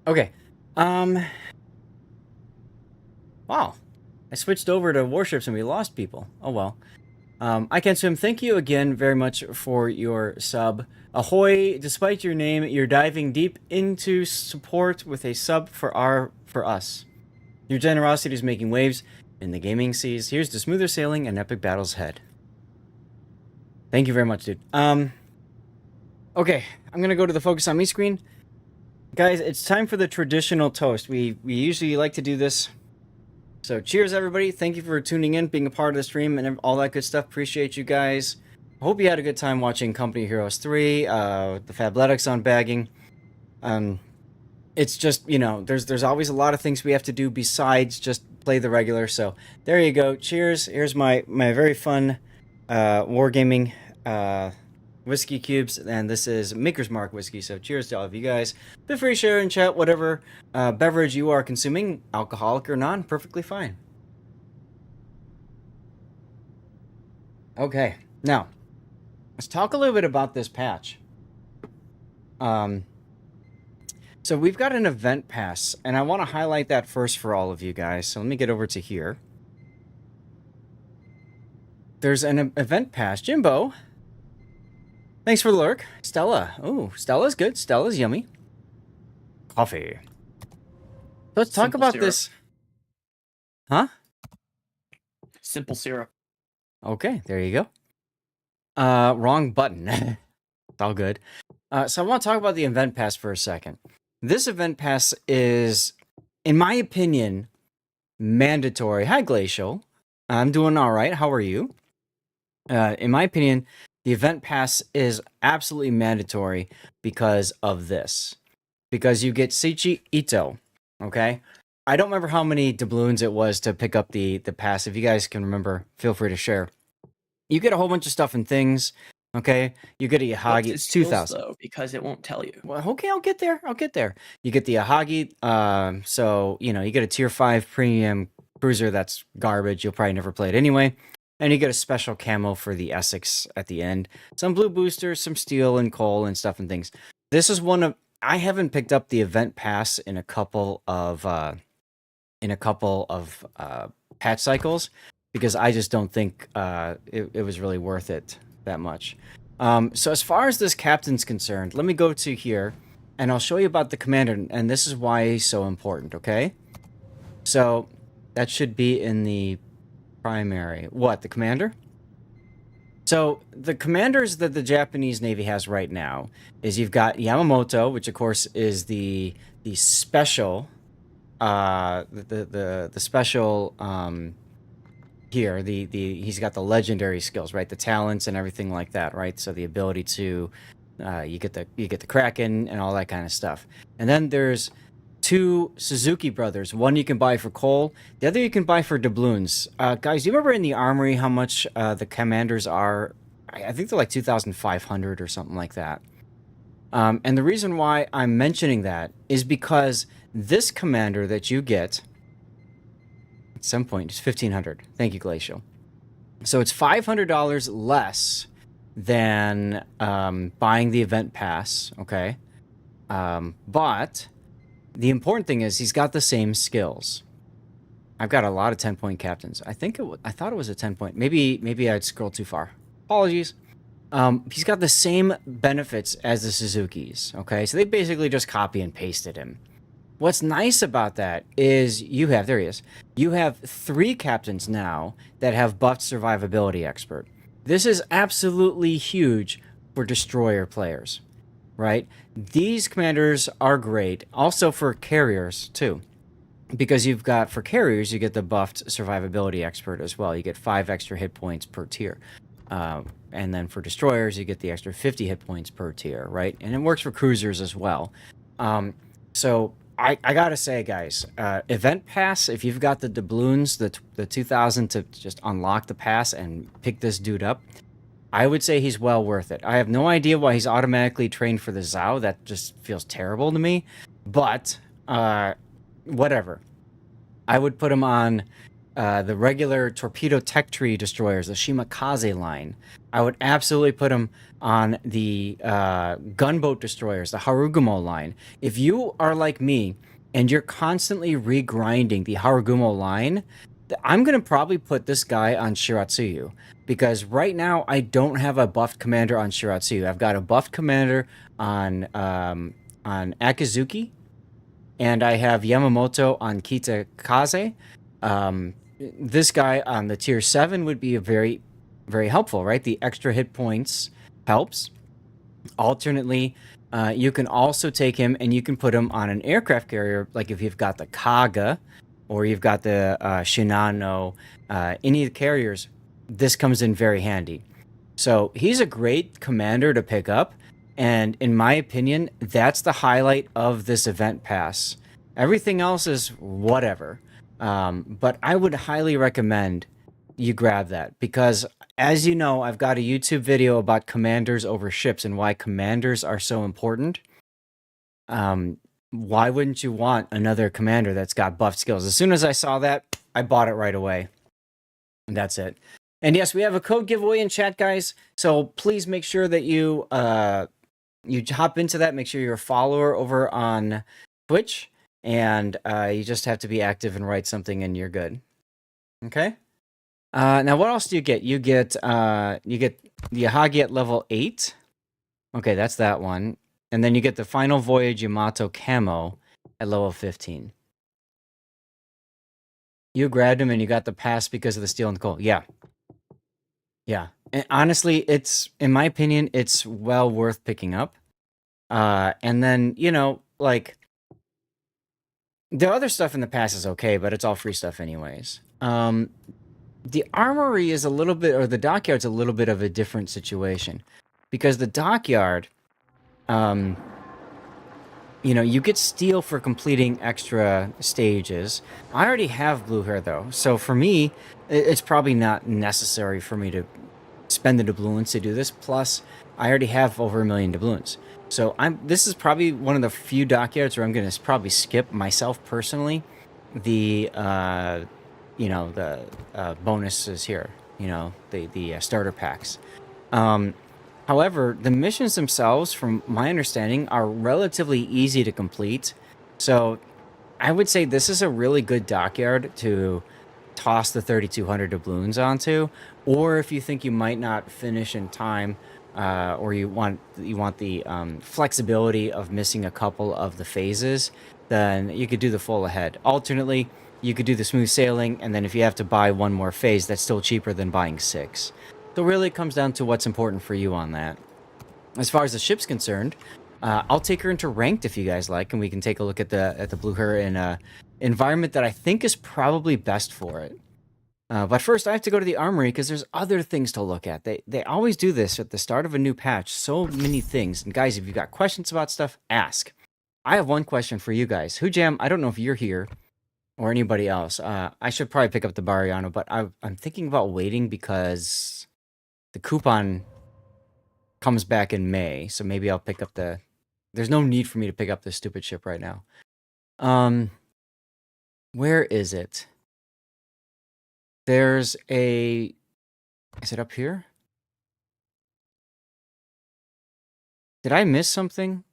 Okay. Wow. I switched over to Warships and we lost people. Oh well. I Can Swim, thank you again very much for your sub. Ahoy, despite your name, you're diving deep into support with a sub for us. Your generosity is making waves in the gaming seas. Here's to smoother sailing and epic battles ahead. Thank you very much, dude. Okay, I'm gonna go to the Focus on Me screen. Guys, it's time for the traditional toast. We usually like to do this. So cheers, everybody. Thank you for tuning in, being a part of the stream, and all that good stuff. Appreciate you guys. I hope you had a good time watching Company Heroes 3, the Fabletics on bagging. It's just, you know, there's always a lot of things we have to do besides just play the regular. So there you go. Cheers. Here's my very fun wargaming whiskey cubes, and this is Maker's Mark whiskey. So cheers to all of you guys. Feel free to share and chat whatever beverage you are consuming, alcoholic or non, perfectly fine. Okay, now let's talk a little bit about this patch. So we've got an event pass, and I want to highlight that first for all of you guys. So let me get over to here. There's an event pass. Jimbo, thanks for the lurk. Stella. Oh, Stella's good. Stella's yummy. Coffee. Let's talk about this. Huh? Simple syrup. Okay, there you go. Wrong button. It's all good. So I want to talk about the event pass for a second. This event pass is, in my opinion, mandatory. Hi, Glacial. I'm doing all right. How are you? In my opinion, the event pass is absolutely mandatory because of this. Because you get Seichi Ito, okay? I don't remember how many doubloons it was to pick up the pass. If you guys can remember, feel free to share. You get a whole bunch of stuff and things, okay? You get a Yahagi. It's 2,000. Though, because it won't tell you. Well, okay, I'll get there. I'll get there. You get the Yahagi. So, you know, you get a tier 5 premium cruiser that's garbage. You'll probably never play it anyway. And you get a special camo for the Essex at the end. Some blue boosters, some steel and coal and stuff and things. This is one of... I haven't picked up the event pass in a couple of patch cycles because I just don't think it was really worth it that much. So as far as this captain's concerned, let me go to here and I'll show you about the commander, and this is why he's so important, okay? So that should be in the primary. What, the commander? So the commanders that the Japanese Navy has right now is you've got Yamamoto, which of course is the special the special here, he's got the legendary skills, right? The talents and everything like that, right? So the ability to you get the Kraken and all that kind of stuff. And then there's two Suzuki brothers. One you can buy for coal, the other you can buy for doubloons. Guys, do you remember in the armory how much the commanders are? I think they're like 2,500 or something like that. And the reason why I'm mentioning that is because this commander that you get at some point is 1,500. Thank you, Glacial. So it's $500 less than buying the event pass, okay? But the important thing is he's got the same skills. I've got a lot of 10-point captains. I thought it was a 10-point. Maybe I'd scroll too far. Apologies. He's got the same benefits as the Suzukis, okay? So they basically just copy and pasted him. What's nice about that is there he is. You have 3 captains now that have buffed survivability expert. This is absolutely huge for destroyer players, right? These commanders are great, also for carriers too. Because you've got, for carriers, you get the buffed survivability expert as well. You get 5 extra hit points per tier. And then for destroyers, you get the extra 50 hit points per tier, right? And it works for cruisers as well. So I gotta say, guys, event pass, if you've got the doubloons, the 2,000 to just unlock the pass and pick this dude up, I would say he's well worth it. I have no idea why he's automatically trained for the Zhao. That just feels terrible to me. But, whatever. I would put him on the regular torpedo tech tree destroyers, the Shimakaze line. I would absolutely put them on the gunboat destroyers, the Harugumo line. If you are like me and you're constantly regrinding the Harugumo line, I'm going to probably put this guy on Shiratsuyu. Because right now, I don't have a buffed commander on Shiratsuyu. I've got a buffed commander on Akizuki, and I have Yamamoto on Kitakaze. This guy on the tier 7 would be a very, very helpful, right? The extra hit points helps. Alternately, you can also take him and you can put him on an aircraft carrier, like if you've got the Kaga or you've got the Shinano, any of the carriers, this comes in very handy. So he's a great commander to pick up, and in my opinion, that's the highlight of this event pass. Everything else is whatever, but I would highly recommend you grab that, because as you know, I've got a YouTube video about commanders over ships and why commanders are so important. Why wouldn't you want another commander that's got buffed skills? As soon as I saw that, I bought it right away. And that's it. And yes, we have a code giveaway in chat, guys. So please make sure that you hop into that. Make sure you're a follower over on Twitch, and you just have to be active and write something, and you're good. Okay. Now, what else do you get? You get the Yahagi at level 8. Okay, that's that one. And then you get the Final Voyage Yamato Camo at level 15. You grabbed him and you got the pass because of the steel and coal. Yeah. Yeah. And honestly, it's, in my opinion, it's well worth picking up. And then, you know, like, the other stuff in the pass is okay, but it's all free stuff anyways. The armory is a little bit, or the dockyard's a little bit of a different situation. Because the dockyard, you know, you get steel for completing extra stages. I already have blue hair, though. So for me, it's probably not necessary for me to spend the doubloons to do this. Plus, I already have over 1 million doubloons. So this is probably one of the few dockyards where I'm going to probably skip, myself personally, the, you know, the bonuses here. You know, the starter packs. However, the missions themselves, from my understanding, are relatively easy to complete. So I would say this is a really good dockyard to toss the 3,200 doubloons onto. Or if you think you might not finish in time, or you want the flexibility of missing a couple of the phases, then you could do the full ahead. Alternately, you could do the smooth sailing, and then if you have to buy one more phase, that's still cheaper than buying 6. So really it comes down to what's important for you on that. As far as the ship's concerned, I'll take her into ranked if you guys like, and we can take a look at the blue her in a environment that I think is probably best for it. But first, I have to go to the armory because there's other things to look at. They always do this at the start of a new patch. So many things. And guys, if you've got questions about stuff, ask. I have one question for you guys. Hujam, I don't know if you're here or anybody else. I should probably pick up the Bariano, but I'm thinking about waiting because the coupon comes back in May. So maybe I'll pick up the... There's no need for me to pick up this stupid ship right now. Where is it? There's a... Is it up here? Did I miss something?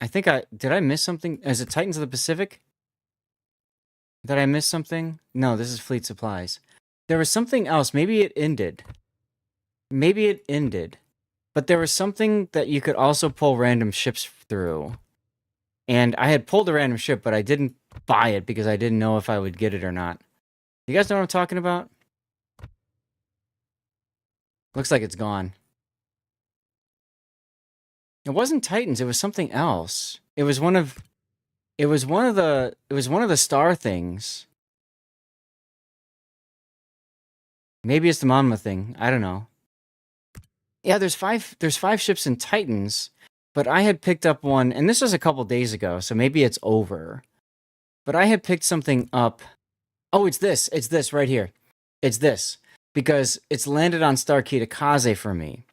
I think Did I miss something? Is it Titans of the Pacific? Did I miss something? No, this is Fleet Supplies. There was something else. Maybe it ended. Maybe it ended. But there was something that you could also pull random ships through. And I had pulled a random ship, but I didn't buy it because I didn't know if I would get it or not. You guys know what I'm talking about? Looks like it's gone. It wasn't Titans, it was something else. It was one of the star things. Maybe it's the Monma thing. I don't know. Yeah, there's five ships in Titans, but I had picked up one, and this was a couple days ago, so maybe it's over. But I had picked something up. Oh, it's this. It's this right here. It's this. Because it's landed on Star Kitakaze for me.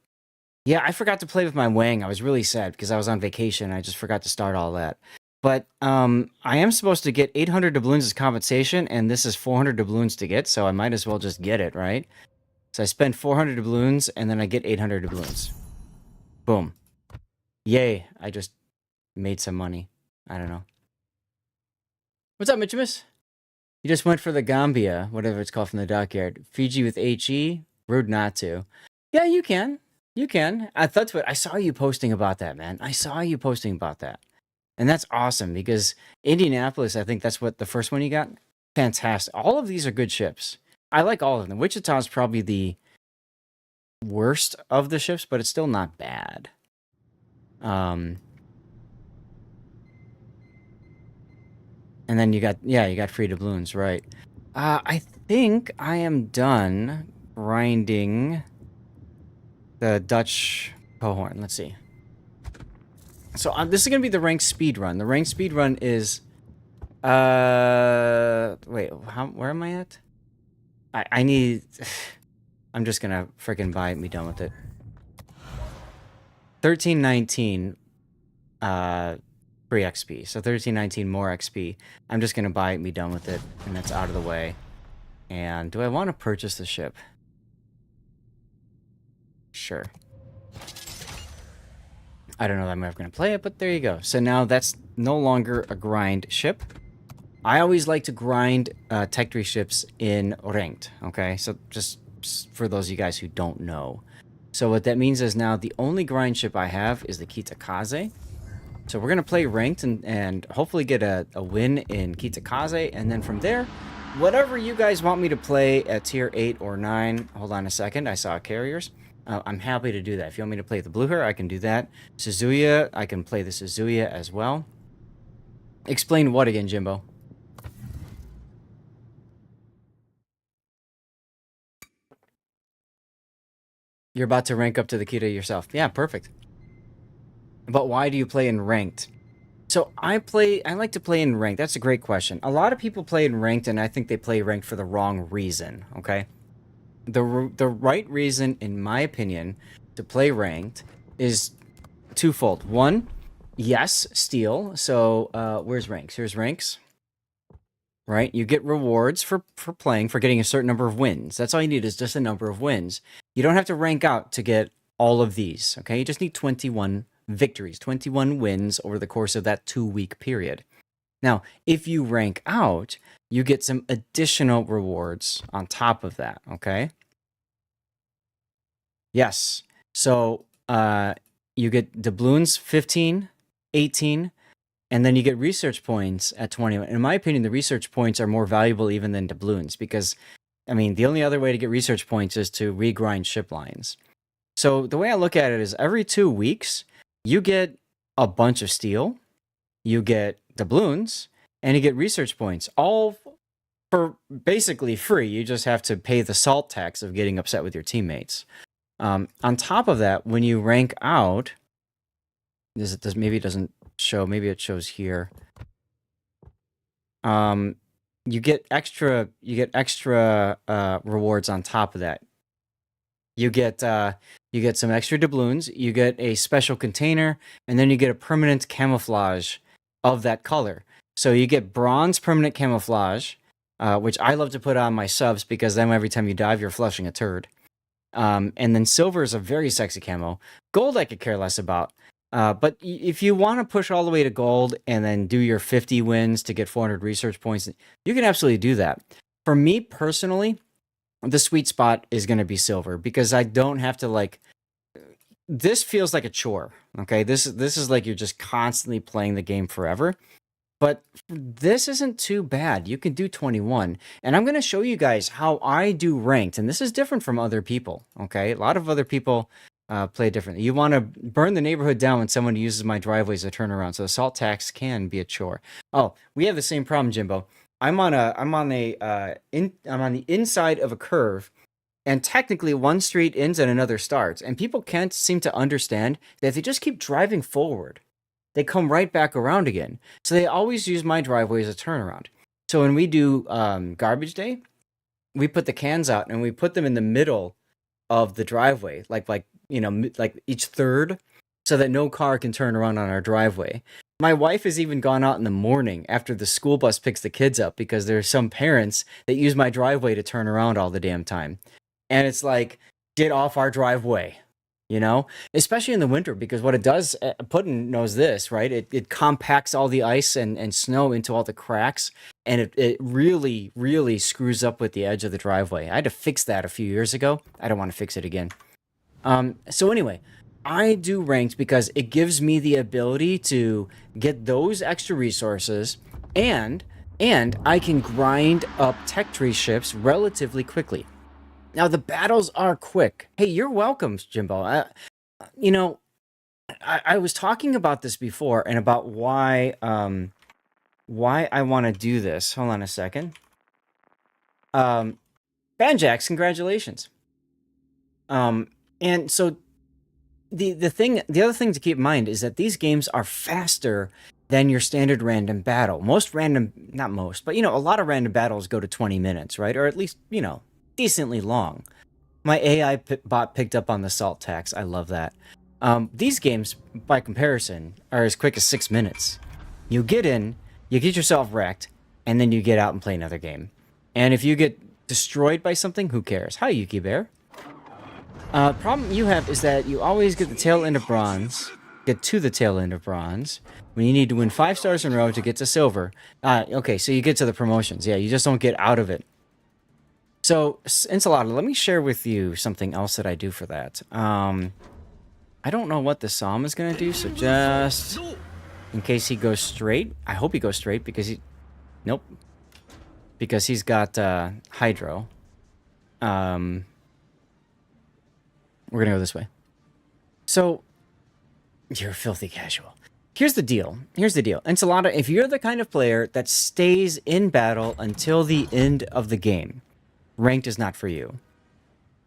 Yeah, I forgot to play with my Wang. I was really sad because I was on vacation. I just forgot to start all that. But I am supposed to get 800 doubloons as compensation, and this is 400 doubloons to get, so I might as well just get it, right? So I spend 400 doubloons, and then I get 800 doubloons. Boom. Yay, I just made some money. I don't know. What's up, Mitchimus? You just went for the Gambia, whatever it's called, from the dockyard. Fiji with HE? Rude not to. Yeah, you can. You can. That's what I saw you posting about that, man. I saw you posting about that. And that's awesome because Indianapolis, I think that's what the first one you got. Fantastic. All of these are good ships. I like all of them. Wichita is probably the worst of the ships, but it's still not bad. And then you got free doubloons, right? I think I am done grinding the Dutch cohort. Let's see. So this is gonna be the ranked speed run. The ranked speed run is, wait, where am I at? I need. I'm just gonna freaking buy it and be done with it. 1319, free XP. So 1319 more XP. I'm just gonna buy it and be done with it, and that's out of the way. And do I want to purchase the ship? Sure. I don't know that I'm ever going to play it, but there you go. So now that's no longer a grind ship. I always like to grind Tech 3 ships in ranked, okay? So just for those of you guys who don't know. So what that means is now the only grind ship I have is the Kitakaze. So we're going to play ranked and hopefully get a win in Kitakaze. And then from there, whatever you guys want me to play at tier 8 or 9. Hold on a second. I saw carriers. I'm happy to do that. If you want me to play the Blue Hair, I can do that. Suzuya, I can play the Suzuya as well. Explain what again, Jimbo? You're about to rank up to the Kita yourself. Yeah, perfect. But why do you play in ranked? So I like to play in ranked. That's a great question. A lot of people play in ranked, and I think they play ranked for the wrong reason, okay? The right reason, in my opinion, to play ranked is twofold. One, yes, steal. So where's ranks? Here's ranks. Right? You get rewards for playing, for getting a certain number of wins. That's all you need is just a number of wins. You don't have to rank out to get all of these, okay? You just need 21 victories, 21 wins over the course of that 2-week period. Now, if you rank out, you get some additional rewards on top of that, okay? Yes. So you get doubloons 15, 18, and then you get research points at 21. In my opinion, the research points are more valuable even than doubloons because, I mean, the only other way to get research points is to regrind ship lines. So the way I look at it is every 2 weeks, you get a bunch of steel, you get doubloons, and you get research points, all for basically free. You just have to pay the salt tax of getting upset with your teammates. On top of that, when you rank out, maybe it doesn't show, maybe it shows here. You get extra rewards on top of that. You get some extra doubloons, you get a special container, and then you get a permanent camouflage of that color. So you get bronze permanent camouflage, which I love to put on my subs because then every time you dive, you're flushing a turd. And then silver is a very sexy camo. Gold I could care less about. But if you want to push all the way to gold and then do your 50 wins to get 400 research points, you can absolutely do that. For me personally, the sweet spot is going to be silver because I don't have to this feels like a chore. Okay, this is like you're just constantly playing the game forever. But this isn't too bad. You can do 21. And I'm going to show you guys how I do ranked. And this is different from other people, okay? A lot of other people play differently. You want to burn the neighborhood down when someone uses my driveway as a turnaround. So the salt tax can be a chore. Oh, we have the same problem, Jimbo. I'm on the inside of a curve. And technically, one street ends and another starts. And people can't seem to understand that if they just keep driving forward, they come right back around again. So they always use my driveway as a turnaround. So when we do garbage day, we put the cans out and we put them in the middle of the driveway, like each third, so that no car can turn around on our driveway. My wife has even gone out in the morning after the school bus picks the kids up because there's some parents that use my driveway to turn around all the damn time. And it's like, get off our driveway, you know? Especially in the winter, because what it does, Puddin knows this, right? It compacts all the ice and snow into all the cracks, and it really, really screws up with the edge of the driveway. I had to fix that a few years ago. I don't want to fix it again. So anyway, I do ranked because it gives me the ability to get those extra resources, and I can grind up tech tree ships relatively quickly. Now the battles are quick. Hey, you're welcome, Jimbo. You know, I was talking about this before and about why I want to do this. Hold on a second. Banjax, congratulations. And so the other thing to keep in mind is that these games are faster than your standard random battle. Not most, but a lot of random battles go to 20 minutes, right? Or at least, decently long. My AI bot picked up on the salt tax. I love that. These games, by comparison, are as quick as 6 minutes. You get in, you get yourself wrecked, and then you get out and play another game. And if you get destroyed by something, who cares? Hi, Yuki Bear. Problem you have is that you always get the tail end of bronze, get to the tail end of bronze, when you need to win 5 stars in a row to get to silver. Okay, so you get to the promotions. Yeah, you just don't get out of it. So, Enchilada, let me share with you something else that I do for that. I don't know what the Psalm is going to do, so just in case he goes straight. I hope he goes straight because he... Nope. Because he's got Hydro. We're going to go this way. So, you're filthy casual. Here's the deal. Enchilada, if you're the kind of player that stays in battle until the end of the game, ranked is not for you.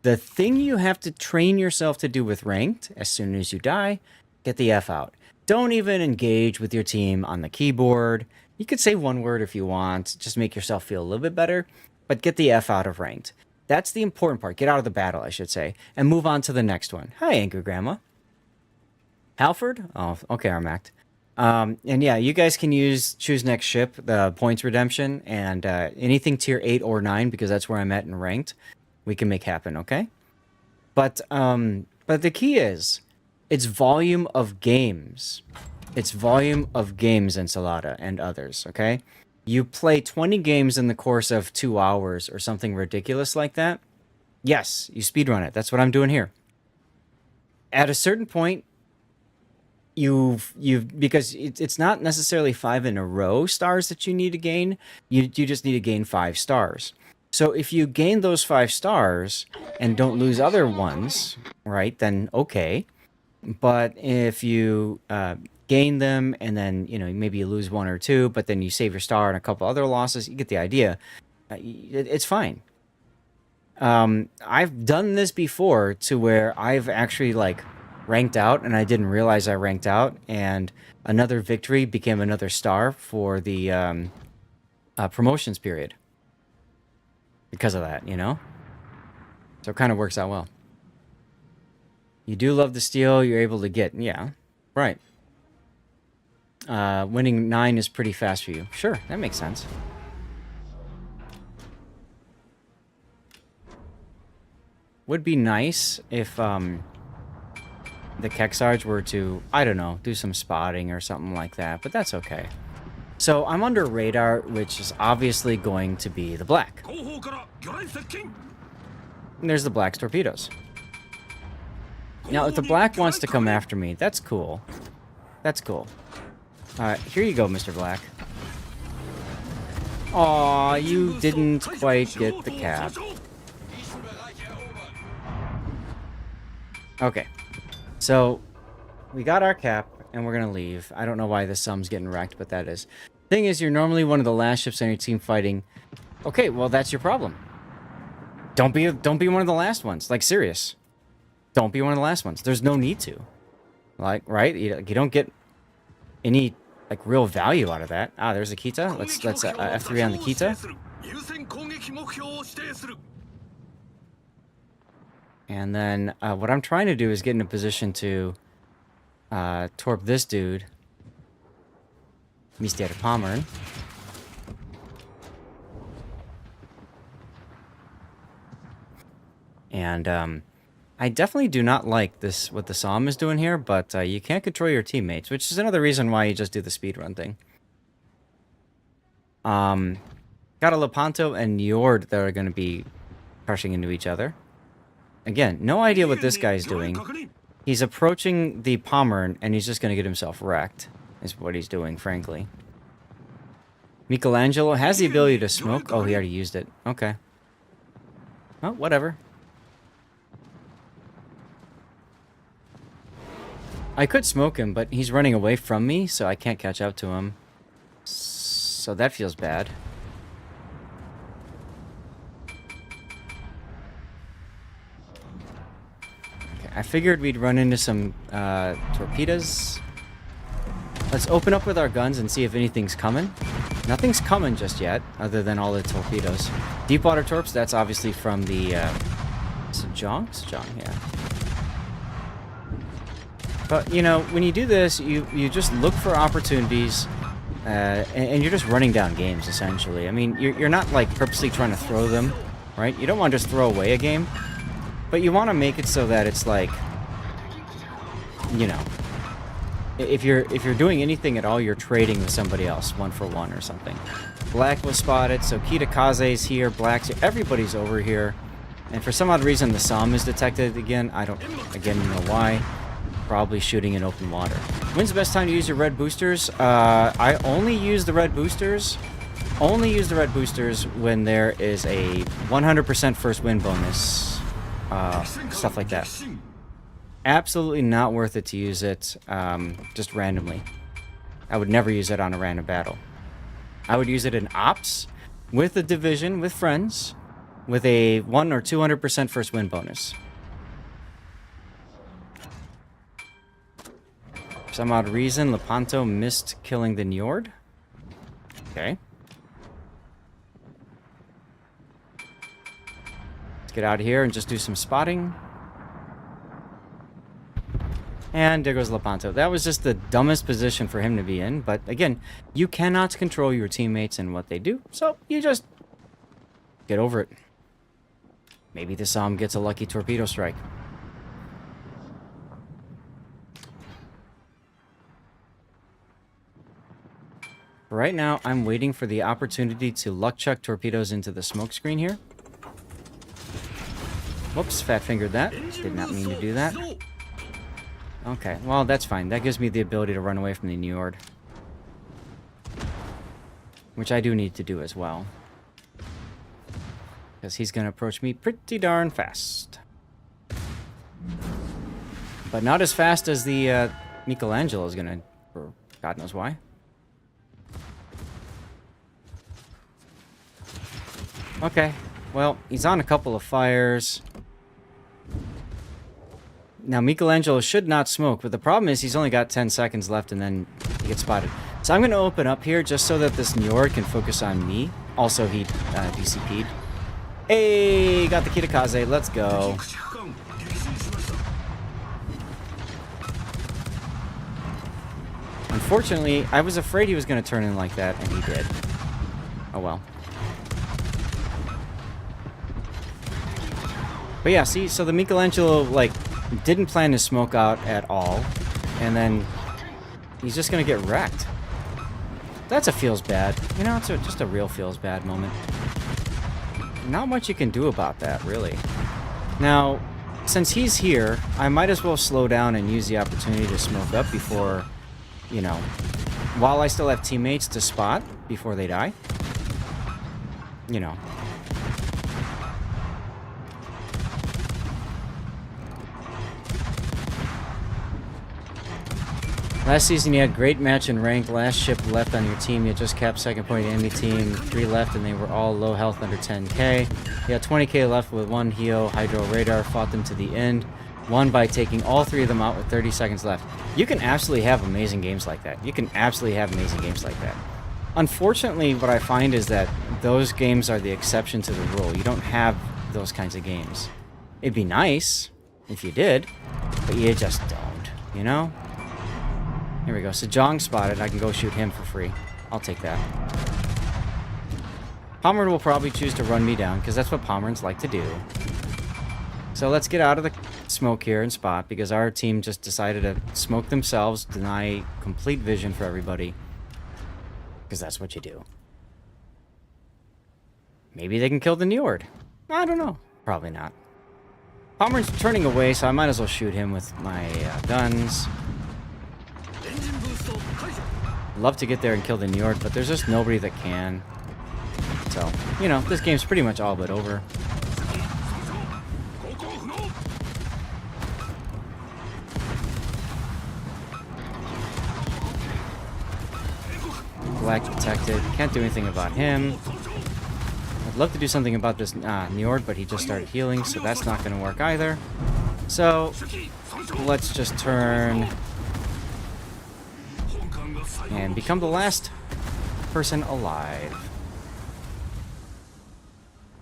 The thing you have to train yourself to do with ranked, as soon as you die, get the F out. Don't even engage with your team on the keyboard. You could say one word if you want, just make yourself feel a little bit better, but get the F out of ranked. That's the important part. Get out of the battle, I should say, and move on to the next one. Hi, Angry Grandma. Halford? Oh, okay, Armact. And yeah, you guys can choose next ship, the points redemption, and anything tier 8 or 9, because that's where I'm at in ranked, we can make happen, okay? But the key is, it's volume of games. It's volume of games, Enchilada, and others, okay? You play 20 games in the course of 2 hours or something ridiculous like that. Yes, you speedrun it. That's what I'm doing here. At a certain point, you've because it's not necessarily 5 in a row stars that you need to gain. You just need to gain 5 stars. So if you gain those 5 stars and don't lose other ones, right, then okay. But if you gain them and then, maybe you lose 1 or 2, but then you save your star and a couple other losses, you get the idea. It's fine. I've done this before to where I've actually, ranked out and I didn't realize I ranked out, and another victory became another star for the promotions period. Because of that, So it kind of works out well. You do love the steal you're able to get. Yeah, right. Winning 9 is pretty fast for you. Sure, that makes sense. Would be nice if the Kexards were to, I don't know, do some spotting or something like that, but that's okay. So I'm under radar, which is obviously going to be the black. And there's the black's torpedoes. Now, if the black wants to come after me, that's cool. That's cool. Here you go, Mr. Black. Aw, you didn't quite get the cap. Okay. So, we got our cap, and we're gonna leave. I don't know why the sum's getting wrecked, but that is. Thing is, you're normally one of the last ships on your team fighting. Okay, well, that's your problem. Don't be one of the last ones. Like, serious. Don't be one of the last ones. There's no need to. Like, right? You don't get any, real value out of that. Ah, there's a Kita. Let's F3 on the Kita. And then what I'm trying to do is get in a position to torp this dude Mr. Pommern. And I definitely do not like this, what the Somme is doing here, but you can't control your teammates, which is another reason why you just do the speedrun thing. Got a Lepanto and Njord that are going to be crushing into each other. Again, no idea what this guy's doing. He's approaching the Pommern, and he's just going to get himself wrecked, is what he's doing, frankly. Michelangelo has the ability to smoke. Oh, he already used it. Okay. Oh, whatever. I could smoke him, but he's running away from me, so I can't catch up to him. So that feels bad. Okay, I figured we'd run into some torpedoes. Let's open up with our guns and see if anything's coming. Nothing's coming just yet, other than all the torpedoes. Deepwater torps, that's obviously from the Sejong? Sejong, yeah. But, you know, when you do this, you just look for opportunities, and you're just running down games, essentially. I mean, you're not, like, purposely trying to throw them, right? You don't want to just throw away a game, but you want to make it so that it's, like, you know, if you're doing anything at all, you're trading with somebody else, 1-for-1 or something. Black was spotted, so Kitakaze's here, Black's here, everybody's over here. And for some odd reason, the Somme is detected again. I don't, again, know why. Probably shooting in open water. When's the best time to use your red boosters? I only use the red boosters. Only use the red boosters when there is a 100% first win bonus. Stuff like that. Absolutely not worth it to use it just randomly. I would never use it on a random battle. I would use it in ops, with a division, with friends, with a 100 or 200% first win bonus. For some odd reason, Lepanto missed killing the Njord. Okay. Let's get out of here and just do some spotting. And there goes Lepanto. That was just the dumbest position for him to be in. But again, you cannot control your teammates and what they do. So you just get over it. Maybe the Somme gets a lucky torpedo strike. Right now, I'm waiting for the opportunity to luck chuck torpedoes into the smoke screen here. Whoops, fat-fingered that. Did not mean to do that. Okay, well, that's fine. That gives me the ability to run away from the Njord. Which I do need to do as well. Because he's going to approach me pretty darn fast. But not as fast as the Michelangelo is going to, for God knows why. Okay, well, he's on a couple of fires. Now, Michelangelo should not smoke, but the problem is he's only got 10 seconds left and then he gets spotted. So I'm going to open up here just so that this Njord can focus on me. Also, he DCP'd. Hey, got the Kitakaze. Let's go. Unfortunately, I was afraid he was going to turn in like that, and he did. Oh, well. But yeah, see, so the Michelangelo, like, didn't plan to smoke out at all, and then he's just gonna get wrecked. That's a feels bad. You know, it's just a real feels bad moment. Not much you can do about that, really. Now, since he's here, I might as well slow down and use the opportunity to smoke up before, you know, while I still have teammates to spot before they die. You know. Last season you had great match in ranked. Last ship left on your team. You just capped second point enemy team. 3 left and they were all low health under 10k. You had 20k left with 1 Heo Hydro Radar. Fought them to the end. Won by taking all 3 of them out with 30 seconds left. You can absolutely have amazing games like that. You can absolutely have amazing games like that. Unfortunately, what I find is that those games are the exception to the rule. You don't have those kinds of games. It'd be nice if you did, but you just don't, you know? Here we go. Sejong spotted. I can go shoot him for free. I'll take that. Pommern will probably choose to run me down, because that's what Pommerns like to do. So let's get out of the smoke here and spot, because our team just decided to smoke themselves, deny complete vision for everybody. Because that's what you do. Maybe they can kill the Njord. I don't know. Probably not. Pommern's turning away, so I might as well shoot him with my guns. Love to get there and kill the Njord, but there's just nobody that can. So, you know, this game's pretty much all but over. Black detected. Can't do anything about him. I'd love to do something about this Njord, but he just started healing, so that's not going to work either. So, let's just turn and become the last person alive.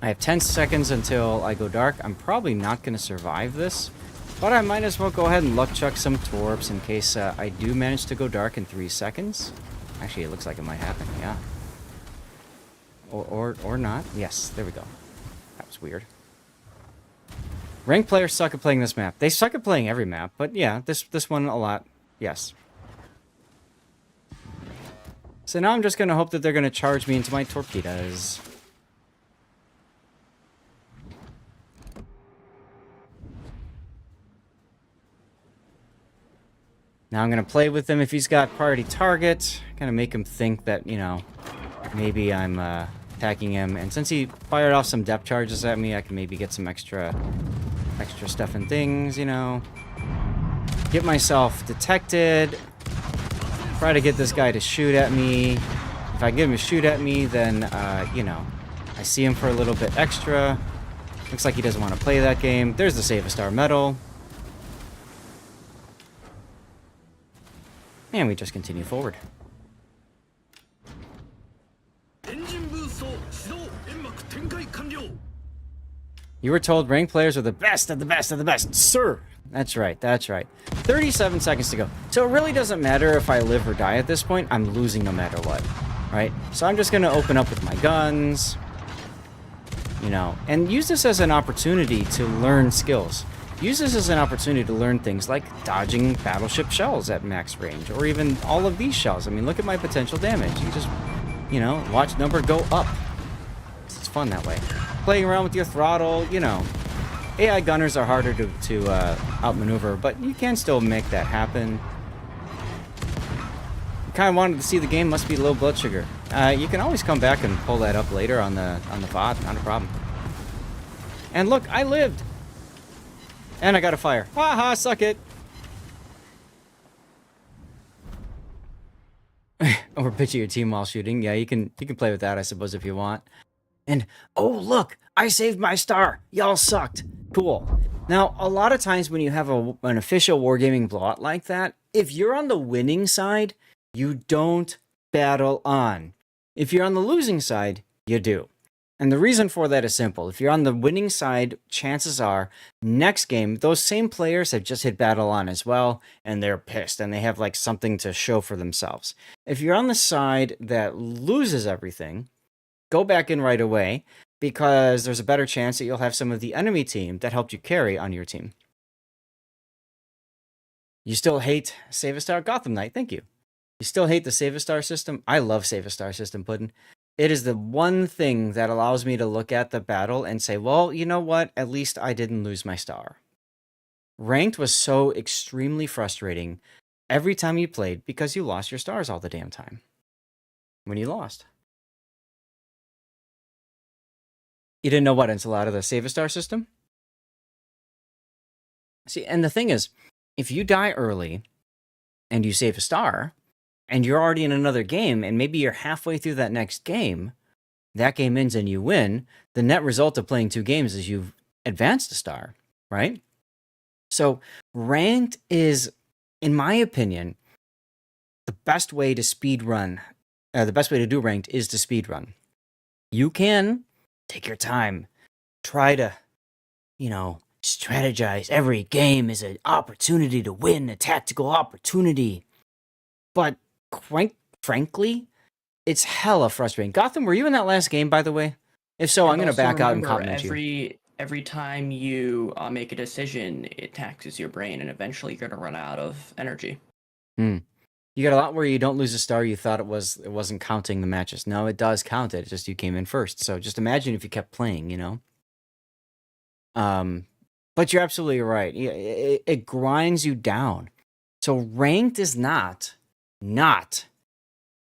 I have 10 seconds until I go dark. I'm probably not going to survive this, but I might as well go ahead and luck chuck some torps in case I do manage to go dark in 3 seconds. Actually, it looks like it might happen, yeah. Or not. Yes, there we go. That was weird. Ranked players suck at playing this map. They suck at playing every map, but yeah, this one a lot. Yes. So now I'm just going to hope that they're going to charge me into my torpedoes. Now I'm going to play with him if he's got priority target. Kind of make him think that, you know, maybe I'm attacking him. And since he fired off some depth charges at me, I can maybe get some extra stuff and things, you know. Get myself detected. Try to get this guy to shoot at me. If I get him to shoot at me, then, you know, I see him for a little bit extra. Looks like he doesn't want to play that game. There's the Save a Star medal. And we just continue forward. You were told ranked players are the best of the best of the best. Sir! That's right, that's right. 37 seconds to go. So it really doesn't matter if I live or die at this point. I'm losing no matter what. Right? So I'm just going to open up with my guns. You know, and use this as an opportunity to learn skills. Use this as an opportunity to learn things like dodging battleship shells at max range, or even all of these shells. I mean, look at my potential damage. You just, you know, watch number go up. It's fun that way. Playing around with your throttle, you know. AI gunners are harder to outmaneuver, but you can still make that happen. You kind of wanted to see the game, must be low blood sugar. You can always come back and pull that up later on the VOD, not a problem. And look, I lived! And I got a fire. Haha, suck it! Or picture your team while shooting. Yeah, you can play with that, I suppose, if you want. And, oh, look! I saved my star! Y'all sucked! Cool. Now, a lot of times when you have an official wargaming blowout like that, if you're on the winning side, you don't battle on. If you're on the losing side, you do. And the reason for that is simple. If you're on the winning side, chances are, next game, those same players have just hit battle on as well, and they're pissed, and they have like something to show for themselves. If you're on the side that loses everything, go back in right away, because there's a better chance that you'll have some of the enemy team that helped you carry on your team. You still hate Save a Star? Gotham Knight, thank you. You still hate the Save a Star system? I love Save a Star system, Puddin'. It is the one thing that allows me to look at the battle and say, well, you know what? At least I didn't lose my star. Ranked was so extremely frustrating every time you played because you lost your stars all the damn time. When you lost. You didn't know what until out of the Save a Star system? See, and the thing is, if you die early and you save a star, and you're already in another game, and maybe you're halfway through that next game, that game ends and you win, the net result of playing 2 games is you've advanced a star, right? So ranked is, in my opinion, the best way to speedrun. The best way to do ranked is to speedrun. You can take your time, try to, you know, strategize. Every game is an opportunity to win, a tactical opportunity. But frankly, it's hella frustrating. Gotham, were you in that last game, by the way? If so, I'm going to back out and compliment you. Every time you make a decision, it taxes your brain, and eventually you're going to run out of energy. You got a lot where you don't lose a star. You thought it wasn't counting the matches. No, it does count it. It's just you came in first. So just imagine if you kept playing, you know. But you're absolutely right. It grinds you down. So ranked is not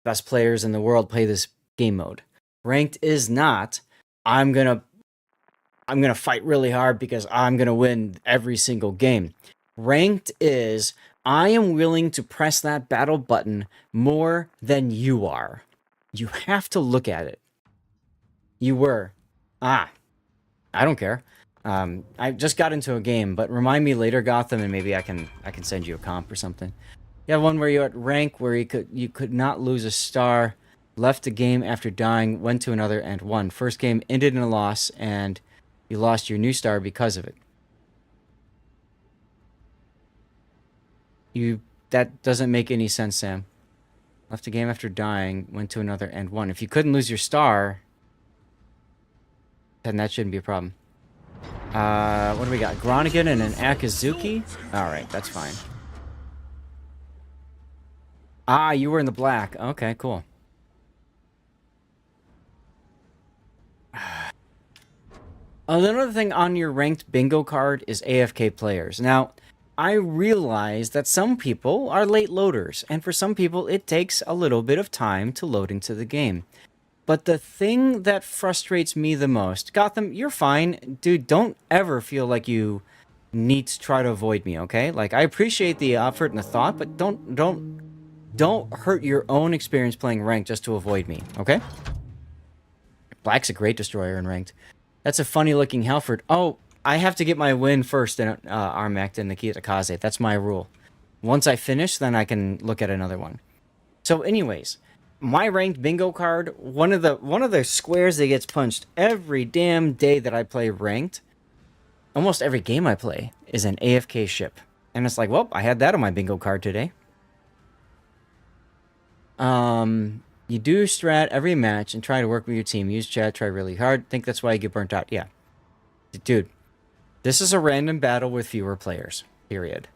best players in the world play this game mode. Ranked is not I'm gonna fight really hard because I'm gonna win every single game. Ranked is I am willing to press that battle button more than you are. You have to look at it. You were. I don't care. I just got into a game, but remind me later, Gotham, and maybe I can send you a comp or something. You have one where you're at rank where you could not lose a star, left a game after dying, went to another and won. First game ended in a loss, and you lost your new star because of it. That doesn't make any sense, Sam. Left a game after dying, went to another and won. If you couldn't lose your star, then that shouldn't be a problem. What do we got? Groningen and an Akazuki? Alright, that's fine. You were in the black. Okay, cool. Another thing on your ranked bingo card is AFK players. Now, I realize that some people are late loaders, and for some people it takes a little bit of time to load into the game. But the thing that frustrates me the most, Gotham, you're fine. Dude, don't ever feel like you need to try to avoid me, okay? Like, I appreciate the effort and the thought, but don't hurt your own experience playing ranked just to avoid me, okay? Black's a great destroyer in ranked. That's a funny-looking Halford. Oh, I have to get my win first in Armact and Nikita Kaze. That's my rule. Once I finish, then I can look at another one. So anyways, my ranked bingo card, one of the squares that gets punched every damn day that I play ranked, almost every game I play, is an AFK ship. And it's like, well, I had that on my bingo card today. You do strat every match and try to work with your team. Use chat, try really hard. Think that's why you get burnt out. Yeah. Dude, this is a random battle with fewer players, period.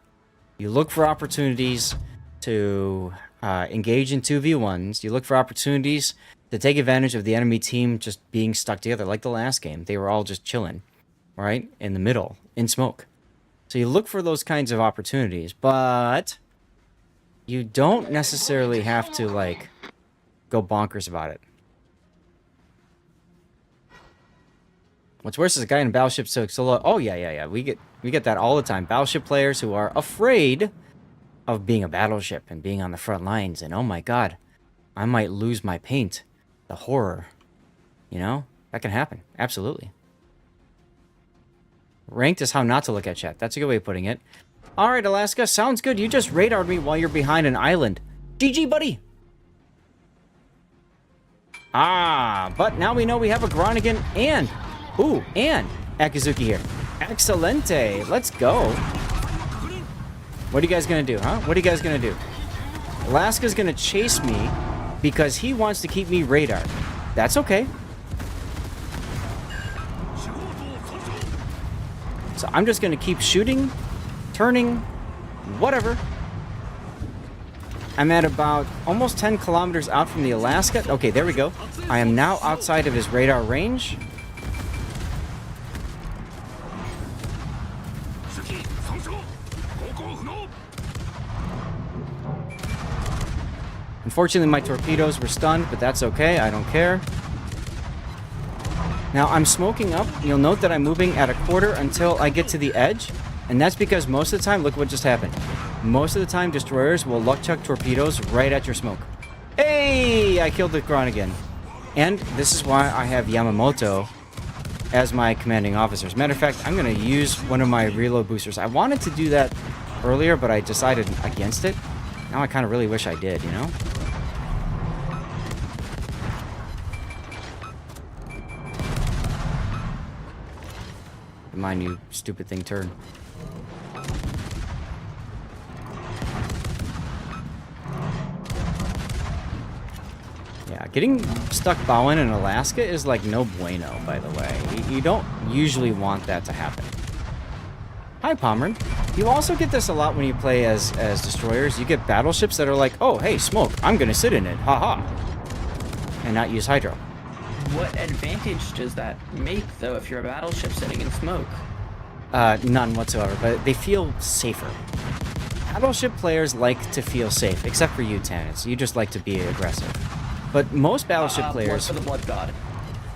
You look for opportunities to engage in 2v1s. You look for opportunities to take advantage of the enemy team just being stuck together. Like the last game, they were all just chilling, right? In the middle, in smoke. So you look for those kinds of opportunities, but you don't necessarily have to, like, go bonkers about it. What's worse is a guy in Battleship solo. Oh, yeah. We get that all the time. Battleship players who are afraid of being a battleship and being on the front lines. And oh my god, I might lose my paint. The horror. You know? That can happen. Absolutely. Ranked is how not to look at chat. That's a good way of putting it. Alright, Alaska. Sounds good. You just radared me while you're behind an island. GG, buddy! But now we know we have a Groningen and Akazuki here. Excelente. Let's go. What are you guys gonna do, huh? What are you guys gonna do? Alaska's gonna chase me because he wants to keep me radared. That's okay. So I'm just gonna keep shooting, turning, whatever. I'm at about almost 10 kilometers out from the Alaska. Okay, there we go. I am now outside of his radar range. Unfortunately, my torpedoes were stunned, but that's okay. I don't care. Now, I'm smoking up. You'll note that I'm moving at a quarter until I get to the edge. And that's because most of the time, look what just happened. Most of the time, destroyers will luck chuck torpedoes right at your smoke. Hey! I killed the Groningen. And this is why I have Yamamoto as my commanding officer. As a matter of fact, I'm going to use one of my reload boosters. I wanted to do that earlier, but I decided against it. Now I kind of really wish I did, you know? Mind you, stupid thing turn. Yeah, getting stuck bowing in Alaska is like no bueno, by the way. You don't usually want that to happen. Hi, Pommern. You also get this a lot when you play as destroyers. You get battleships that are like, oh, hey, smoke, I'm gonna sit in it, haha. And not use hydro. What advantage does that make, though, if you're a battleship sitting in smoke? None whatsoever, but they feel safer. Battleship players like to feel safe, except for you, Tannis. You just like to be aggressive. But most battleship players... Blood for the blood god.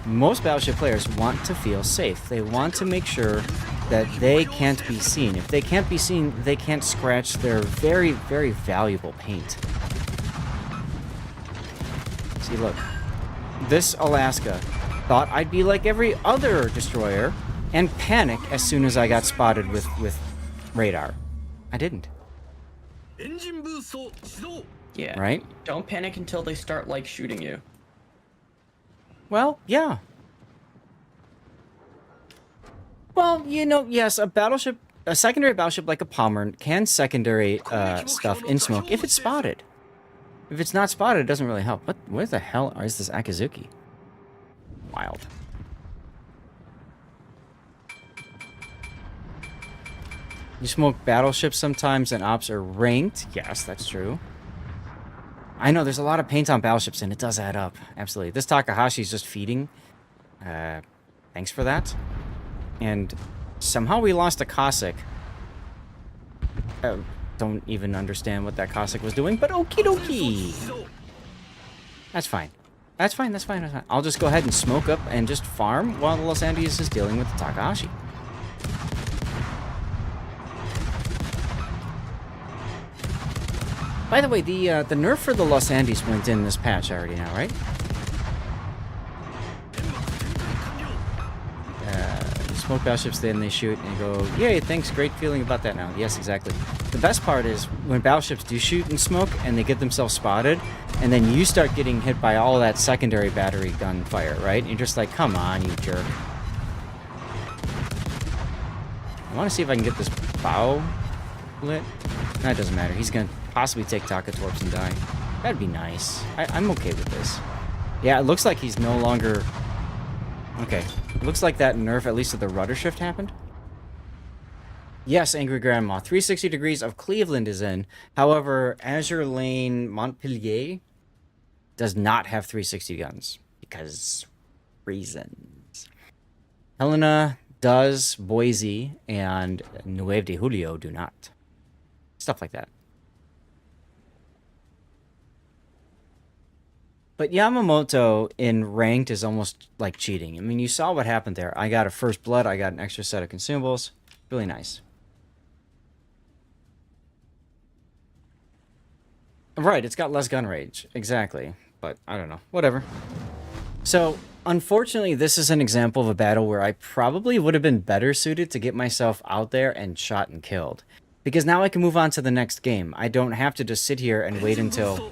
Most battleship players want to feel safe. They want to make sure that they can't be seen. If they can't be seen, they can't scratch their very, very valuable paint. See, look. This Alaska thought I'd be like every other destroyer and panic as soon as I got spotted with radar. I didn't. Yeah. Right? Don't panic until they start, like, shooting you. Well, yeah. Well, you know, yes, a secondary battleship like a Pommern can secondary stuff in smoke if it's spotted. If it's not spotted, it doesn't really help. Where the hell is this Akazuki? Wild. You smoke battleships sometimes and ops are ranked. Yes, that's true. I know, there's a lot of paint on battleships and it does add up. Absolutely. This Takahashi's just feeding. Thanks for that. And somehow we lost a Cossack. Don't even understand what that Cossack was doing, but okie dokie. That's fine. That's fine, that's fine, that's fine. I'll just go ahead and smoke up and just farm while the Los Andes is dealing with the Takahashi. By the way, the nerf for the Los Andes went in this patch already now, right? You smoke battleships, then they shoot and go, yay, thanks, great feeling about that now. Yes, exactly. The best part is when battleships do shoot and smoke and they get themselves spotted, and then you start getting hit by all that secondary battery gun fire, right? You're just like, come on, you jerk. I want to see if I can get this bow lit. That doesn't matter. He's going to possibly take Takatorps and die. That'd be nice. I'm okay with this. Yeah, it looks like he's no longer... Okay. It looks like that nerf, at least of the rudder shift, happened. Yes, Angry Grandma. 360 degrees of Cleveland is in. However, Azure Lane Montpellier does not have 360 guns. Because reasons. Helena does, Boise, and Nueve de Julio do not. Stuff like that. But Yamamoto in ranked is almost like cheating. I mean, you saw what happened there. I got a first blood. I got an extra set of consumables. Really nice. Right, it's got less gun range. Exactly. But I don't know. Whatever. So, unfortunately, this is an example of a battle where I probably would have been better suited to get myself out there and shot and killed. Because now I can move on to the next game. I don't have to just sit here and wait until...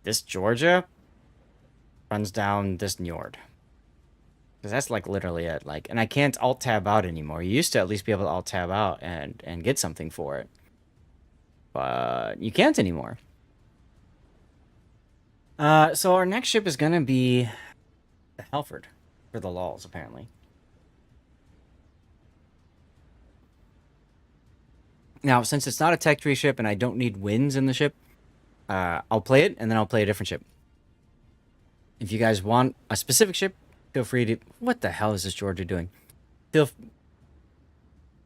This Georgia runs down this Njord. Because that's like literally it. Like, and I can't alt-tab out anymore. You used to at least be able to alt-tab out and get something for it. But you can't anymore. So our next ship is going to be the Halford for the lulz, apparently. Now, since it's not a tech tree ship and I don't need wins in the ship, I'll play it, and then I'll play a different ship. If you guys want a specific ship, feel free to... What the hell is this Georgia doing? The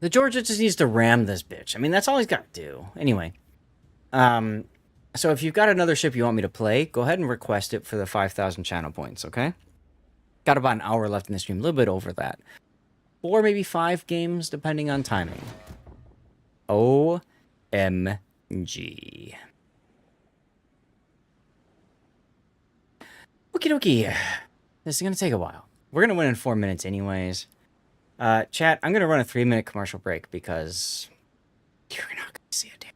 Georgia just needs to ram this bitch. I mean, that's all he's got to do. Anyway. So if you've got another ship you want me to play, go ahead and request it for the 5,000 channel points, okay? Got about an hour left in the stream. A little bit over that. 4, maybe 5 games, depending on timing. OMG. Okie dokie. This is going to take a while. We're going to win in 4 minutes anyways. Chat, I'm going to run a 3-minute commercial break because you're not going to see a damn.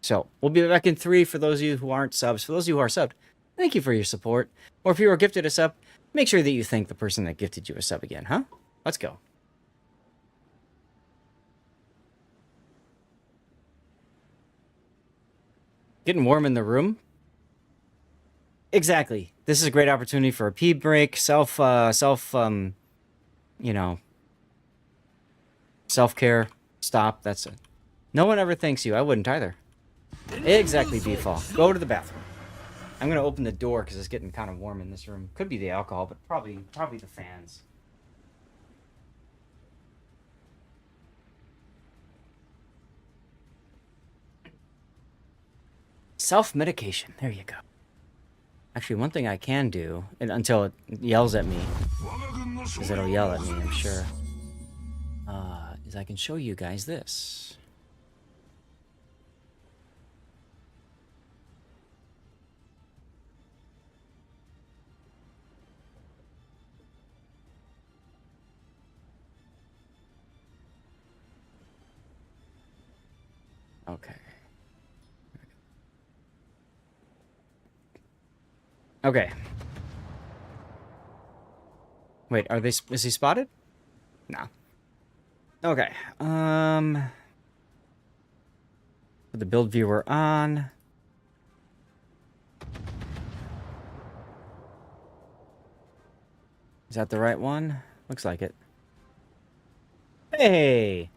So, we'll be back in 3 for those of you who aren't subs. For those of you who are subbed, thank you for your support. Or if you were gifted a sub, make sure that you thank the person that gifted you a sub again, huh? Let's go. Getting warm in the room. Exactly. This is a great opportunity for a pee break, you know, self-care. Stop. That's it. No one ever thanks you. I wouldn't either. Exactly, Beefall. Go to the bathroom. I'm gonna open the door because it's getting kind of warm in this room. Could be the alcohol, but probably the fans. Self-medication. There you go. Actually, one thing I can do, and until it yells at me, because it'll yell at me, I'm sure, is I can show you guys this. Okay. Okay. Wait, are they? Is he spotted? No. Okay. Put the build viewer on. Is that the right one? Looks like it. Hey!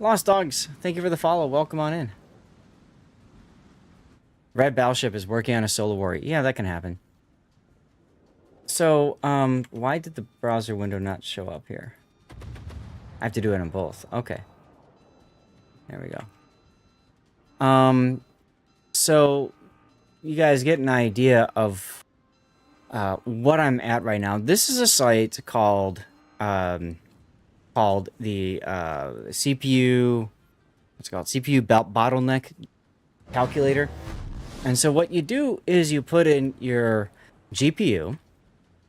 Lost Dogs, thank you for the follow. Welcome on in. Red Battleship is working on a solo war. Yeah, that can happen. So, why did the browser window not show up here? I have to do it on both. Okay. There we go. So, you guys get an idea of what I'm at right now. This is a site called the CPU, what's it called? CPU bottleneck calculator. And so what you do is you put in your GPU,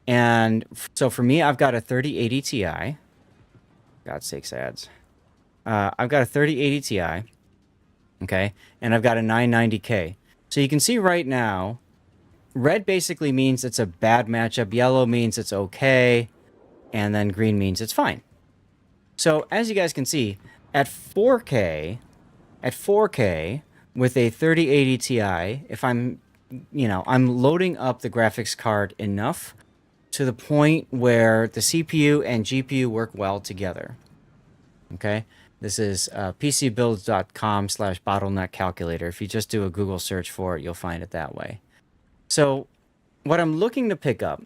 and so for me, I've got a 3080 Ti. God's sakes, ads. I've got a 3080 Ti, okay, and I've got a 990K. So you can see right now, red basically means it's a bad matchup, yellow means it's okay, and then green means it's fine. So as you guys can see, at 4K, with a 3080 Ti, if I'm loading up the graphics card enough to the point where the CPU and GPU work well together. Okay? This is pcbuilds.com/bottleneck calculator. If you just do a Google search for it, you'll find it that way. So what I'm looking to pick up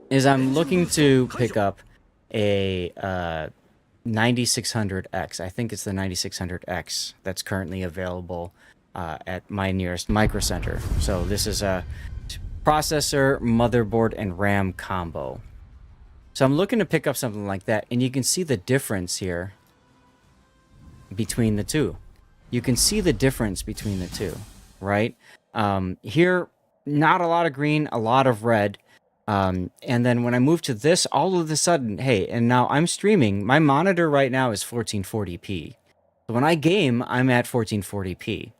is I'm looking to pick up a 9600X. I think it's the 9600X that's currently available at my nearest micro center. So this is a processor, motherboard, and RAM combo. So I'm looking to pick up something like that, and you can see the difference here between the two. You can see the difference between the two, right? Here, not a lot of green, a lot of red. And then when I move to this, all of a sudden, hey, and now I'm streaming. My monitor right now is 1440p. So when I game, I'm at 1440p.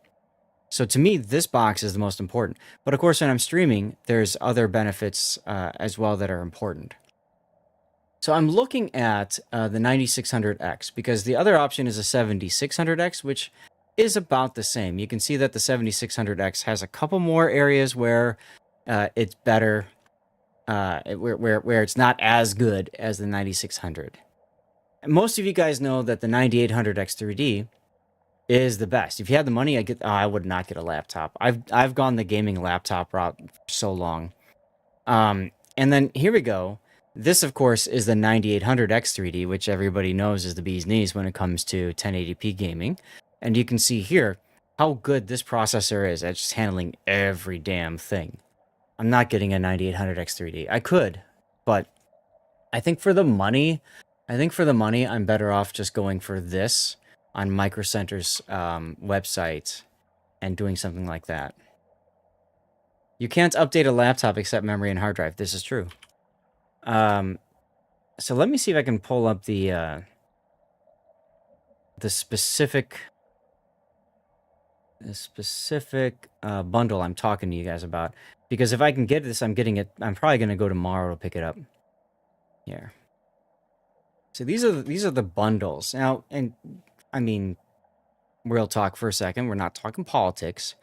So to me, this box is the most important. But of course, when I'm streaming, there's other benefits as well that are important. So I'm looking at the 9600X because the other option is a 7600X, which is about the same. You can see that the 7600X has a couple more areas where it's better. Where it's not as good as the 9600. Most of you guys know that the 9800X3D is the best. If you had the money, I would not get a laptop. I've gone the gaming laptop route for so long. And then here we go. This, of course, is the 9800X3D, which everybody knows is the bee's knees when it comes to 1080p gaming. And you can see here how good this processor is at just handling every damn thing. I'm not getting a 9800X3D. I could, but I think for the money, I'm better off just going for this on Micro Center's website and doing something like that. You can't update a laptop except memory and hard drive. This is true. So let me see if I can pull up the specific bundle I'm talking to you guys about. Because if I can get this, I'm getting it. I'm probably going to go tomorrow to pick it up. Here. So these are the bundles. Now, and I mean, real talk for a second. We're not talking politics.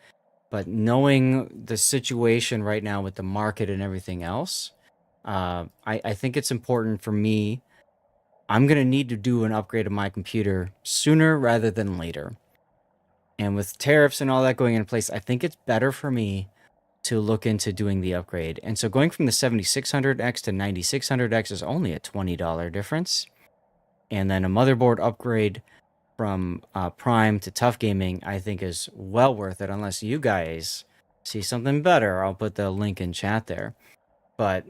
But knowing the situation right now with the market and everything else, I think it's important for me. I'm going to need to do an upgrade of my computer sooner rather than later. And with tariffs and all that going in place, I think it's better for me to look into doing the upgrade. And so going from the 7600X to 9600X is only a $20 difference. And then a motherboard upgrade from Prime to Tough Gaming, I think is well worth it. Unless you guys see something better, I'll put the link in chat there. But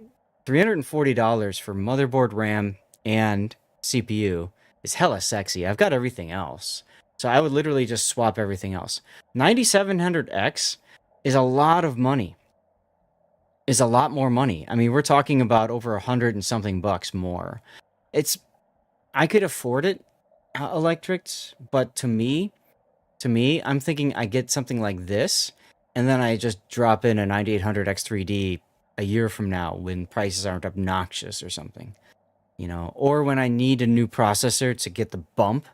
$340 for motherboard, RAM, and CPU is hella sexy. I've got everything else. So I would literally just swap everything else. 9700X is a lot of money. Is a lot more money. I mean, we're talking about over 100 and something bucks more. I could afford it, Electrics, but to me, I'm thinking I get something like this, and then I just drop in a 9800X3D a year from now when prices aren't obnoxious or something, you know, or when I need a new processor to get the bump,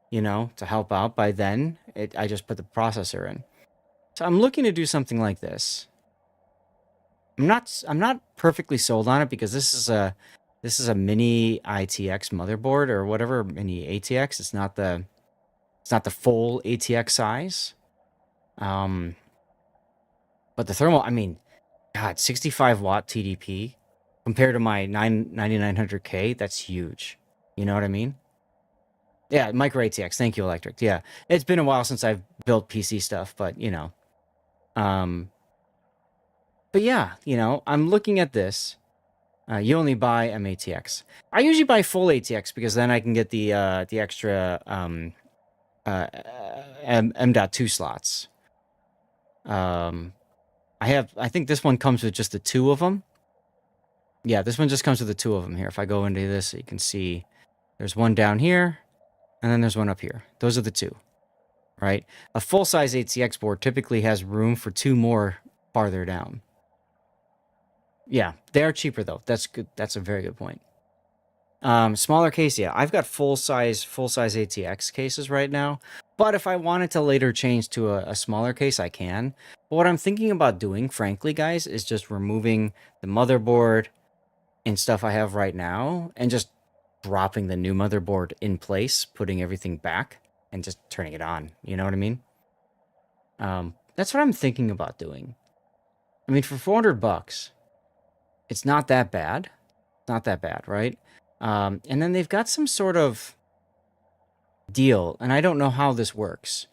you know, to help out. By then, I just put the processor in. So I'm looking to do something like this. I'm not perfectly sold on it because this is a mini ITX motherboard or whatever, mini ATX. It's not the full ATX size. But the thermal, I mean, God, 65 watt TDP compared to my 9900K, that's huge. You know what I mean? Yeah, micro ATX. Thank you, Electric. Yeah, it's been a while since I've built PC stuff, but you know, but yeah, you know, I'm looking at this. You only buy MATX. I usually buy full ATX because then I can get the extra M.2 slots. I think this one comes with just the 2 of them. Yeah, this one just comes with the 2 of them here. If I go into this, you can see there's one down here, and then there's one up here. Those are the 2, right? A full-size ATX board typically has room for 2 more farther down. Yeah, they are cheaper though. That's good. That's a very good point. Smaller case, yeah. I've got full-size ATX cases right now. But if I wanted to later change to a smaller case, I can. But what I'm thinking about doing, frankly, guys, is just removing the motherboard and stuff I have right now and just dropping the new motherboard in place, putting everything back, and just turning it on. You know what I mean? That's what I'm thinking about doing. I mean, for 400 bucks, it's not that bad. It's not that bad, right? And then they've got some sort of deal, and I don't know how this works,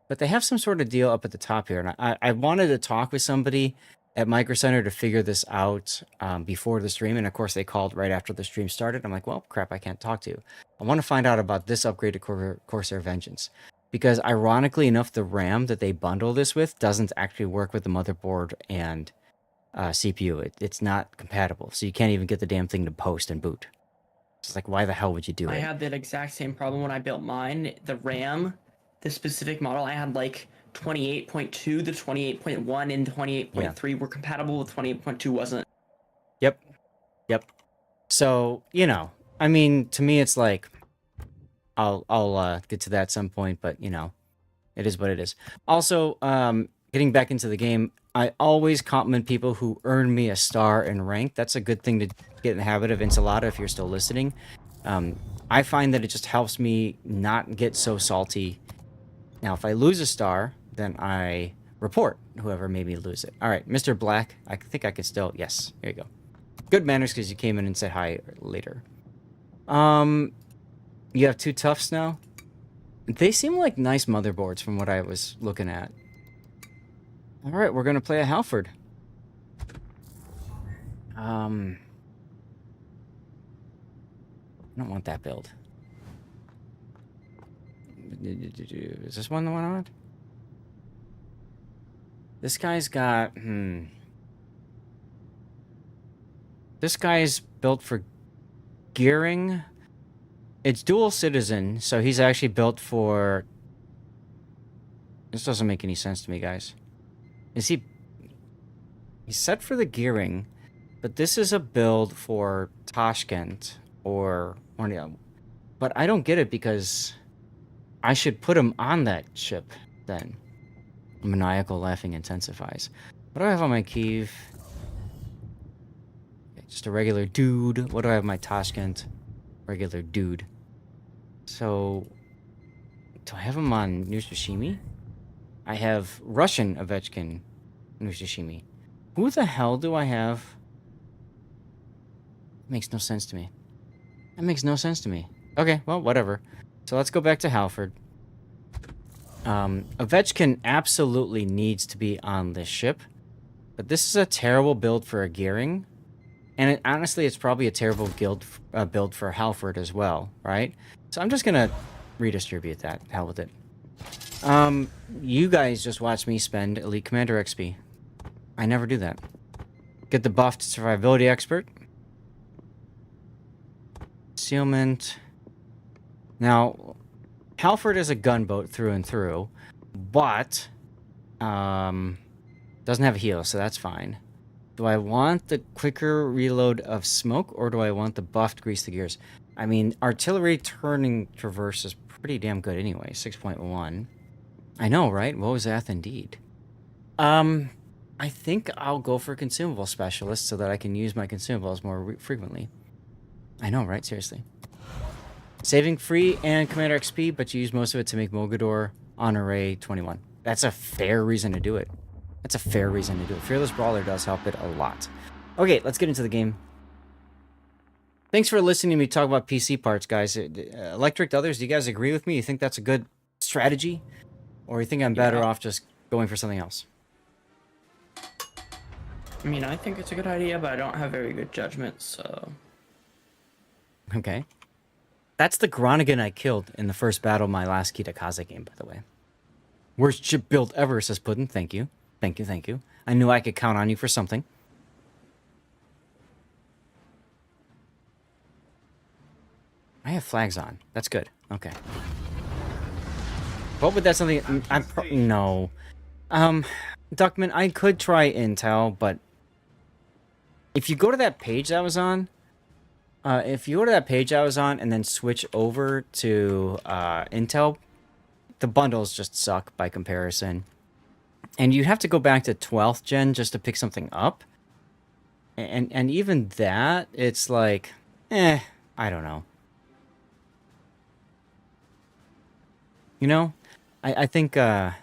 but they have some sort of deal up at the top here. And I wanted to talk with somebody at Micro Center to figure this out before the stream. And of course, they called right after the stream started. I'm like, well, crap, I can't talk to you. I want to find out about this upgrade to Corsair Vengeance. Because ironically enough, the RAM that they bundle this with doesn't actually work with the motherboard and CPU. It's not compatible. So you can't even get the damn thing to post and boot. It's like, why the hell would you do it? I had that exact same problem when I built mine. The RAM, the specific model, I had like 28.2, the 28.1 and 28.3 were compatible, with 28.2 wasn't. Yep. So, you know, I mean, to me, it's like, I'll get to that at some point, but, you know, it is what it is. Also, getting back into the game, I always compliment people who earn me a star in rank. That's a good thing to get in the habit of, Enchilada, if you're still listening. I find that it just helps me not get so salty. Now, if I lose a star, then I report whoever made me lose it. All right, Mr. Black, I think I could still... Yes, here you go. Good manners because you came in and said hi later. You have 2 toughs now? They seem like nice motherboards from what I was looking at. All right, we're going to play a Halford. I don't want that build. Is this one the one I want? This guy's got... This guy's built for gearing. It's dual citizen, so he's actually built for... This doesn't make any sense to me, guys. Is he... He's set for the gearing, but this is a build for Tashkent or but I don't get it because I should put him on that ship then. Maniacal laughing intensifies. What do I have on my Kiev? Okay, just a regular dude. What do I have on my Tashkent? Regular dude. So, do I have him on New Tsushima? I have Russian Ovechkin New Tsushima. Who the hell do I have? Makes no sense to me. That makes no sense to me. Okay, well, whatever. So let's go back to Halford. Ovechkin absolutely needs to be on this ship. But this is a terrible build for a Gearing. And honestly, it's probably a terrible build for Halford as well, right? So I'm just going to redistribute that. Hell with it. You guys just watch me spend Elite Commander XP. I never do that. Get the buffed Survivability Expert. Concealment. Now, Halford is a gunboat through and through, but doesn't have a heal, so that's fine. Do I want the quicker reload of smoke, or do I want the buffed grease the gears? I mean, artillery turning traverse is pretty damn good anyway. 6.1. I know, right? WoWS indeed. I think I'll go for consumable specialist so that I can use my consumables more frequently. I know, right? Seriously. Saving free and Commander XP, but you use most of it to make Mogador on Array 21. That's a fair reason to do it. That's a fair reason to do it. Fearless Brawler does help it a lot. Okay, let's get into the game. Thanks for listening to me talk about PC parts, guys. Electric to others, do you guys agree with me? You think that's a good strategy? Or you think I'm better off just going for something else? I mean, I think it's a good idea, but I don't have very good judgment, so... Okay. That's the Groningen I killed in the first battle of my last Kitakaze game, by the way. Worst ship build ever, says Puddin'. Thank you. Thank you, thank you. I knew I could count on you for something. I have flags on. That's good. Okay. What would that something... No. Duckman, I could try Intel, but... If you go to that page that I was on... and then switch over to Intel, the bundles just suck by comparison. And you have to go back to 12th gen just to pick something up. And even that, it's like, I don't know. You know? I think, oh.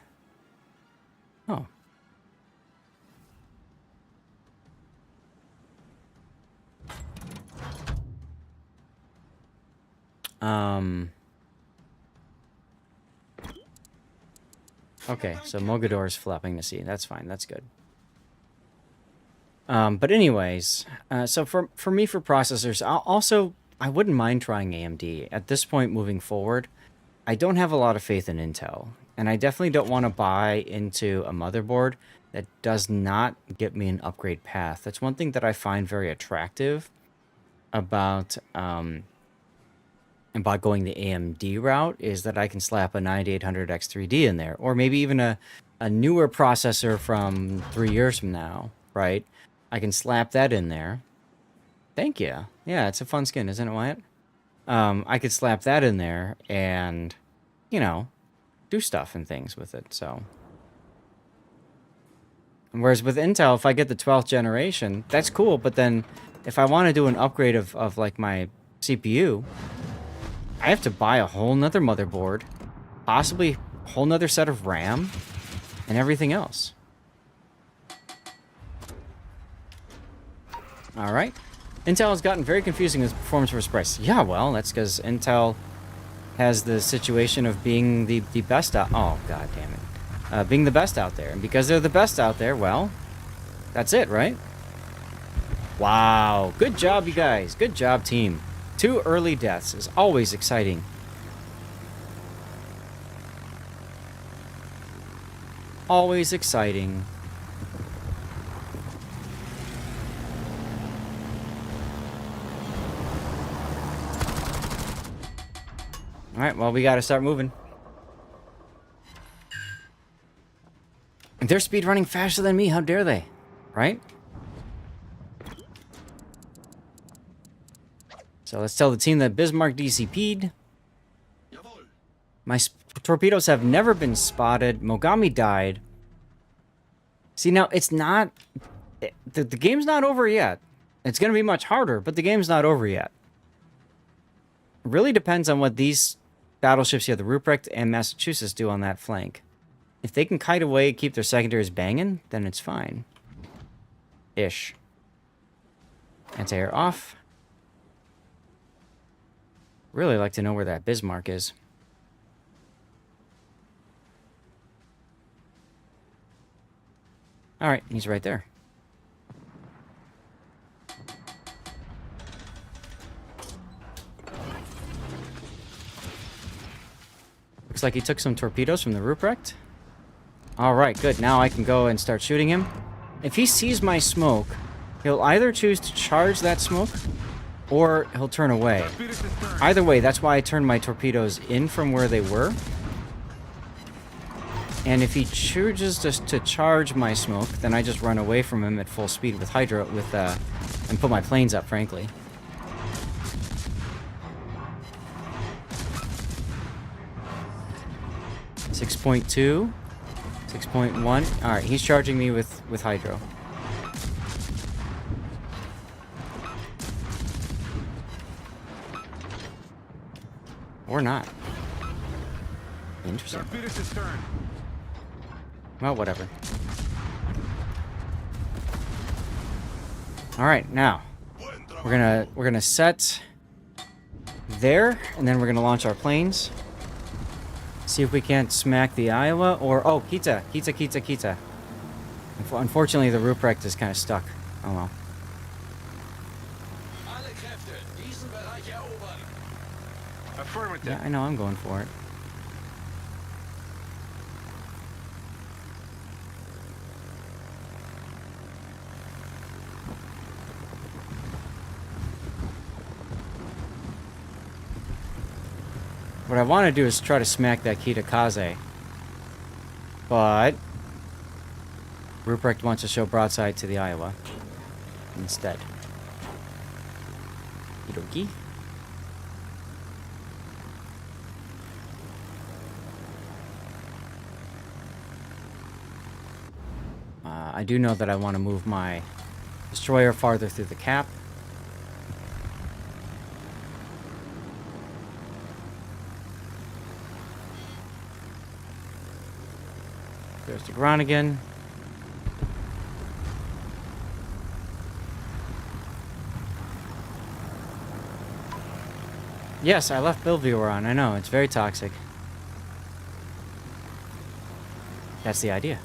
Okay, so Mogador is flapping to sea. That's fine. That's good. But anyways, so for me, for processors, I wouldn't mind trying AMD. At this point, moving forward, I don't have a lot of faith in Intel. And I definitely don't want to buy into a motherboard that does not get me an upgrade path. That's one thing that I find very attractive about going the AMD route, is that I can slap a 9800X3D in there, or maybe even a newer processor from 3 years from now, right? I can slap that in there. Thank you. Yeah, it's a fun skin, isn't it, Wyatt? I could slap that in there and, you know, do stuff and things with it, so. Whereas with Intel, if I get the 12th generation, that's cool, but then if I want to do an upgrade of like my CPU, I have to buy a whole nother motherboard, possibly a whole nother set of RAM, and everything else. Alright. Intel has gotten very confusing with performance versus price. Yeah, well, that's because Intel has the situation of being the best out... Oh, god damn it. Being the best out there. And because they're the best out there, well, that's it, right? Wow. Good job, you guys. Good job, team. 2 early deaths is always exciting. Always exciting. Alright, well, we gotta start moving. They're speedrunning faster than me, how dare they? Right? So let's tell the team that Bismarck DCP'd. My torpedoes have never been spotted. Mogami died. See, now, it's not... The game's not over yet. It's going to be much harder, but the game's not over yet. It really depends on what these battleships here, the Ruprecht and Massachusetts, do on that flank. If they can kite away, keep their secondaries banging, then it's fine. Ish. Anti-air off. Really like to know where that Bismarck is. Alright, he's right there. Looks like he took some torpedoes from the Ruprecht. Alright, good. Now I can go and start shooting him. If he sees my smoke, he'll either choose to charge that smoke, or he'll turn away. Either way, that's why I turned my torpedoes in from where they were. And if he chooses just to charge my smoke, then I just run away from him at full speed with hydro, and put my planes up, frankly. .2, 6.1. All right, he's charging me with hydro. Or not. Interesting. Well, whatever. All right, now we're gonna set there, and then we're gonna launch our planes. See if we can't smack the Iowa, or oh, Kita. Unfortunately, the Ruprecht is kind of stuck. Oh well. Affirmative. Yeah, I know. I'm going for it. What I want to do is try to smack that Kitakaze. But Ruprecht wants to show broadside to the Iowa instead. Okie. I do know that I want to move my destroyer farther through the cap. There's the ground again. Yes, I left build viewer on. I know, it's very toxic. That's the idea.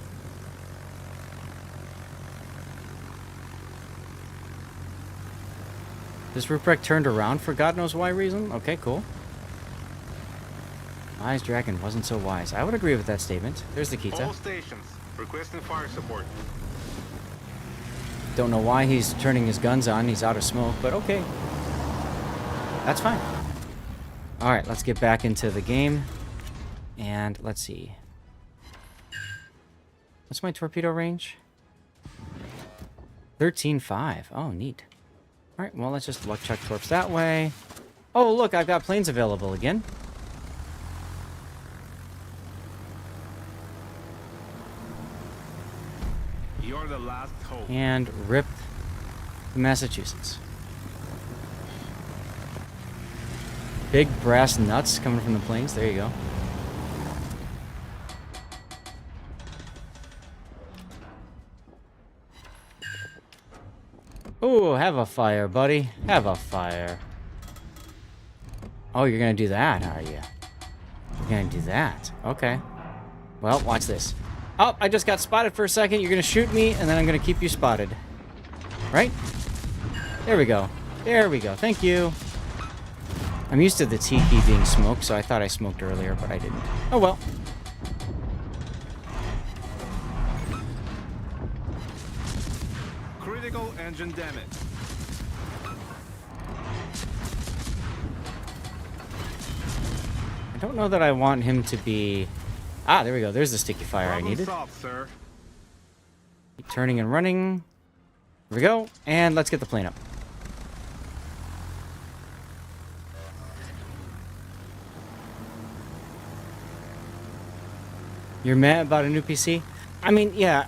This Ruprecht turned around for God knows why reason? Okay, cool. Wise Dragon wasn't so wise. I would agree with that statement. There's the Kita. All stations requesting fire support. Don't know why he's turning his guns on. He's out of smoke, but okay. That's fine. Alright, let's get back into the game. And let's see. What's my torpedo range? 13.5. Oh, neat. Alright, well, let's just luck check torps that way. Oh, look, I've got planes available again. You're the last hope. And rip the Massachusetts. Big brass nuts coming from the planes. There you go. Ooh, have a fire, buddy. Have a fire. Oh, you're gonna do that, are you? You're gonna do that. Okay. Well, watch this. Oh, I just got spotted for a second. You're gonna shoot me, and then I'm gonna keep you spotted. Right? There we go. There we go. Thank you. I'm used to the tiki being smoked, so I thought I smoked earlier, but I didn't. Oh well. Critical engine damage. I don't know that I want him to be... Ah, there we go. There's the sticky fire I needed. Solved, sir. Keep turning and running. Here we go. And let's get the plane up. You're mad about a new PC? I mean, yeah,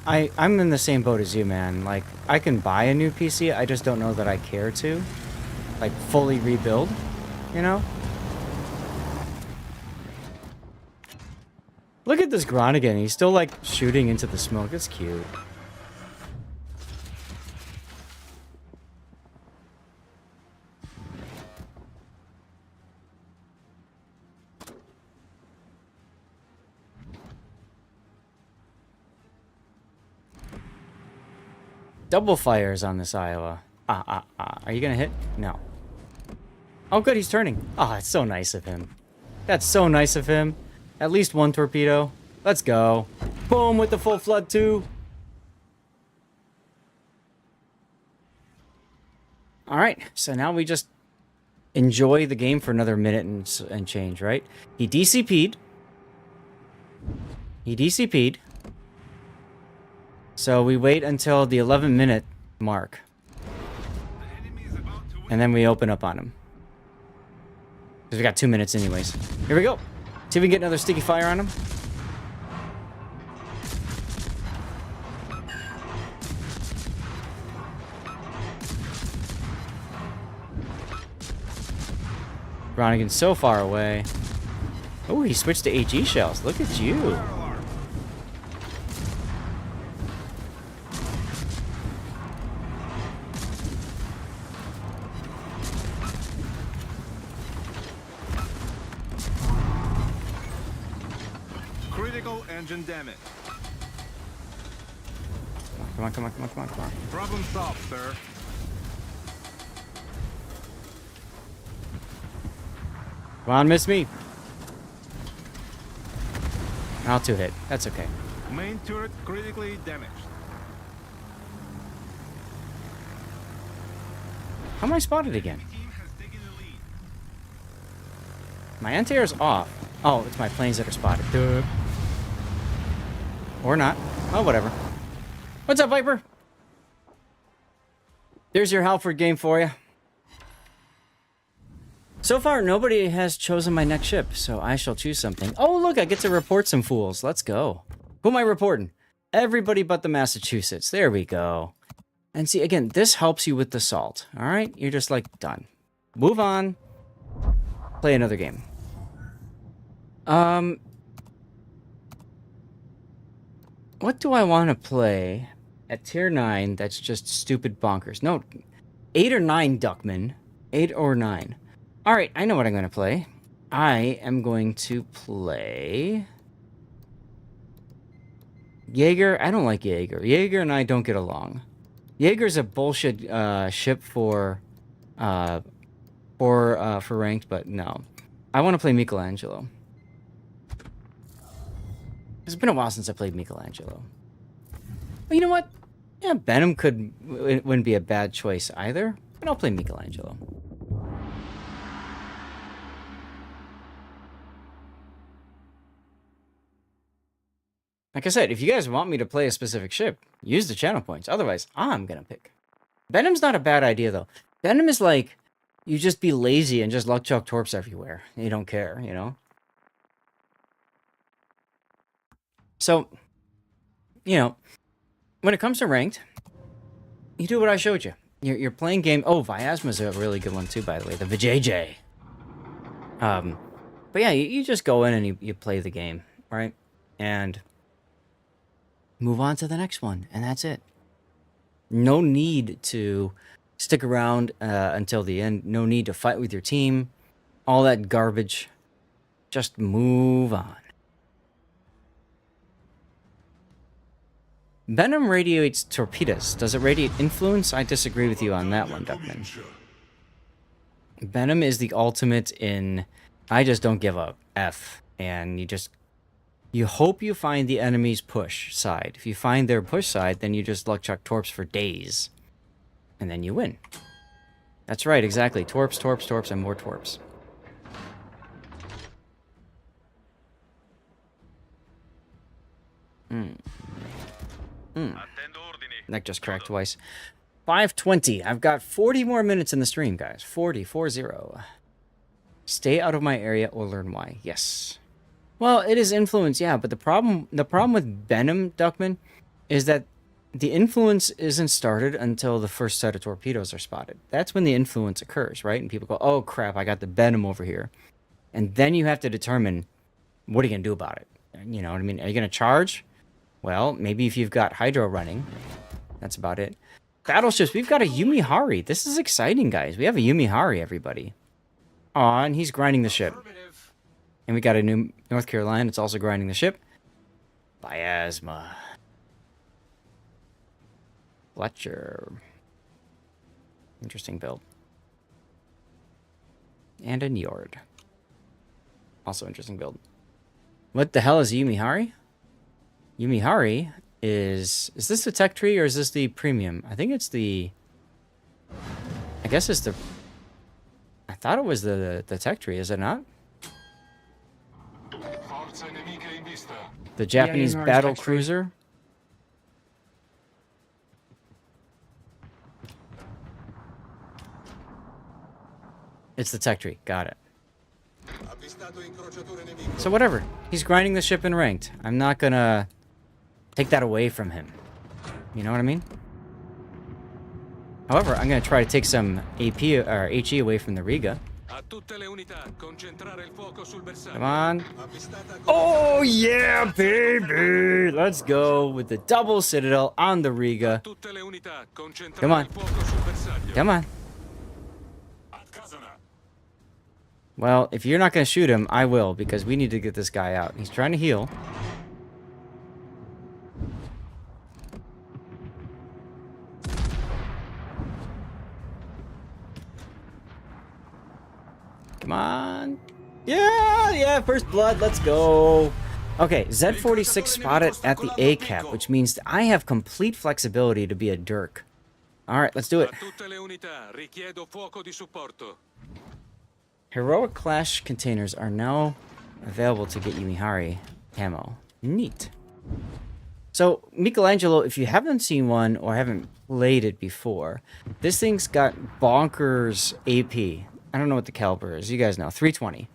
I'm in the same boat as you, man. Like, I can buy a new PC, I just don't know that I care to. Like, fully rebuild, you know? Look at this Groningen, he's still, like, shooting into the smoke. It's cute. Double fires on this Iowa. Are you gonna hit? No. Oh, good, he's turning. Ah, it's so nice of him. That's so nice of him. At least one torpedo. Let's go. Boom with the full flood too. All right, so now we just enjoy the game for another minute and change, right? He DCP'd. He DCP'd. So we wait until the 11-minute mark. And then we open up on him. Because we got 2 minutes anyways. Here we go. See if we can get another sticky fire on him. Groningen's so far away. Oh, he switched to HE shells. Look at you. Critical engine damage. Come on, come on, come on, come on, come on. Problem solved, sir. Come on, miss me. I'll 2-hit. That's okay. Main turret critically damaged. How am I spotted again? My anti-air's off. Oh, it's my planes that are spotted. Duh. Or not. Oh, whatever. What's up, Viper? There's your Halford game for you. So far, nobody has chosen my next ship, so I shall choose something. Oh, look, I get to report some fools. Let's go. Who am I reporting? Everybody but the Massachusetts. There we go. And see, again, this helps you with the salt. All right? You're just like, done. Move on. Play another game. What do I want to play at tier 9 that's just stupid bonkers? No, 8 or 9, Duckman. 8 or 9. All right, I know what I'm going to play. I am going to play Jaeger. I don't like Jaeger. Jaeger and I don't get along. Jaeger's a bullshit ship for ranked, but no. I want to play Michelangelo. It's been a while since I played Michelangelo. Well, you know what? Yeah, Venom wouldn't be a bad choice either, but I'll play Michelangelo. Like I said, if you guys want me to play a specific ship, use the channel points. Otherwise, I'm gonna pick. Venom's not a bad idea, though. Venom is like, you just be lazy and just luck chuck torps everywhere. You don't care, you know? So, you know, when it comes to ranked, you do what I showed you. You're playing game... Oh, Vyasma's a really good one, too, by the way. The Vijay. But yeah, you just go in and you play the game, right? And move on to the next one, and that's it. No need to stick around until the end. No need to fight with your team. All that garbage. Just move on. Venom radiates torpedoes. Does it radiate influence? I disagree with you on that one, Duckman. Venom is the ultimate in... I just don't give a F. And you hope you find the enemy's push side. If you find their push side, then you just luck chuck torps for days. And then you win. That's right, exactly. Torps, torps, torps, and more torps. Neck just cracked twice. 5:20. I've got 40 more minutes in the stream, guys. 40. Stay out of my area or learn why. Yes. Well, it is influence, yeah, but the problem with Venom, Duckman, is that the influence isn't started until the first set of torpedoes are spotted. That's when the influence occurs, right? And people go, "Oh crap, I got the Venom over here," and then you have to determine what are you gonna do about it. You know what I mean? Are you gonna charge? Well, maybe if you've got Hydro running, that's about it. Battleships, we've got a Yumihari. This is exciting, guys. We have a Yumihari, everybody. Aw, and he's grinding the ship. And we got a new North Carolina. It's also grinding the ship. Biasma. Fletcher. Interesting build. And a Njord. Also interesting build. What the hell is Yumihari? Yumihari is this the tech tree or is this the premium? I think it's the... I guess it's the... I thought it was the tech tree, is it not? The Japanese battle cruiser. It's the tech tree. Got it. So whatever. He's grinding the ship in ranked. I'm not gonna take that away from him. You know what I mean? However, I'm gonna try to take some AP or HE away from the Riga. Come on. Oh yeah, baby! Let's go with the double citadel on the Riga. Come on. Come on. Well, if you're not going to shoot him, I will, because we need to get this guy out. He's trying to heal. Come on. Yeah, first blood, let's go. Okay, Z46 spotted at the A cap, which means I have complete flexibility to be a Dirk. Alright, let's do it. Heroic Clash containers are now available to get Yumihari camo. Neat. So, Michelangelo, if you haven't seen one or haven't played it before, this thing's got bonkers AP. I don't know what the caliber is. You guys know. 320.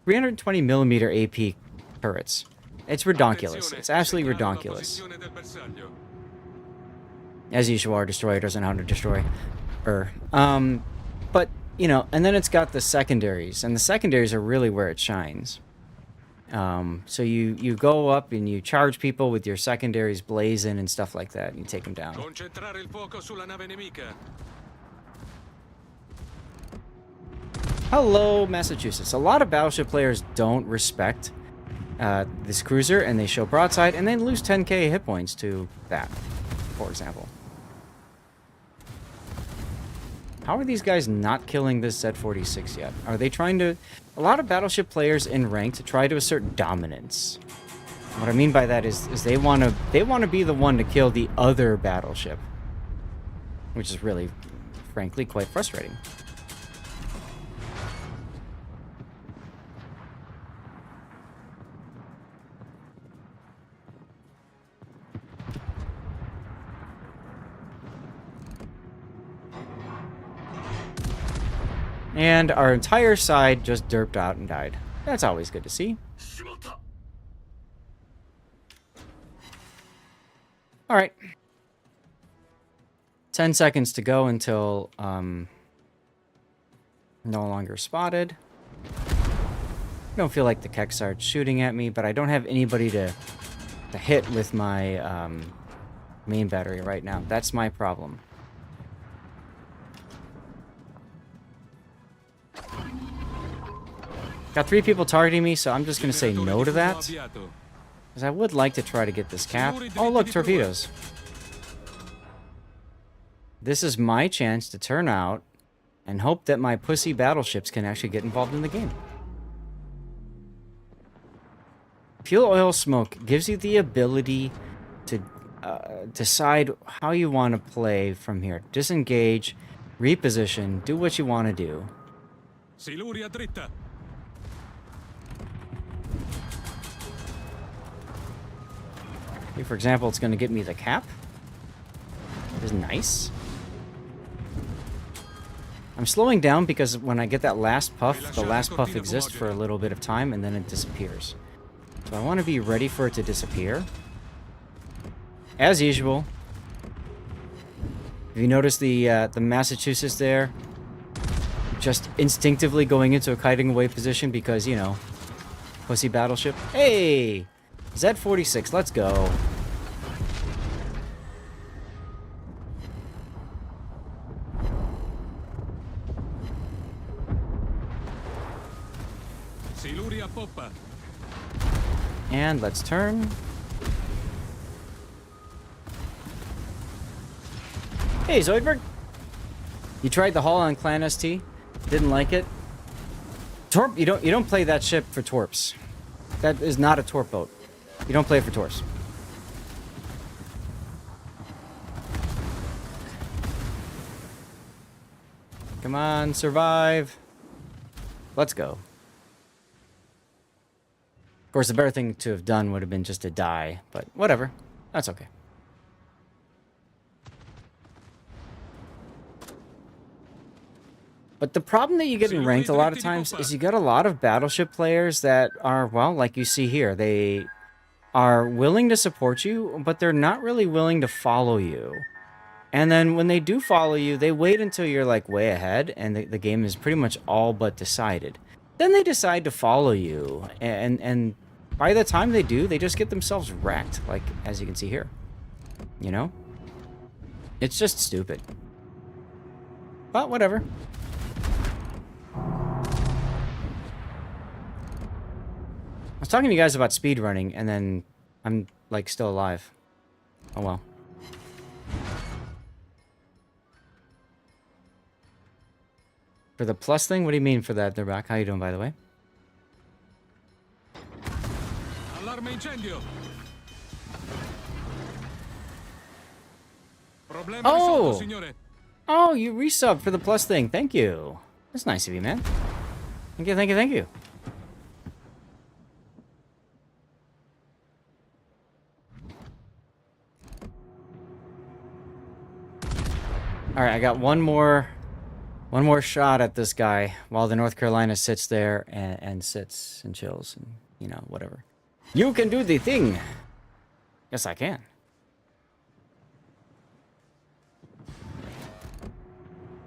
320 millimeter AP turrets. It's redonkulous. It's absolutely redonkulous. As usual, our destroyer doesn't know how to destroy. But, you know, and then it's got the secondaries. And the secondaries are really where it shines. So you go up and you charge people with your secondaries blazing and stuff like that. And you take them down. Hello, Massachusetts. A lot of Battleship players don't respect this cruiser, and they show broadside, and then lose 10k hit points to that, for example. How are these guys not killing this Z46 yet? Are they trying to... A lot of Battleship players in ranked try to assert dominance. What I mean by that is they want to be the one to kill the other battleship, which is really, frankly, quite frustrating. And our entire side just derped out and died. That's always good to see. Alright. 10 seconds to go until no longer spotted. I don't feel like the Keck starts shooting at me, but I don't have anybody to hit with my main battery right now. That's my problem. Got 3 people targeting me, so I'm just going to say no to that. Because I would like to try to get this cap. Oh, look, torpedoes. This is my chance to turn out and hope that my pussy battleships can actually get involved in the game. Fuel oil smoke gives you the ability to decide how you want to play from here. Disengage, reposition, do what you want to do. For example, it's going to get me the cap. It is nice. I'm slowing down because when I get that last puff, the last puff exists for a little bit of time and then it disappears. So I want to be ready for it to disappear. As usual. If you notice the Massachusetts there, just instinctively going into a kiting away position because, you know, pussy battleship. Hey! Z-46, let's go. And let's turn. Hey, Zoidberg. You tried the hull on Clan ST? Didn't like it? Torp, you don't play that ship for torps. That is not a torp boat. You don't play it for torps. Come on, survive. Let's go. Of course, the better thing to have done would have been just to die, but whatever. That's okay. But the problem that you get in ranked a lot of times is you get a lot of battleship players that are, well, like you see here, they are willing to support you, but they're not really willing to follow you. And then when they do follow you, they wait until you're like way ahead and the game is pretty much all but decided. Then they decide to follow you, and by the time they do, they just get themselves wrecked, like as you can see here. You know? It's just stupid. But whatever. I was talking to you guys about speedrunning, and then I'm, like, still alive. Oh well. For the plus thing? What do you mean for that? They're back. How you doing, by the way? Oh! Oh, you resubbed for the plus thing. Thank you. That's nice of you, man. Thank you, thank you, thank you. Alright, I got one more shot at this guy while the North Carolina sits there and sits and chills and, you know, whatever. You can do the thing! Yes, I can.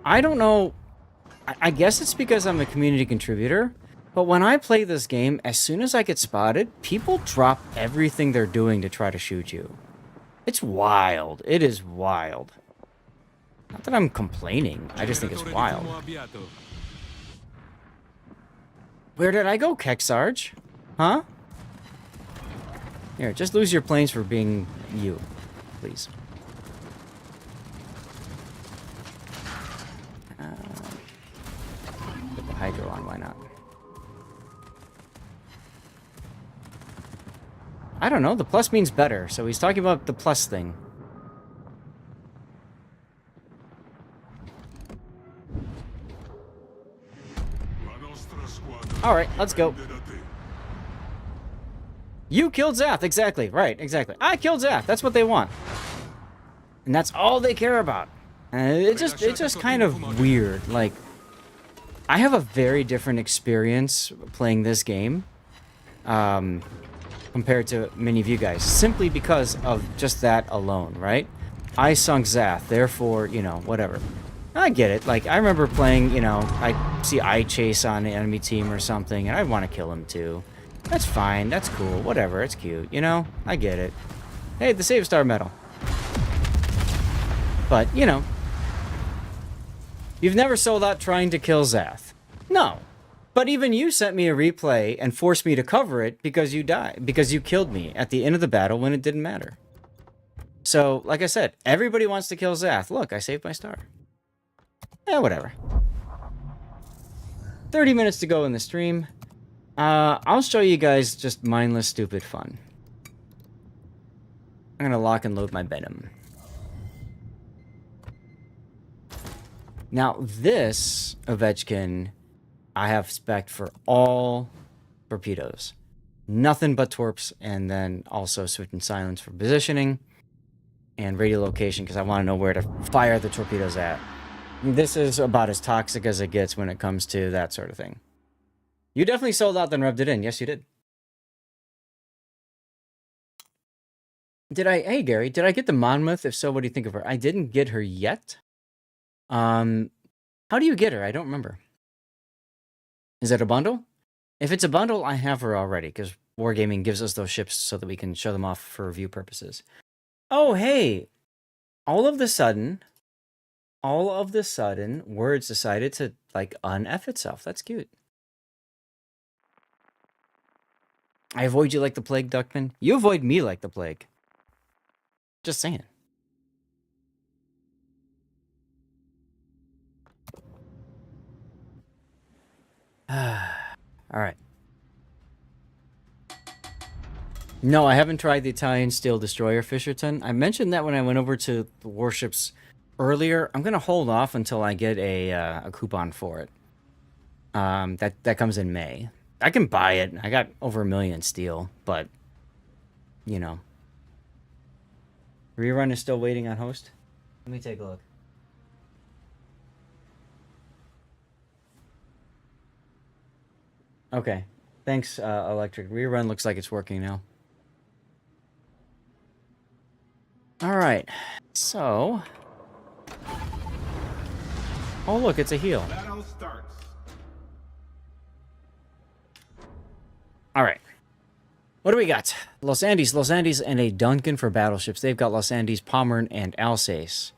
I don't know. I guess it's because I'm a community contributor, but when I play this game, as soon as I get spotted, people drop everything they're doing to try to shoot you. It's wild. It is wild. Not that I'm complaining, I just think it's wild. Where did I go, Keksarge? Huh? Here, just lose your planes for being you, please. Put the Hydro on, why not? I don't know, the plus means better, so he's talking about the plus thing. Alright, let's go. You killed Zath, exactly, right, exactly. I killed Zath, that's what they want. And that's all they care about. And it's just kind of weird. Like, I have a very different experience playing this game compared to many of you guys, simply because of just that alone, right? I sunk Zath, therefore, you know, whatever. I get it. Like, I remember playing, you know, I see Eye Chase on the enemy team or something, and I want to kill him too. That's fine. That's cool. Whatever. It's cute. You know? I get it. Hey, the Save Star medal. But, you know. You've never sold out trying to kill Zath. No. But even you sent me a replay and forced me to cover it because you died. Because you killed me at the end of the battle when it didn't matter. So, like I said, everybody wants to kill Zath. Look, I saved my star. Eh, whatever. 30 minutes to go in the stream. I'll show you guys just mindless, stupid fun. I'm gonna lock and load my Venom. Now, this Ovechkin, I have spec'd for all torpedoes. Nothing but torps, and then also switch and silence for positioning, and radio location, because I want to know where to fire the torpedoes at. This is about as toxic as it gets when it comes to that sort of thing. You definitely sold out, then rubbed it in. Yes, you did. Hey Gary, did I get the Monmouth? If so, what do you think of her? I didn't get her yet. How do you get her? I don't remember. Is it a bundle? If it's a bundle, I have her already, because Wargaming gives us those ships so that we can show them off for review purposes. Oh, hey! All of the sudden, Words decided to, like, un-F itself. That's cute. I avoid you like the plague, Duckman. You avoid me like the plague. Just saying. Alright. No, I haven't tried the Italian Steel Destroyer Fisherton. I mentioned that when I went over to the Warships earlier. I'm gonna hold off until I get a coupon for it. That comes in May. I can buy it. I got over 1 million steel, but you know. Rerun is still waiting on host. Let me take a look. Okay. Thanks, Electric. Rerun looks like it's working now. Alright. So... Oh, look, it's a heal. Alright. What do we got? Los Andes, and a Duncan for battleships. They've got Los Andes, Pommern, and Alsace.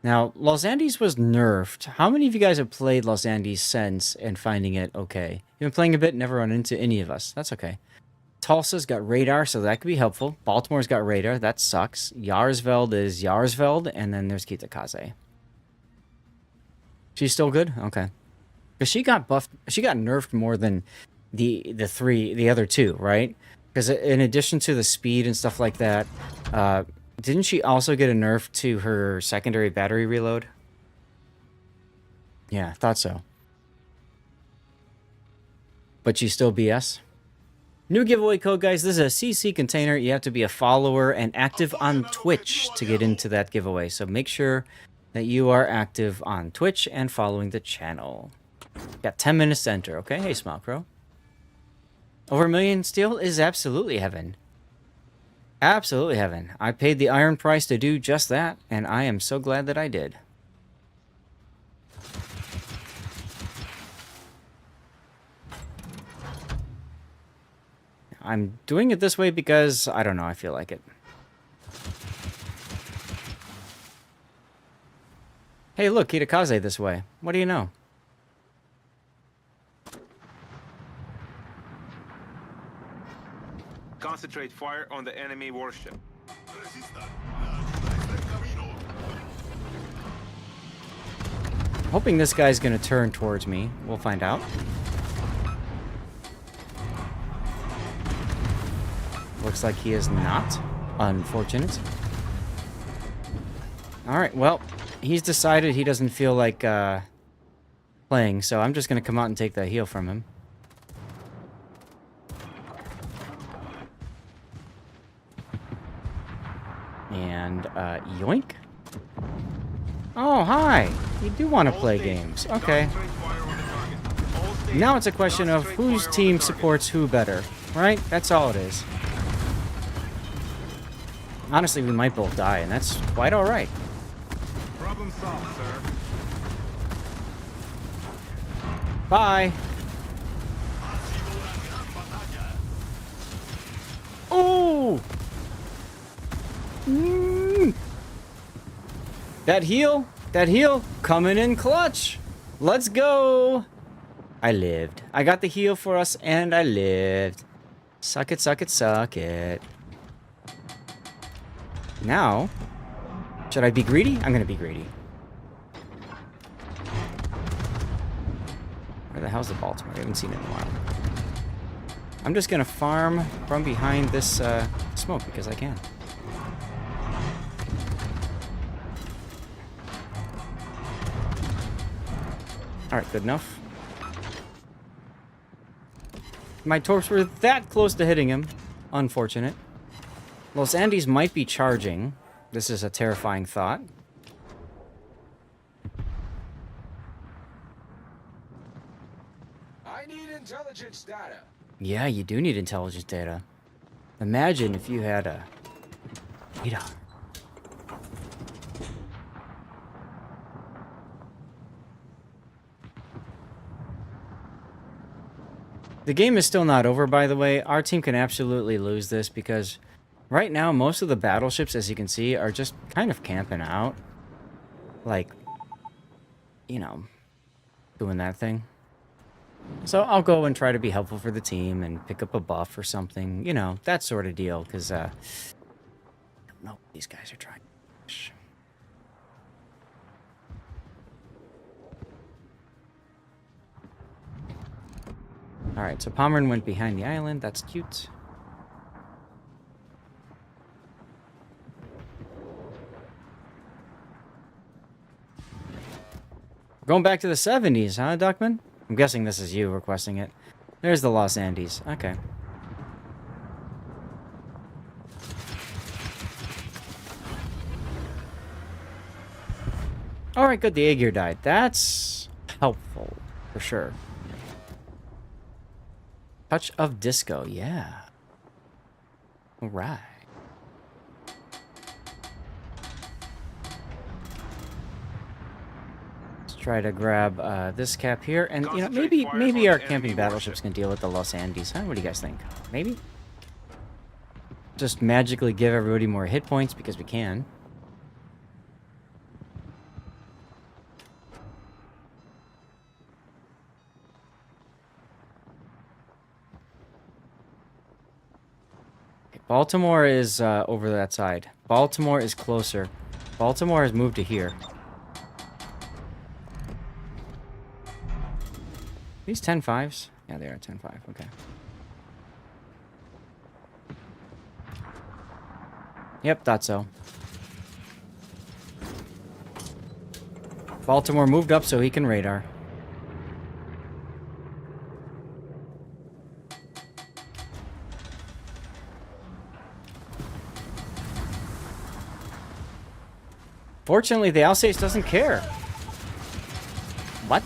Now, Los Andes was nerfed. How many of you guys have played Los Andes since and finding it okay? You've been playing a bit, never run into any of us. That's okay. Tulsa's got radar, so that could be helpful. Baltimore's got radar. That sucks. Yarsveld is Yarsveld, and then there's Kitakaze. She's still good? Okay. Because she got buffed. She got nerfed more than the other two, right? Because in addition to the speed and stuff like that, didn't she also get a nerf to her secondary battery reload? Yeah, thought so. But she's still BS? New giveaway code, guys. This is a CC container. You have to be a follower and active on Twitch to get into that giveaway. So make sure that you are active on Twitch and following the channel. Got 10 minutes to enter, okay? Hey, Smile Crow. Over 1 million steel is absolutely heaven. Absolutely heaven. I paid the iron price to do just that, and I am so glad that I did. I'm doing it this way because, I don't know, I feel like it. Hey, look, Kitakaze this way. What do you know? Concentrate fire on the enemy warship. Hoping this guy's gonna turn towards me. We'll find out. Looks like he is not. Unfortunate. Alright, well, he's decided he doesn't feel like playing, so I'm just gonna come out and take that heal from him. And, yoink. Oh, hi! You do want to play games. Okay. Now it's a question of whose team supports who better, right? That's all it is. Honestly, we might both die, and that's quite alright. Problem solved, sir. Bye! Oh! That heal, coming in clutch. Let's go. I lived. I got the heal for us, and I lived. Suck it, suck it, suck it. Now, should I be greedy? I'm gonna be greedy. Where the hell's the Baltimore? I haven't seen it in a while. I'm just gonna farm from behind this smoke because I can. Alright, good enough. My torps were that close to hitting him. Unfortunate. Los Andes might be charging. This is a terrifying thought. I need intelligence data. Yeah, you do need intelligence data. Imagine if you had a Mira. The game is still not over, by the way. Our team can absolutely lose this because right now most of the battleships, as you can see, are just kind of camping out. Like, you know, doing that thing. So I'll go and try to be helpful for the team and pick up a buff or something. You know, that sort of deal. Because, I don't know what these guys are trying. Alright, so Pomeran went behind the island. That's cute. Going back to the 70s, huh, Duckman? I'm guessing this is you requesting it. There's the Los Andes. Okay. Alright, good. The Aegir died. That's helpful, for sure. Touch of Disco, yeah. Alright. Let's try to grab this cap here. And, you know, maybe our camping battleships can deal with the Los Andes, huh? What do you guys think? Maybe? Just magically give everybody more hit points because we can. Baltimore is over that side. Baltimore is closer. Baltimore has moved to here. These 10-5s? Yeah, they are 10-5. Okay. Yep, thought so. Baltimore moved up so he can radar. Fortunately, the Alsace doesn't care. What?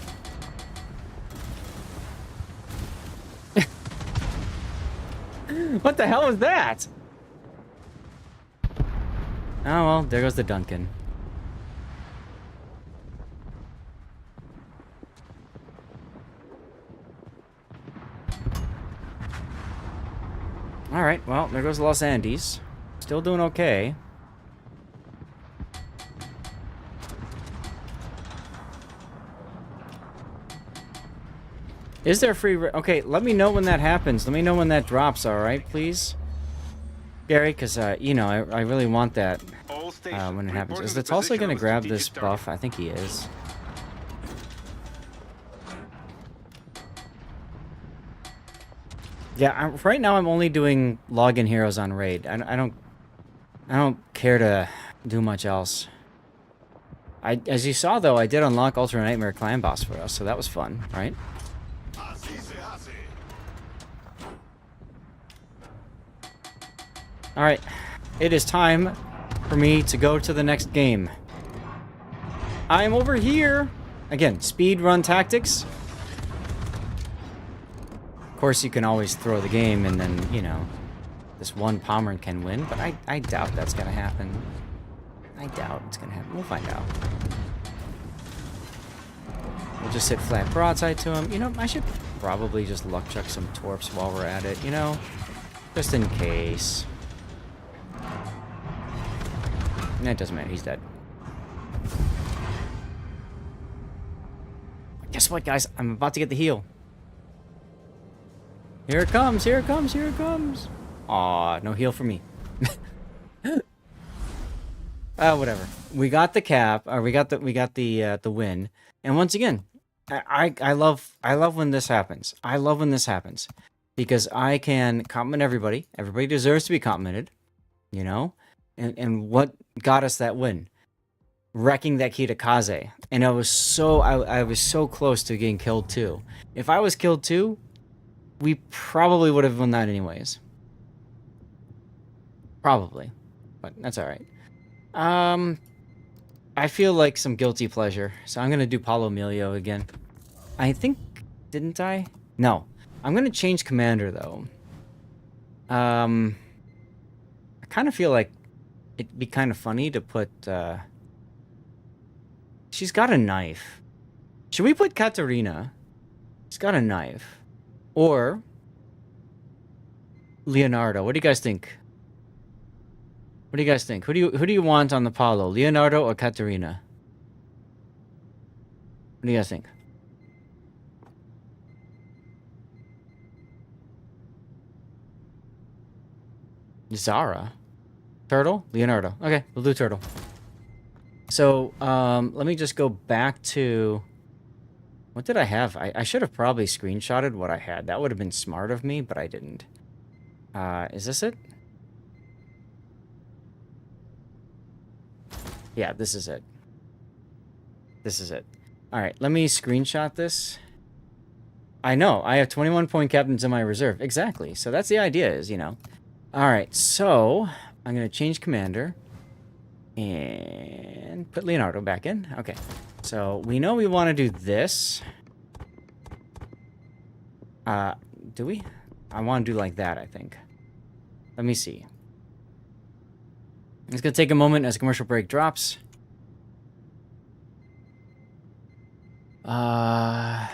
What the hell is that? Oh, well, there goes the Duncan. Alright, well, there goes Los Andes. Still doing okay. Is there free... Okay, let me know when that happens. Let me know when that drops, alright, please? Gary, because, you know, I really want that when it happens. Is the Tulsa going to grab this buff? I think he is. Yeah, right now I'm only doing login heroes on raid. I don't care to do much else. As you saw, though, I did unlock Ultra Nightmare Clan Boss for us, so that was fun, right? Alright, it is time for me to go to the next game. I'm over here! Again, speedrun tactics. Of course, you can always throw the game and then, you know, this one Pomeran can win, but I doubt that's gonna happen. I doubt it's gonna happen. We'll find out. We'll just sit flat broadside to him. You know, I should probably just luck chuck some torps while we're at it, you know? Just in case. It doesn't matter, he's dead. Guess what, guys? I'm about to get the heal. Here it comes, here it comes, here it comes. Aw, no heal for me. Whatever. We got the cap, or we got the win. And once again, I love when this happens. I love when this happens. Because I can compliment everybody. Everybody deserves to be complimented. You know? And what got us that win? Wrecking that Kitakaze. And I was so close to getting killed too. If I was killed too, we probably would have won that anyways. Probably. But that's alright. I feel like some guilty pleasure. So I'm gonna do Paulo Emilio again. I think... Didn't I? No. I'm gonna change commander though. I kind of feel like it'd be kind of funny to put, she's got a knife. Should we put Katerina? She's got a knife. Or Leonardo. What do you guys think? What do you guys think? Who do you want on the Palo? Leonardo or Katerina? What do you guys think? Zara? Turtle? Leonardo. Okay, we'll do Turtle. So, let me just go back to... What did I have? I should have probably screenshotted what I had. That would have been smart of me, but I didn't. Is this it? Yeah, this is it. This is it. Alright, let me screenshot this. I know, I have 21 point captains in my reserve. Exactly. So that's the idea is, you know. Alright, so I'm going to change commander. And put Leonardo back in. Okay. So we know we want to do this. Do we? I want to do like that, I think. Let me see. It's going to take a moment as commercial break drops. I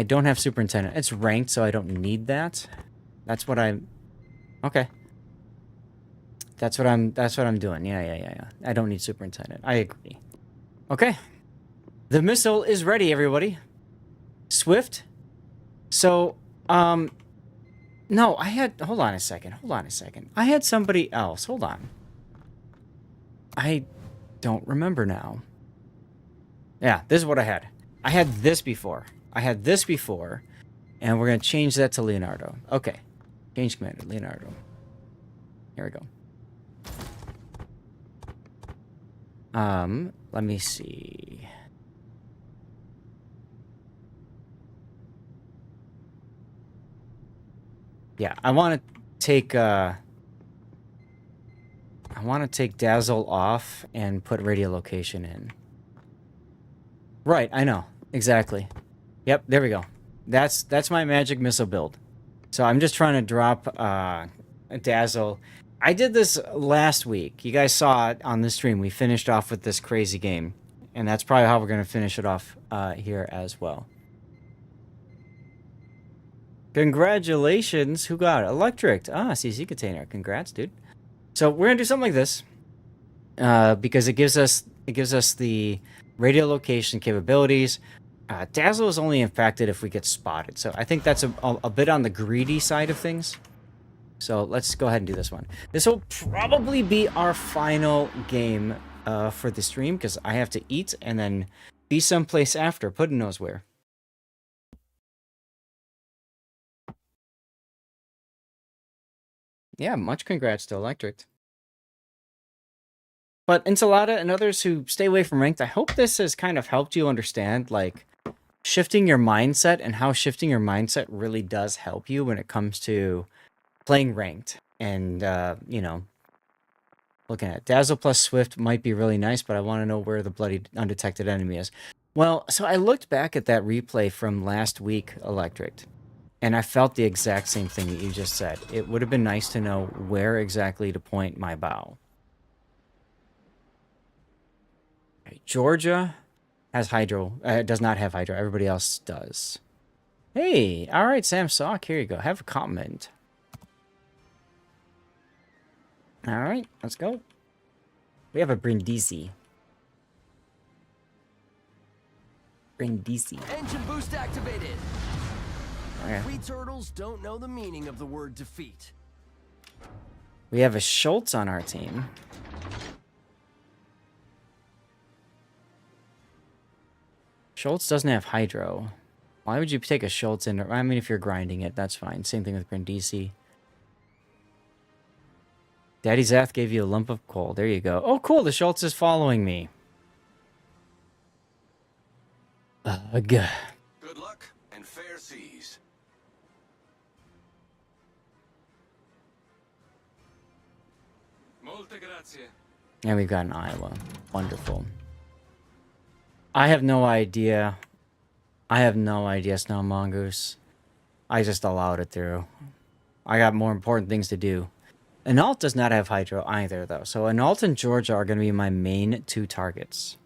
don't have superintendent. It's ranked, so I don't need that. That's what I'm... Okay. That's what I'm doing. Yeah. I don't need superintendent. I agree. Okay. The missile is ready, everybody. Swift. So, no, I had... Hold on a second. I had somebody else. Hold on. I don't remember now. Yeah, this is what I had. I had this before. And we're going to change that to Leonardo. Okay. Change commander, Leonardo. Here we go. Let me see. Yeah, I want to take Dazzle off and put radiolocation in. Right, I know. Exactly. Yep, there we go. That's my magic missile build. So I'm just trying to drop Dazzle. I did this last week. You guys saw it on the stream. We finished off with this crazy game. And that's probably how we're going to finish it off here as well. Congratulations. Who got it? Electric. Ah, CC container. Congrats, dude. So we're going to do something like this. Because it gives us the radiolocation capabilities. Dazzle is only infected if we get spotted. So I think that's a bit on the greedy side of things. So let's go ahead and do this one. This will probably be our final game for the stream because I have to eat and then be someplace after. Puddin' knows where. Yeah, much congrats to Electric. But Ensalada and others who stay away from ranked, I hope this has kind of helped you understand, like, shifting your mindset and how shifting your mindset really does help you when it comes to playing ranked. And, you know, looking at Dazzle plus Swift might be really nice, but I want to know where the bloody undetected enemy is. Well, so I looked back at that replay from last week, Electric, and I felt the exact same thing that you just said. It would have been nice to know where exactly to point my bow. Okay, Georgia has Hydro. Does not have Hydro. Everybody else does. Hey, all right, Sam Sock. Here you go. Have a comment. All right, let's go. We have a Brindisi. Brindisi. Engine boost activated. Okay. We turtles don't know the meaning of the word defeat. We have a Schultz on our team. Schultz doesn't have Hydro. Why would you take a Schultz in? I mean, if you're grinding it, that's fine. Same thing with Brindisi. Daddy Zath gave you a lump of coal. There you go. Oh, cool. The Schultz is following me. Ugh. Good luck and fair seas. Molte grazie. And we've got an Iowa. Wonderful. I have no idea. Snow Mongoose. I just allowed it through. I got more important things to do. Analt does not have Hydro either, though. So Analt and Georgia are going to be my main 2 targets.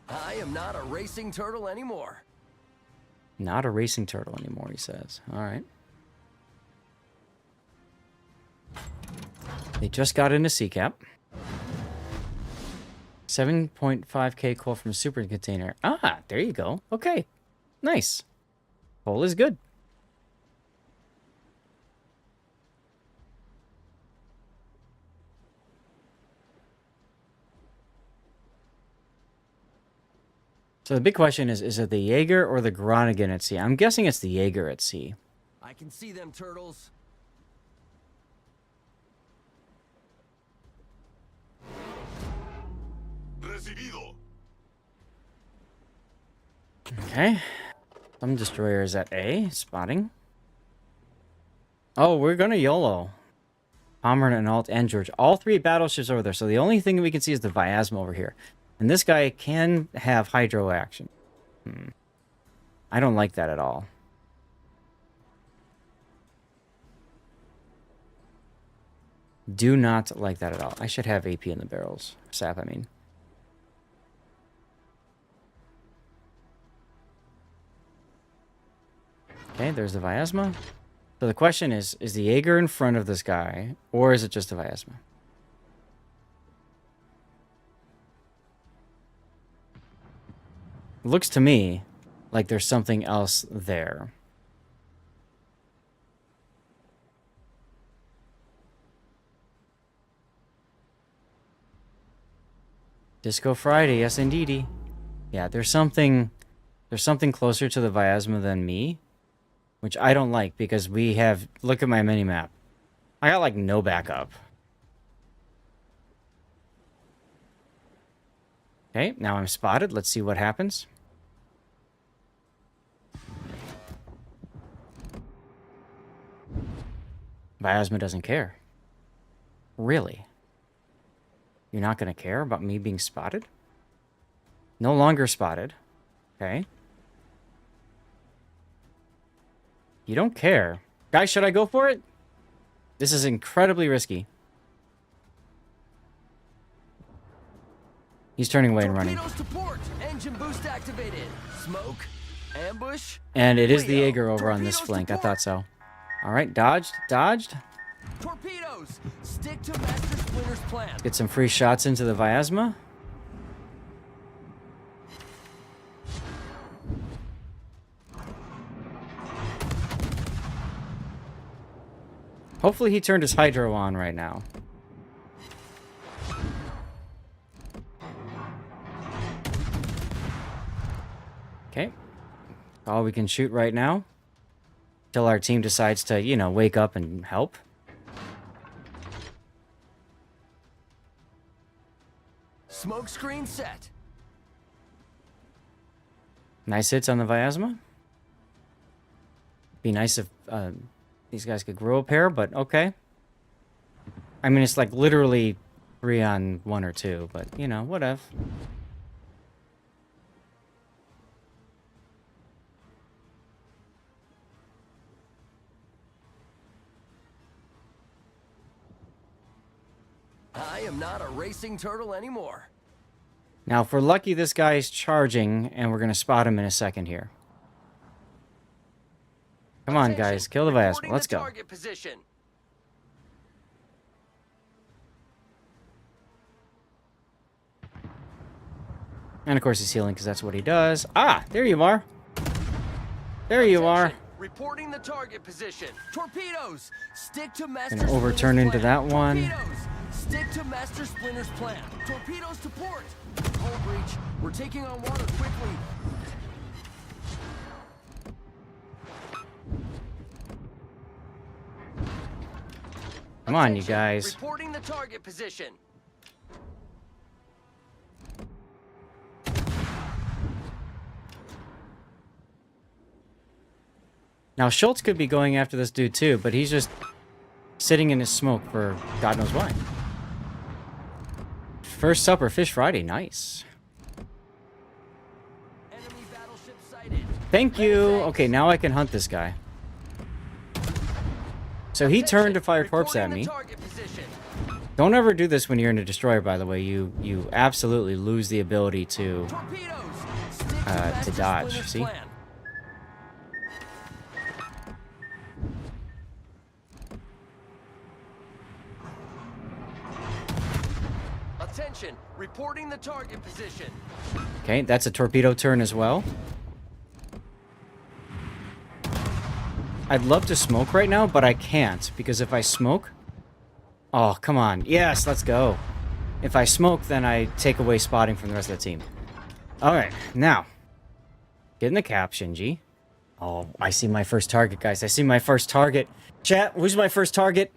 I am not a racing turtle anymore. Not a racing turtle anymore, he says. All right. They just got into CCAP. 7.5k coal from super container. Ah, there you go. Okay. Nice. Coal is good. So the big question is it the Jaeger or the Groningen at sea? I'm guessing it's the Jaeger at sea. I can see them turtles. Okay. Some destroyers at A. Spotting. Oh, we're going to YOLO. Pommern and Alt and George. All 3 battleships over there. So the only thing we can see is the Vyasma over here. And this guy can have hydro action. I don't like that at all. Do not like that at all. I should have AP in the barrels. Sap, I mean. Okay, there's the Vyasma. So the question is the Jaeger in front of this guy, or is it just the Vyasma? Looks to me like there's something else there. Disco Friday, yes indeedy. Yeah, there's something closer to the Vyasma than me, which I don't like because we have, look at my mini-map. I got like no backup. Okay, now I'm spotted. Let's see what happens. Vyasma doesn't care. Really? You're not going to care about me being spotted? No longer spotted. Okay. You don't care. Guys, should I go for it? This is incredibly risky. He's turning away and running. To port. Engine boost activated. Smoke. Ambush. And it is the Jaeger over on this flank. I thought so. All right, dodged. Torpedoes. Stick to Master Splinter's plan. Get some free shots into the Vyasma. Hopefully he turned his hydro on right now. Okay. All we can shoot right now. Till our team decides to, you know, wake up and help. Smoke screen set. Nice hits on the Vyasma. Be nice if these guys could grow a pair, but okay. I mean, it's like literally 3 on 1 or 2, but, you know, whatever. I am not a racing turtle anymore. Now, if we're lucky, this guy's charging, and we're going to spot him in a second here. Come on, guys. Kill the Vyasma. Let's go. Target position. And, of course, he's healing because that's what he does. Ah, there you are. There you are. Reporting the target position. Torpedoes. Stick to Master Gonna overturn into that one. Torpedoes. Stick to Master Splinter's plan. Torpedoes to port. Hull breach. We're taking on water quickly. Come on, you guys. Reporting the target position. Now, Schultz could be going after this dude too, but he's just sitting in his smoke for God knows why. First supper, Fish Friday. Nice. Enemy battleship sighted. Thank you. Okay, now I can hunt this guy. So he turned to fire torps at me. Don't ever do this when you're in a destroyer, by the way. You absolutely lose the ability to dodge. See? Attention, reporting the target position. Okay, that's a torpedo turn as well. I'd love to smoke right now, but I can't, because if I smoke... Oh, come on. Yes, let's go. If I smoke, then I take away spotting from the rest of the team. Alright, now. Get in the cap, Shinji. Oh, I see my first target, guys. I see my first target. Chat, who's my first target?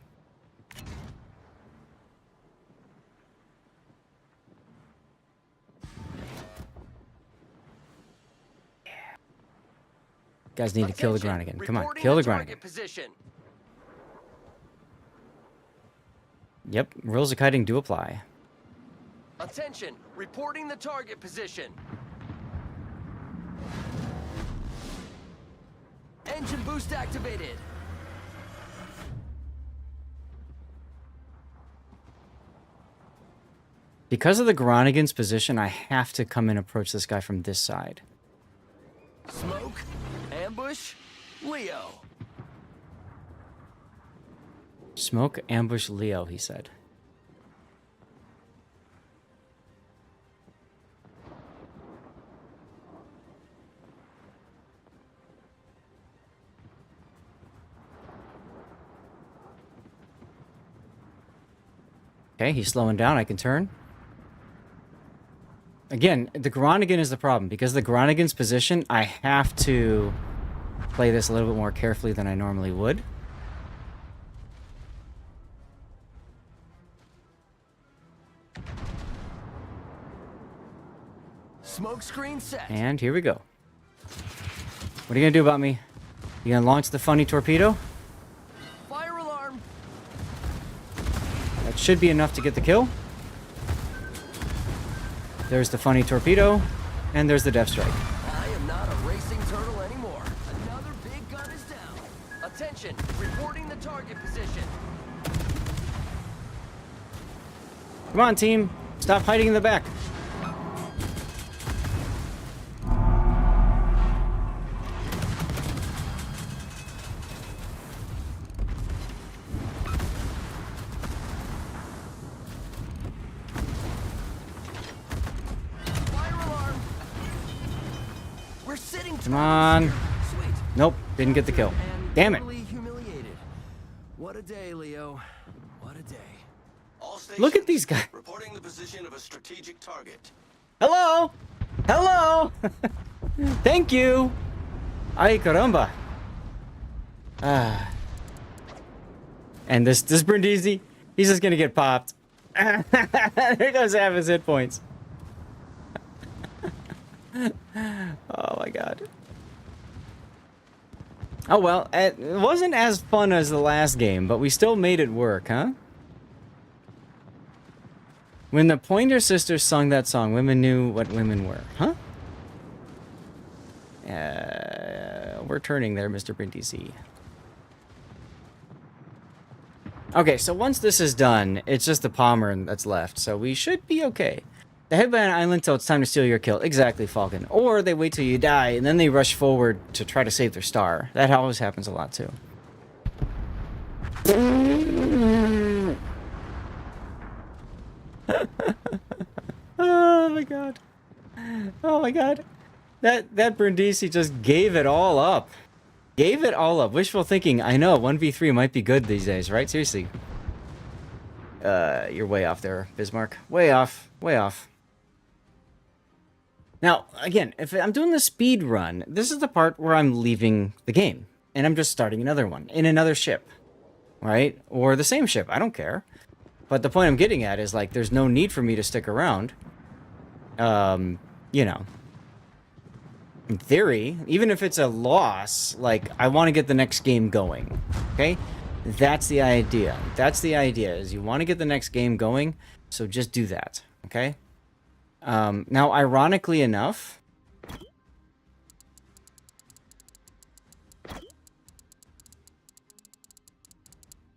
Guys need to kill the Groningen. Come on, kill the Groningen. Yep, rules of kiting do apply. Attention, reporting the target position. Engine boost activated. Because of the Groningen's position, I have to come and approach this guy from this side. Smoke, ambush, Leo. Smoke, ambush, Leo, he said. Okay, he's slowing down. I can turn. Again, the Groningen is the problem. Because of the Groningen's position, I have to play this a little bit more carefully than I normally would. Smoke screen set. And here we go. What are you gonna do about me? You gonna launch the funny torpedo? Fire alarm. That should be enough to get the kill. There's the funny torpedo, and there's the Death Strike. I am not a racing turtle anymore. Another big gun is down. Attention, reporting the target position. Come on, team. Stop hiding in the back. Come on. Sweet. Nope, didn't get the kill. Damn it. Humiliated. What a day, Leo. What a day. Look at these guys. Reporting the position of a strategic target. Hello? Hello? Thank you. Ay, caramba. Ah. And this Brindisi, he's just gonna get popped. There goes half his hit points. Oh my god. Oh well, it wasn't as fun as the last game, but we still made it work, huh? When the Pointer Sisters sung that song, women knew what women were, huh? We're turning there, Mr. Brindisi. Okay, so once this is done, it's just the Palmer that's left, so we should be okay. They head by an island till it's time to steal your kill. Exactly, Falcon. Or they wait till you die, and then they rush forward to try to save their star. That always happens a lot, too. Oh, my God. Oh, my God. That Brindisi just gave it all up. Gave it all up. Wishful thinking. I know, 1v3 might be good these days, right? Seriously. You're way off there, Bismarck. Way off. Way off. Now, again, if I'm doing the speed run, this is the part where I'm leaving the game. And I'm just starting another one. In another ship. Right? Or the same ship. I don't care. But the point I'm getting at is, like, there's no need for me to stick around. You know. In theory, even if it's a loss, like, I want to get the next game going. Okay? That's the idea. That's the idea, is you want to get the next game going, so just do that, okay? Now, ironically enough...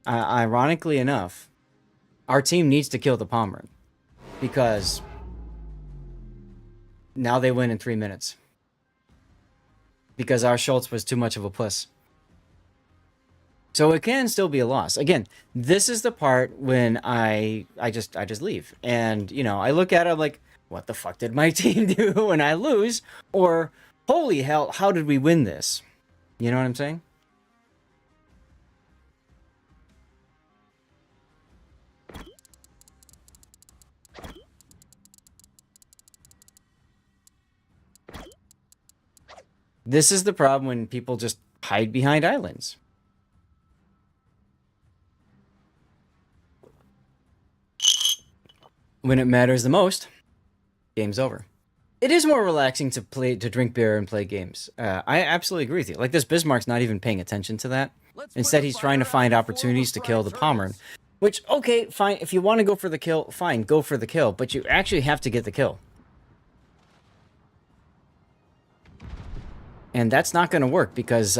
ironically enough, our team needs to kill the Pomeranian, because now they win in 3 minutes. Because our Schultz was too much of a puss. So it can still be a loss. Again, this is the part when I just leave. And, you know, I look at it, I'm like, what the fuck did my team do when I lose? Or, holy hell, how did we win this? You know what I'm saying? This is the problem when people just hide behind islands. When it matters the most, game's over. It is more relaxing to drink beer and play games. I absolutely agree with you. Like, this Bismarck's not even paying attention to that. Instead, he's trying to find opportunities to kill the Pomeranian. Which, okay, fine. If you want to go for the kill, fine, go for the kill. But you actually have to get the kill. And that's not going to work because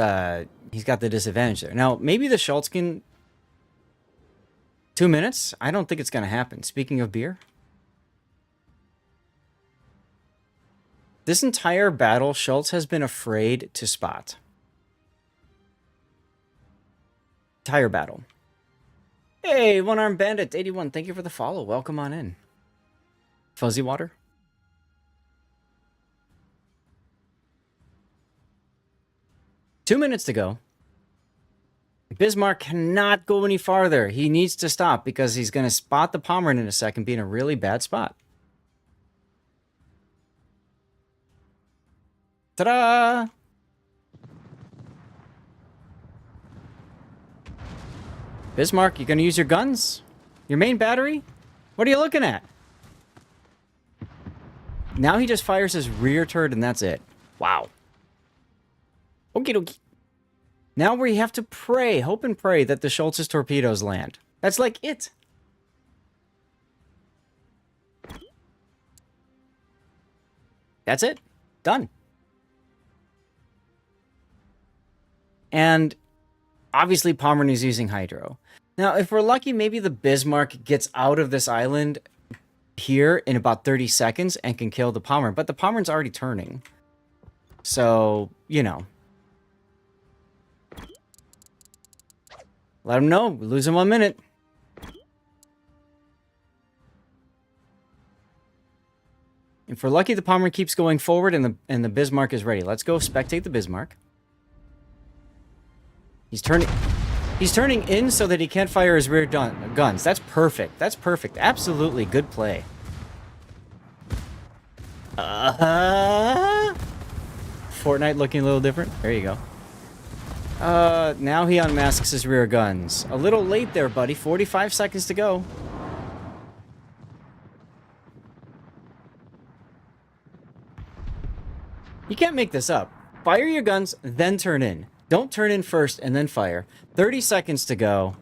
he's got the disadvantage there. Now, maybe the Schultz can... 2 minutes? I don't think it's going to happen. Speaking of beer... This entire battle, Schultz has been afraid to spot. Entire battle. Hey, One-Armed Bandit 81, thank you for the follow. Welcome on in. Fuzzy Water. Two minutes to go. Bismarck cannot go any farther. He needs to stop because he's going to spot the Pomeranian in a second, be in a really bad spot. Ta-da! Bismarck, you gonna use your guns? Your main battery? What are you looking at? Now he just fires his rear turret and that's it. Wow. Okie dokie. Now we have to pray, hope and pray that the Schultz's torpedoes land. That's like it. That's it. Done. And obviously Pomeranian is using hydro. Now, if we're lucky, maybe the Bismarck gets out of this island here in about 30 seconds and can kill the Pomeranian. But the Pomeranian's already turning. So, you know. Let him know. We're losing 1 minute. If we're lucky, the Pomeranian keeps going forward and the Bismarck is ready. Let's go spectate the Bismarck. He's turning in so that he can't fire his rear guns. That's perfect. That's perfect. Absolutely good play. Fortnite looking a little different. There you go. Now he unmasks his rear guns. A little late there, buddy. 45 seconds to go. You can't make this up. Fire your guns, then turn in. Don't turn in first and then fire. 30 seconds to go.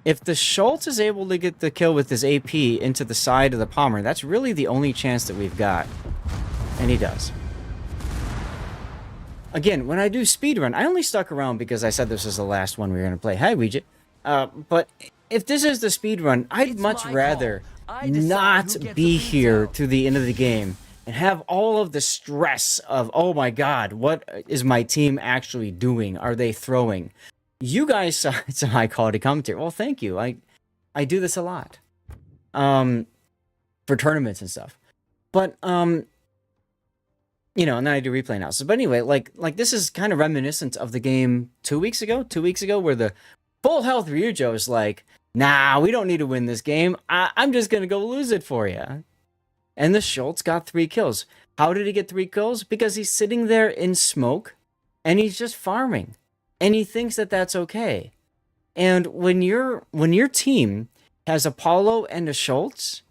If the Schultz is able to get the kill with his AP into the side of the Pomeranian, that's really the only chance that we've got. And he does. Again, when I do speedrun, I only stuck around because I said this was the last one we were going to play. Hi, Ouija. But if this is the speedrun, I'd much rather not be here to the end of the game and have all of the stress of, oh my god, what is my team actually doing? Are they throwing? You guys saw it's a high quality commentary. Well, thank you. I do this a lot. For tournaments and stuff. But, you know, and then I do replay analysis. But anyway, like this is kind of reminiscent of the game 2 weeks ago, where the full health Ryujo is like, nah, we don't need to win this game. I'm just going to go lose it for you. And the Schultz got 3 kills. How did he get 3 kills? Because he's sitting there in smoke, and he's just farming. And he thinks that that's okay. And when your team has Apollo and a Schultz,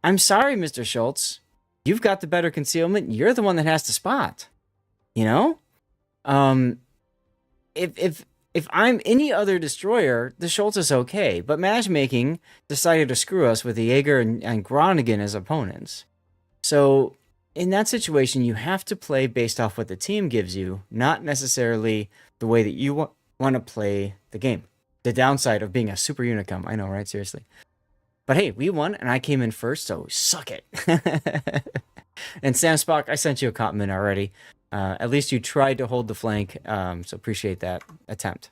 I'm sorry, Mr. Schultz, you've got the better concealment. You're the one that has to spot. You know? If if I'm any other destroyer, the Schultz is okay. But matchmaking decided to screw us with the Jaeger and Groningen as opponents. So in that situation, you have to play based off what the team gives you, not necessarily the way that you want to play the game. The downside of being a super unicum. I know, right? Seriously. But hey, we won, and I came in first, so suck it. And Sam Spock, I sent you a compliment already. At least you tried to hold the flank, so appreciate that attempt.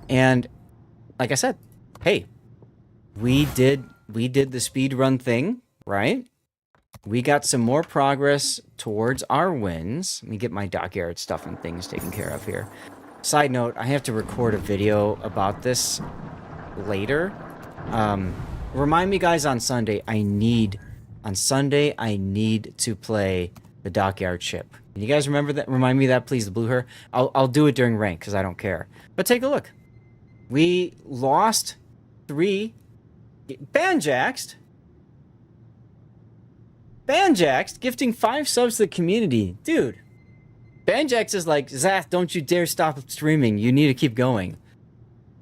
And like I said, hey, we did the speed run thing, right? We got some more progress towards our wins. Let me get my dockyard stuff and things taken care of here. Side note, I have to record a video about this later. Remind me, guys, on Sunday, I need to play the dockyard ship. Can you guys remember that? Remind me of that, please, the Blue Her. I'll do it during rank, because I don't care. But take a look. We lost 3... Banjaxed, gifting 5 subs to the community. Dude, Banjax is like, Zath, don't you dare stop streaming. You need to keep going.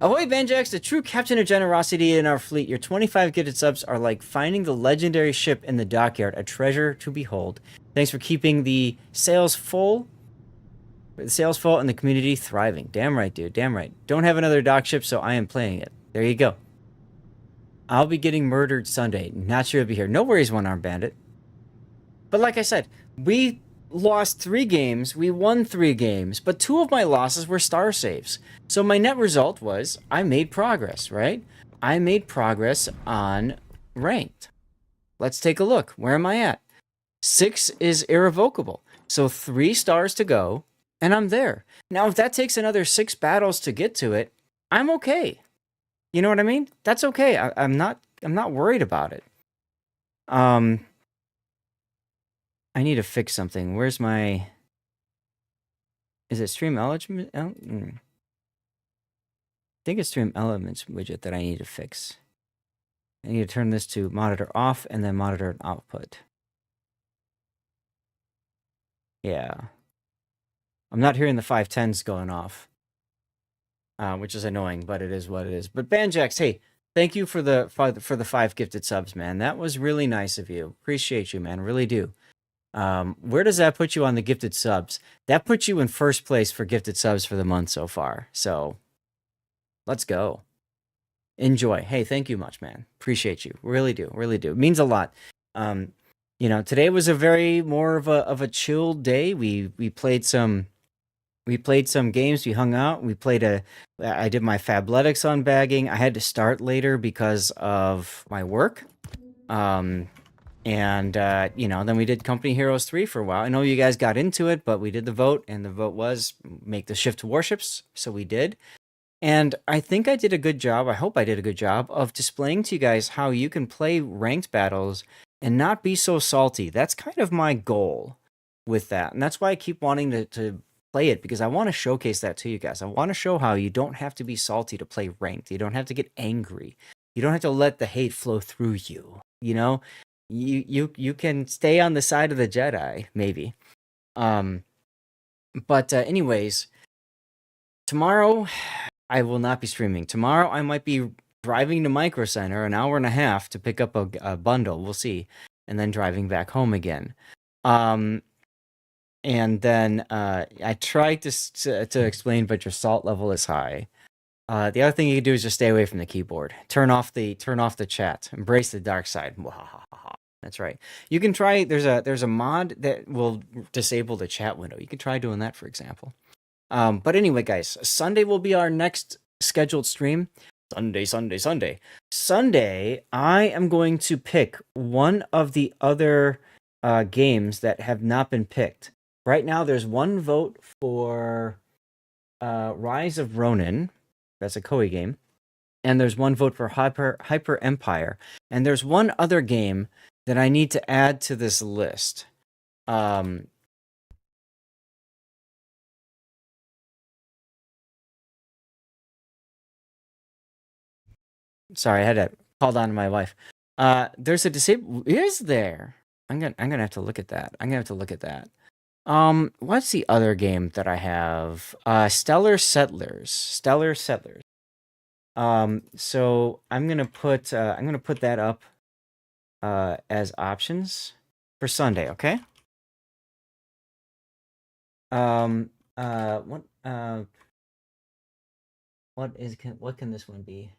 Ahoy, Banjax, the true captain of generosity in our fleet. Your 25 gifted subs are like finding the legendary ship in the dockyard, a treasure to behold. Thanks for keeping the sails full. And the community thriving. Damn right, dude. Damn right. Don't have another dock ship, so I am playing it. There you go. I'll be getting murdered Sunday. Not sure you'll be here. No worries, one-armed bandit. But like I said, we lost 3 games. We won 3 games. But 2 of my losses were star saves. So my net result was I made progress, right? I made progress on ranked. Let's take a look. Where am I at? 6 is irrevocable. So 3 stars to go, and I'm there. Now, if that takes another 6 battles to get to it, I'm okay. You know what I mean? That's okay. I'm not worried about it. I need to fix something. Where's my... Is it Stream Elements? I think it's Stream Elements widget that I need to fix. I need to turn this to monitor off and then monitor output. Yeah. I'm not hearing the 510s going off. Which is annoying, but it is what it is. But Banjax, hey, thank you for the 5 gifted subs, man. That was really nice of you. Appreciate you, man. Really do. Where does that put you on the gifted subs? That puts you in first place for gifted subs for the month so far. So, let's go. Enjoy. Hey, thank you much, man. Appreciate you. Really do. Really do. It means a lot. You know, today was a very more of a chill day. We played some games. We hung out. I did my Fabletics on bagging. I had to start later because of my work. You know, then we did Company Heroes 3 for a while. I know you guys got into it, but we did the vote, and the vote was make the shift to Warships. So we did. And I think I did a good job. I hope I did a good job of displaying to you guys how you can play ranked battles and not be so salty. That's kind of my goal with that. And that's why I keep wanting to play it, because I want to showcase that to you guys. I want to show how you don't have to be salty to play ranked. You don't have to get angry. You don't have to let the hate flow through you. You know, you can stay on the side of the Jedi, maybe. Anyways, tomorrow I will not be streaming. Tomorrow I might be driving to Micro Center an hour and a half to pick up a bundle. We'll see, and then driving back home again. And then I tried to explain, but your salt level is high. The other thing you can do is just stay away from the keyboard. Turn off the chat. Embrace the dark side. That's right. You can try. There's a mod that will disable the chat window. You can try doing that, for example. But anyway, guys, Sunday will be our next scheduled stream. Sunday, I am going to pick one of the other games that have not been picked. Right now, there's one vote for Rise of Ronin. That's a Koei game. And there's one vote for Hyper Empire. And there's one other game that I need to add to this list. Sorry, I had to call down to my wife. There's a disable. Is there? I'm gonna have to look at that. What's the other game that I have? Stellar Settlers. Stellar Settlers. So I'm gonna put that up as options for Sunday, okay? What what can this one be?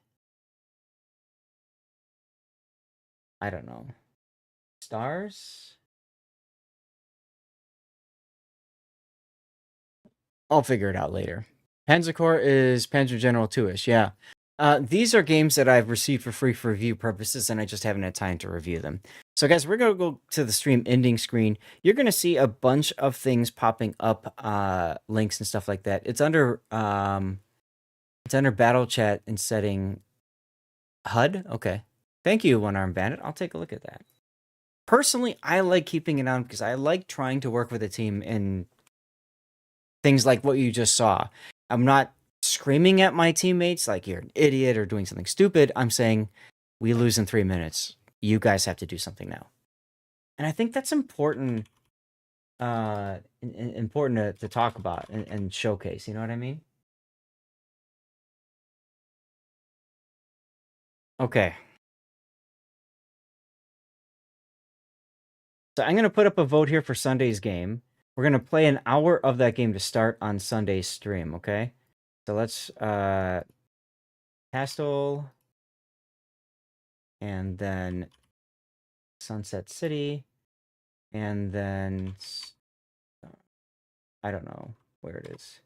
I don't know. Stars? I'll figure it out later. Panzercorps is Panzer General 2-ish, yeah. These are games that I've received for free for review purposes, and I just haven't had time to review them. So, guys, we're going to go to the stream ending screen. You're going to see a bunch of things popping up, links and stuff like that. It's under Battle Chat and setting HUD. Okay. Thank you, One Arm Bandit. I'll take a look at that. Personally, I like keeping it on because I like trying to work with a team in things like what you just saw. I'm not screaming at my teammates like you're an idiot or doing something stupid. I'm saying we lose in 3 minutes. You guys have to do something now. And I think that's important important to talk about and showcase, you know what I mean? Okay. So I'm going to put up a vote here for Sunday's game. We're going to play an hour of that game to start on Sunday's stream, okay? So let's Castle and then Sunset City and then I don't know where it is.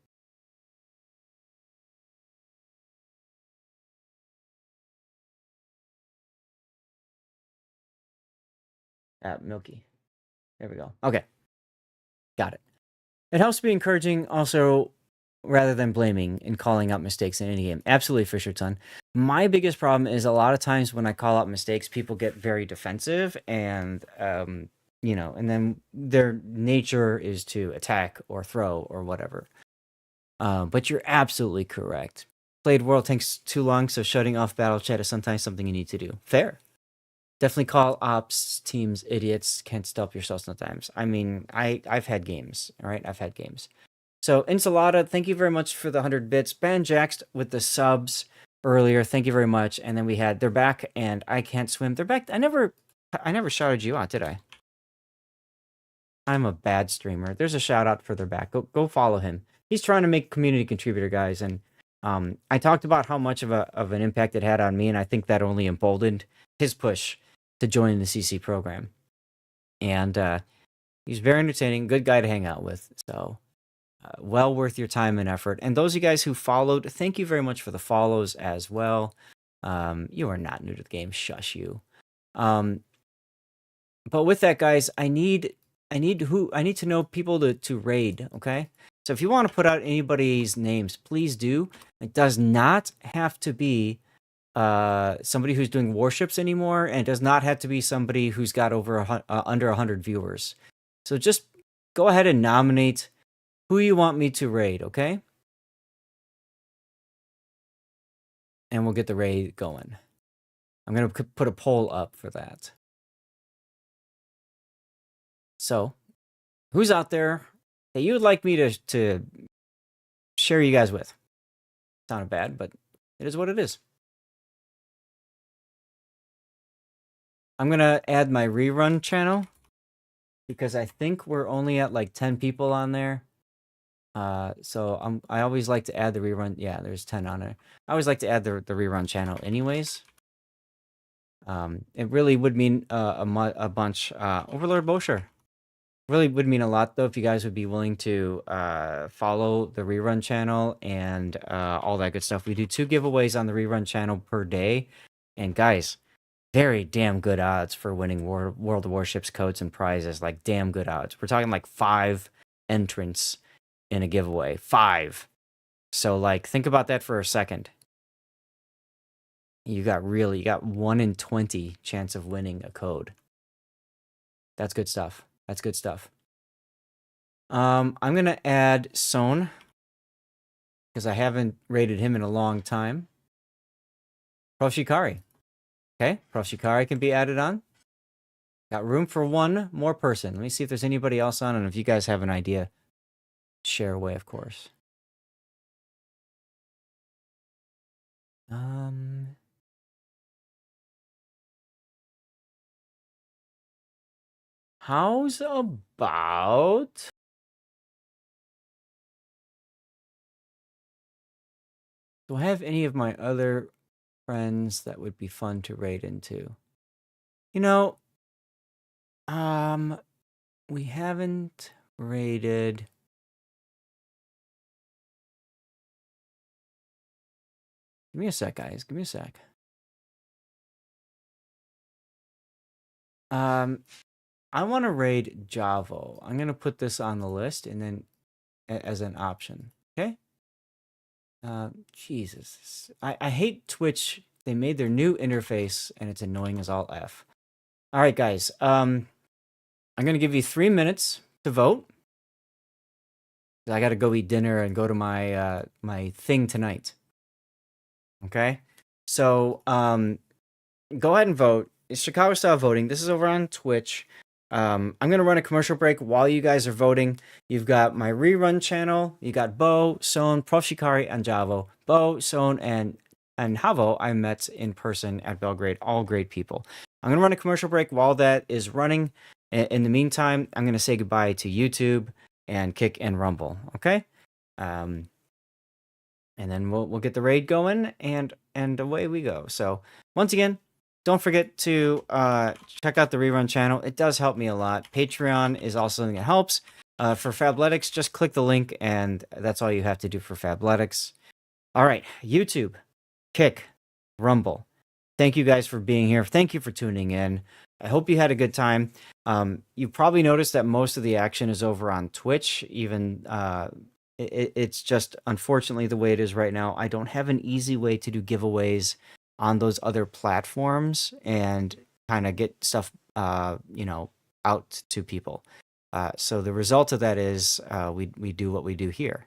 Milky. There we go. Okay. Got it. It helps be encouraging also rather than blaming and calling out mistakes in any game. Absolutely, Fisherton. My biggest problem is a lot of times when I call out mistakes, people get very defensive and, you know, and then their nature is to attack or throw or whatever. But you're absolutely correct. Played World Tanks too long, so shutting off battle chat is sometimes something you need to do. Fair. Definitely call ops teams idiots. Can't stop yourself sometimes. I mean, I've had games, all right? I've had games. So, Ensalada, thank you very much for the 100 bits. Banjaxed with the subs earlier. Thank you very much. And then we had They're Back and I Can't Swim. They're Back. I never shouted you out, did I? I'm a bad streamer. There's a shout out for They're Back. Go follow him. He's trying to make community contributor, guys, and I talked about how much of an impact it had on me, and I think that only emboldened his push to join the CC program. And he's very entertaining, good guy to hang out with. So well worth your time and effort. And those of you guys who followed, thank you very much for the follows as well. You are not new to the game. Shush you. But with that, guys, I need to know people to raid, okay? So if you want to put out anybody's names, please do. It does not have to be somebody who's doing Warships anymore, and it does not have to be somebody who's got over under 100 viewers. So just go ahead and nominate who you want me to raid, okay? And we'll get the raid going. I'm going to put a poll up for that. So, who's out there that you would like me to share you guys with? Sounded bad, but it is what it is. I'm going to add my rerun channel because I think we're only at like 10 people on there. So I always like to add the rerun. Yeah, there's 10 on it. I always like to add the rerun channel anyways. It really would mean a bunch. Overlord Bosher. Really would mean a lot though if you guys would be willing to follow the rerun channel and all that good stuff. We do 2 giveaways on the rerun channel per day. And guys, very damn good odds for winning World of Warships codes and prizes. Like damn good odds. We're talking like 5 entrants in a giveaway. 5. So like think about that for a second. You got 1 in 20 chance of winning a code. That's good stuff. That's good stuff. I'm gonna add Son because I haven't rated him in a long time. Proshikari. Okay, Proshikari can be added on. Got room for one more person. Let me see if there's anybody else on, and if you guys have an idea, share away, of course. How's about... Do I have any of my other friends that would be fun to raid into? You know, we haven't raided... Give me a sec, guys. Give me a sec. I want to raid Javo. I'm going to put this on the list and then as an option. Okay? Jesus. I hate Twitch. They made their new interface and it's annoying as all F. All right, guys. I'm going to give you 3 minutes to vote. I got to go eat dinner and go to my my thing tonight. Okay? So, go ahead and vote. It's Chicago style voting. This is over on Twitch. I'm going to run a commercial break while you guys are voting. You've got my rerun channel. You got Bo, Son, Prof. Shikari, and Javo. Bo, Son, and Havo I met in person at Belgrade. All great people. I'm going to run a commercial break while that is running. In the meantime, I'm going to say goodbye to YouTube and Kick and Rumble. Okay? And then we'll get the raid going, and away we go. So, once again, don't forget to check out the rerun channel. It does help me a lot. Patreon is also something that helps. For Fabletics, just click the link, and that's all you have to do for Fabletics. All right, YouTube, Kick, Rumble. Thank you guys for being here. Thank you for tuning in. I hope you had a good time. You probably noticed that most of the action is over on Twitch. Even it's just unfortunately the way it is right now. I don't have an easy way to do giveaways on those other platforms and kind of get stuff, out to people. So the result of that is we do what we do here.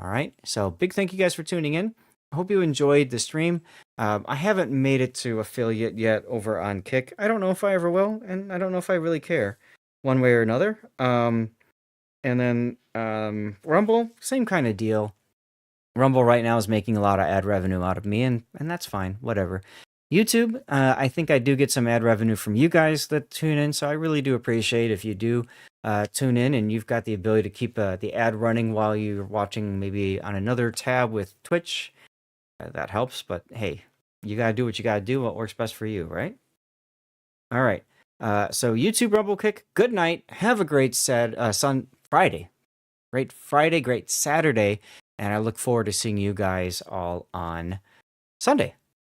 All right. So big thank you guys for tuning in. I hope you enjoyed the stream. I haven't made it to affiliate yet over on Kick. I don't know if I ever will, and I don't know if I really care one way or another. And then Rumble, same kind of deal. Rumble right now is making a lot of ad revenue out of me, and that's fine, whatever. YouTube, I think I do get some ad revenue from you guys that tune in, so I really do appreciate if you do tune in and you've got the ability to keep the ad running while you're watching maybe on another tab with Twitch. That helps, but hey, you gotta do what you gotta do, what works best for you, right? All right, so YouTube, Rumble, Kick, good night. Have a great Friday. Great Friday, great Saturday. And I look forward to seeing you guys all on Sunday.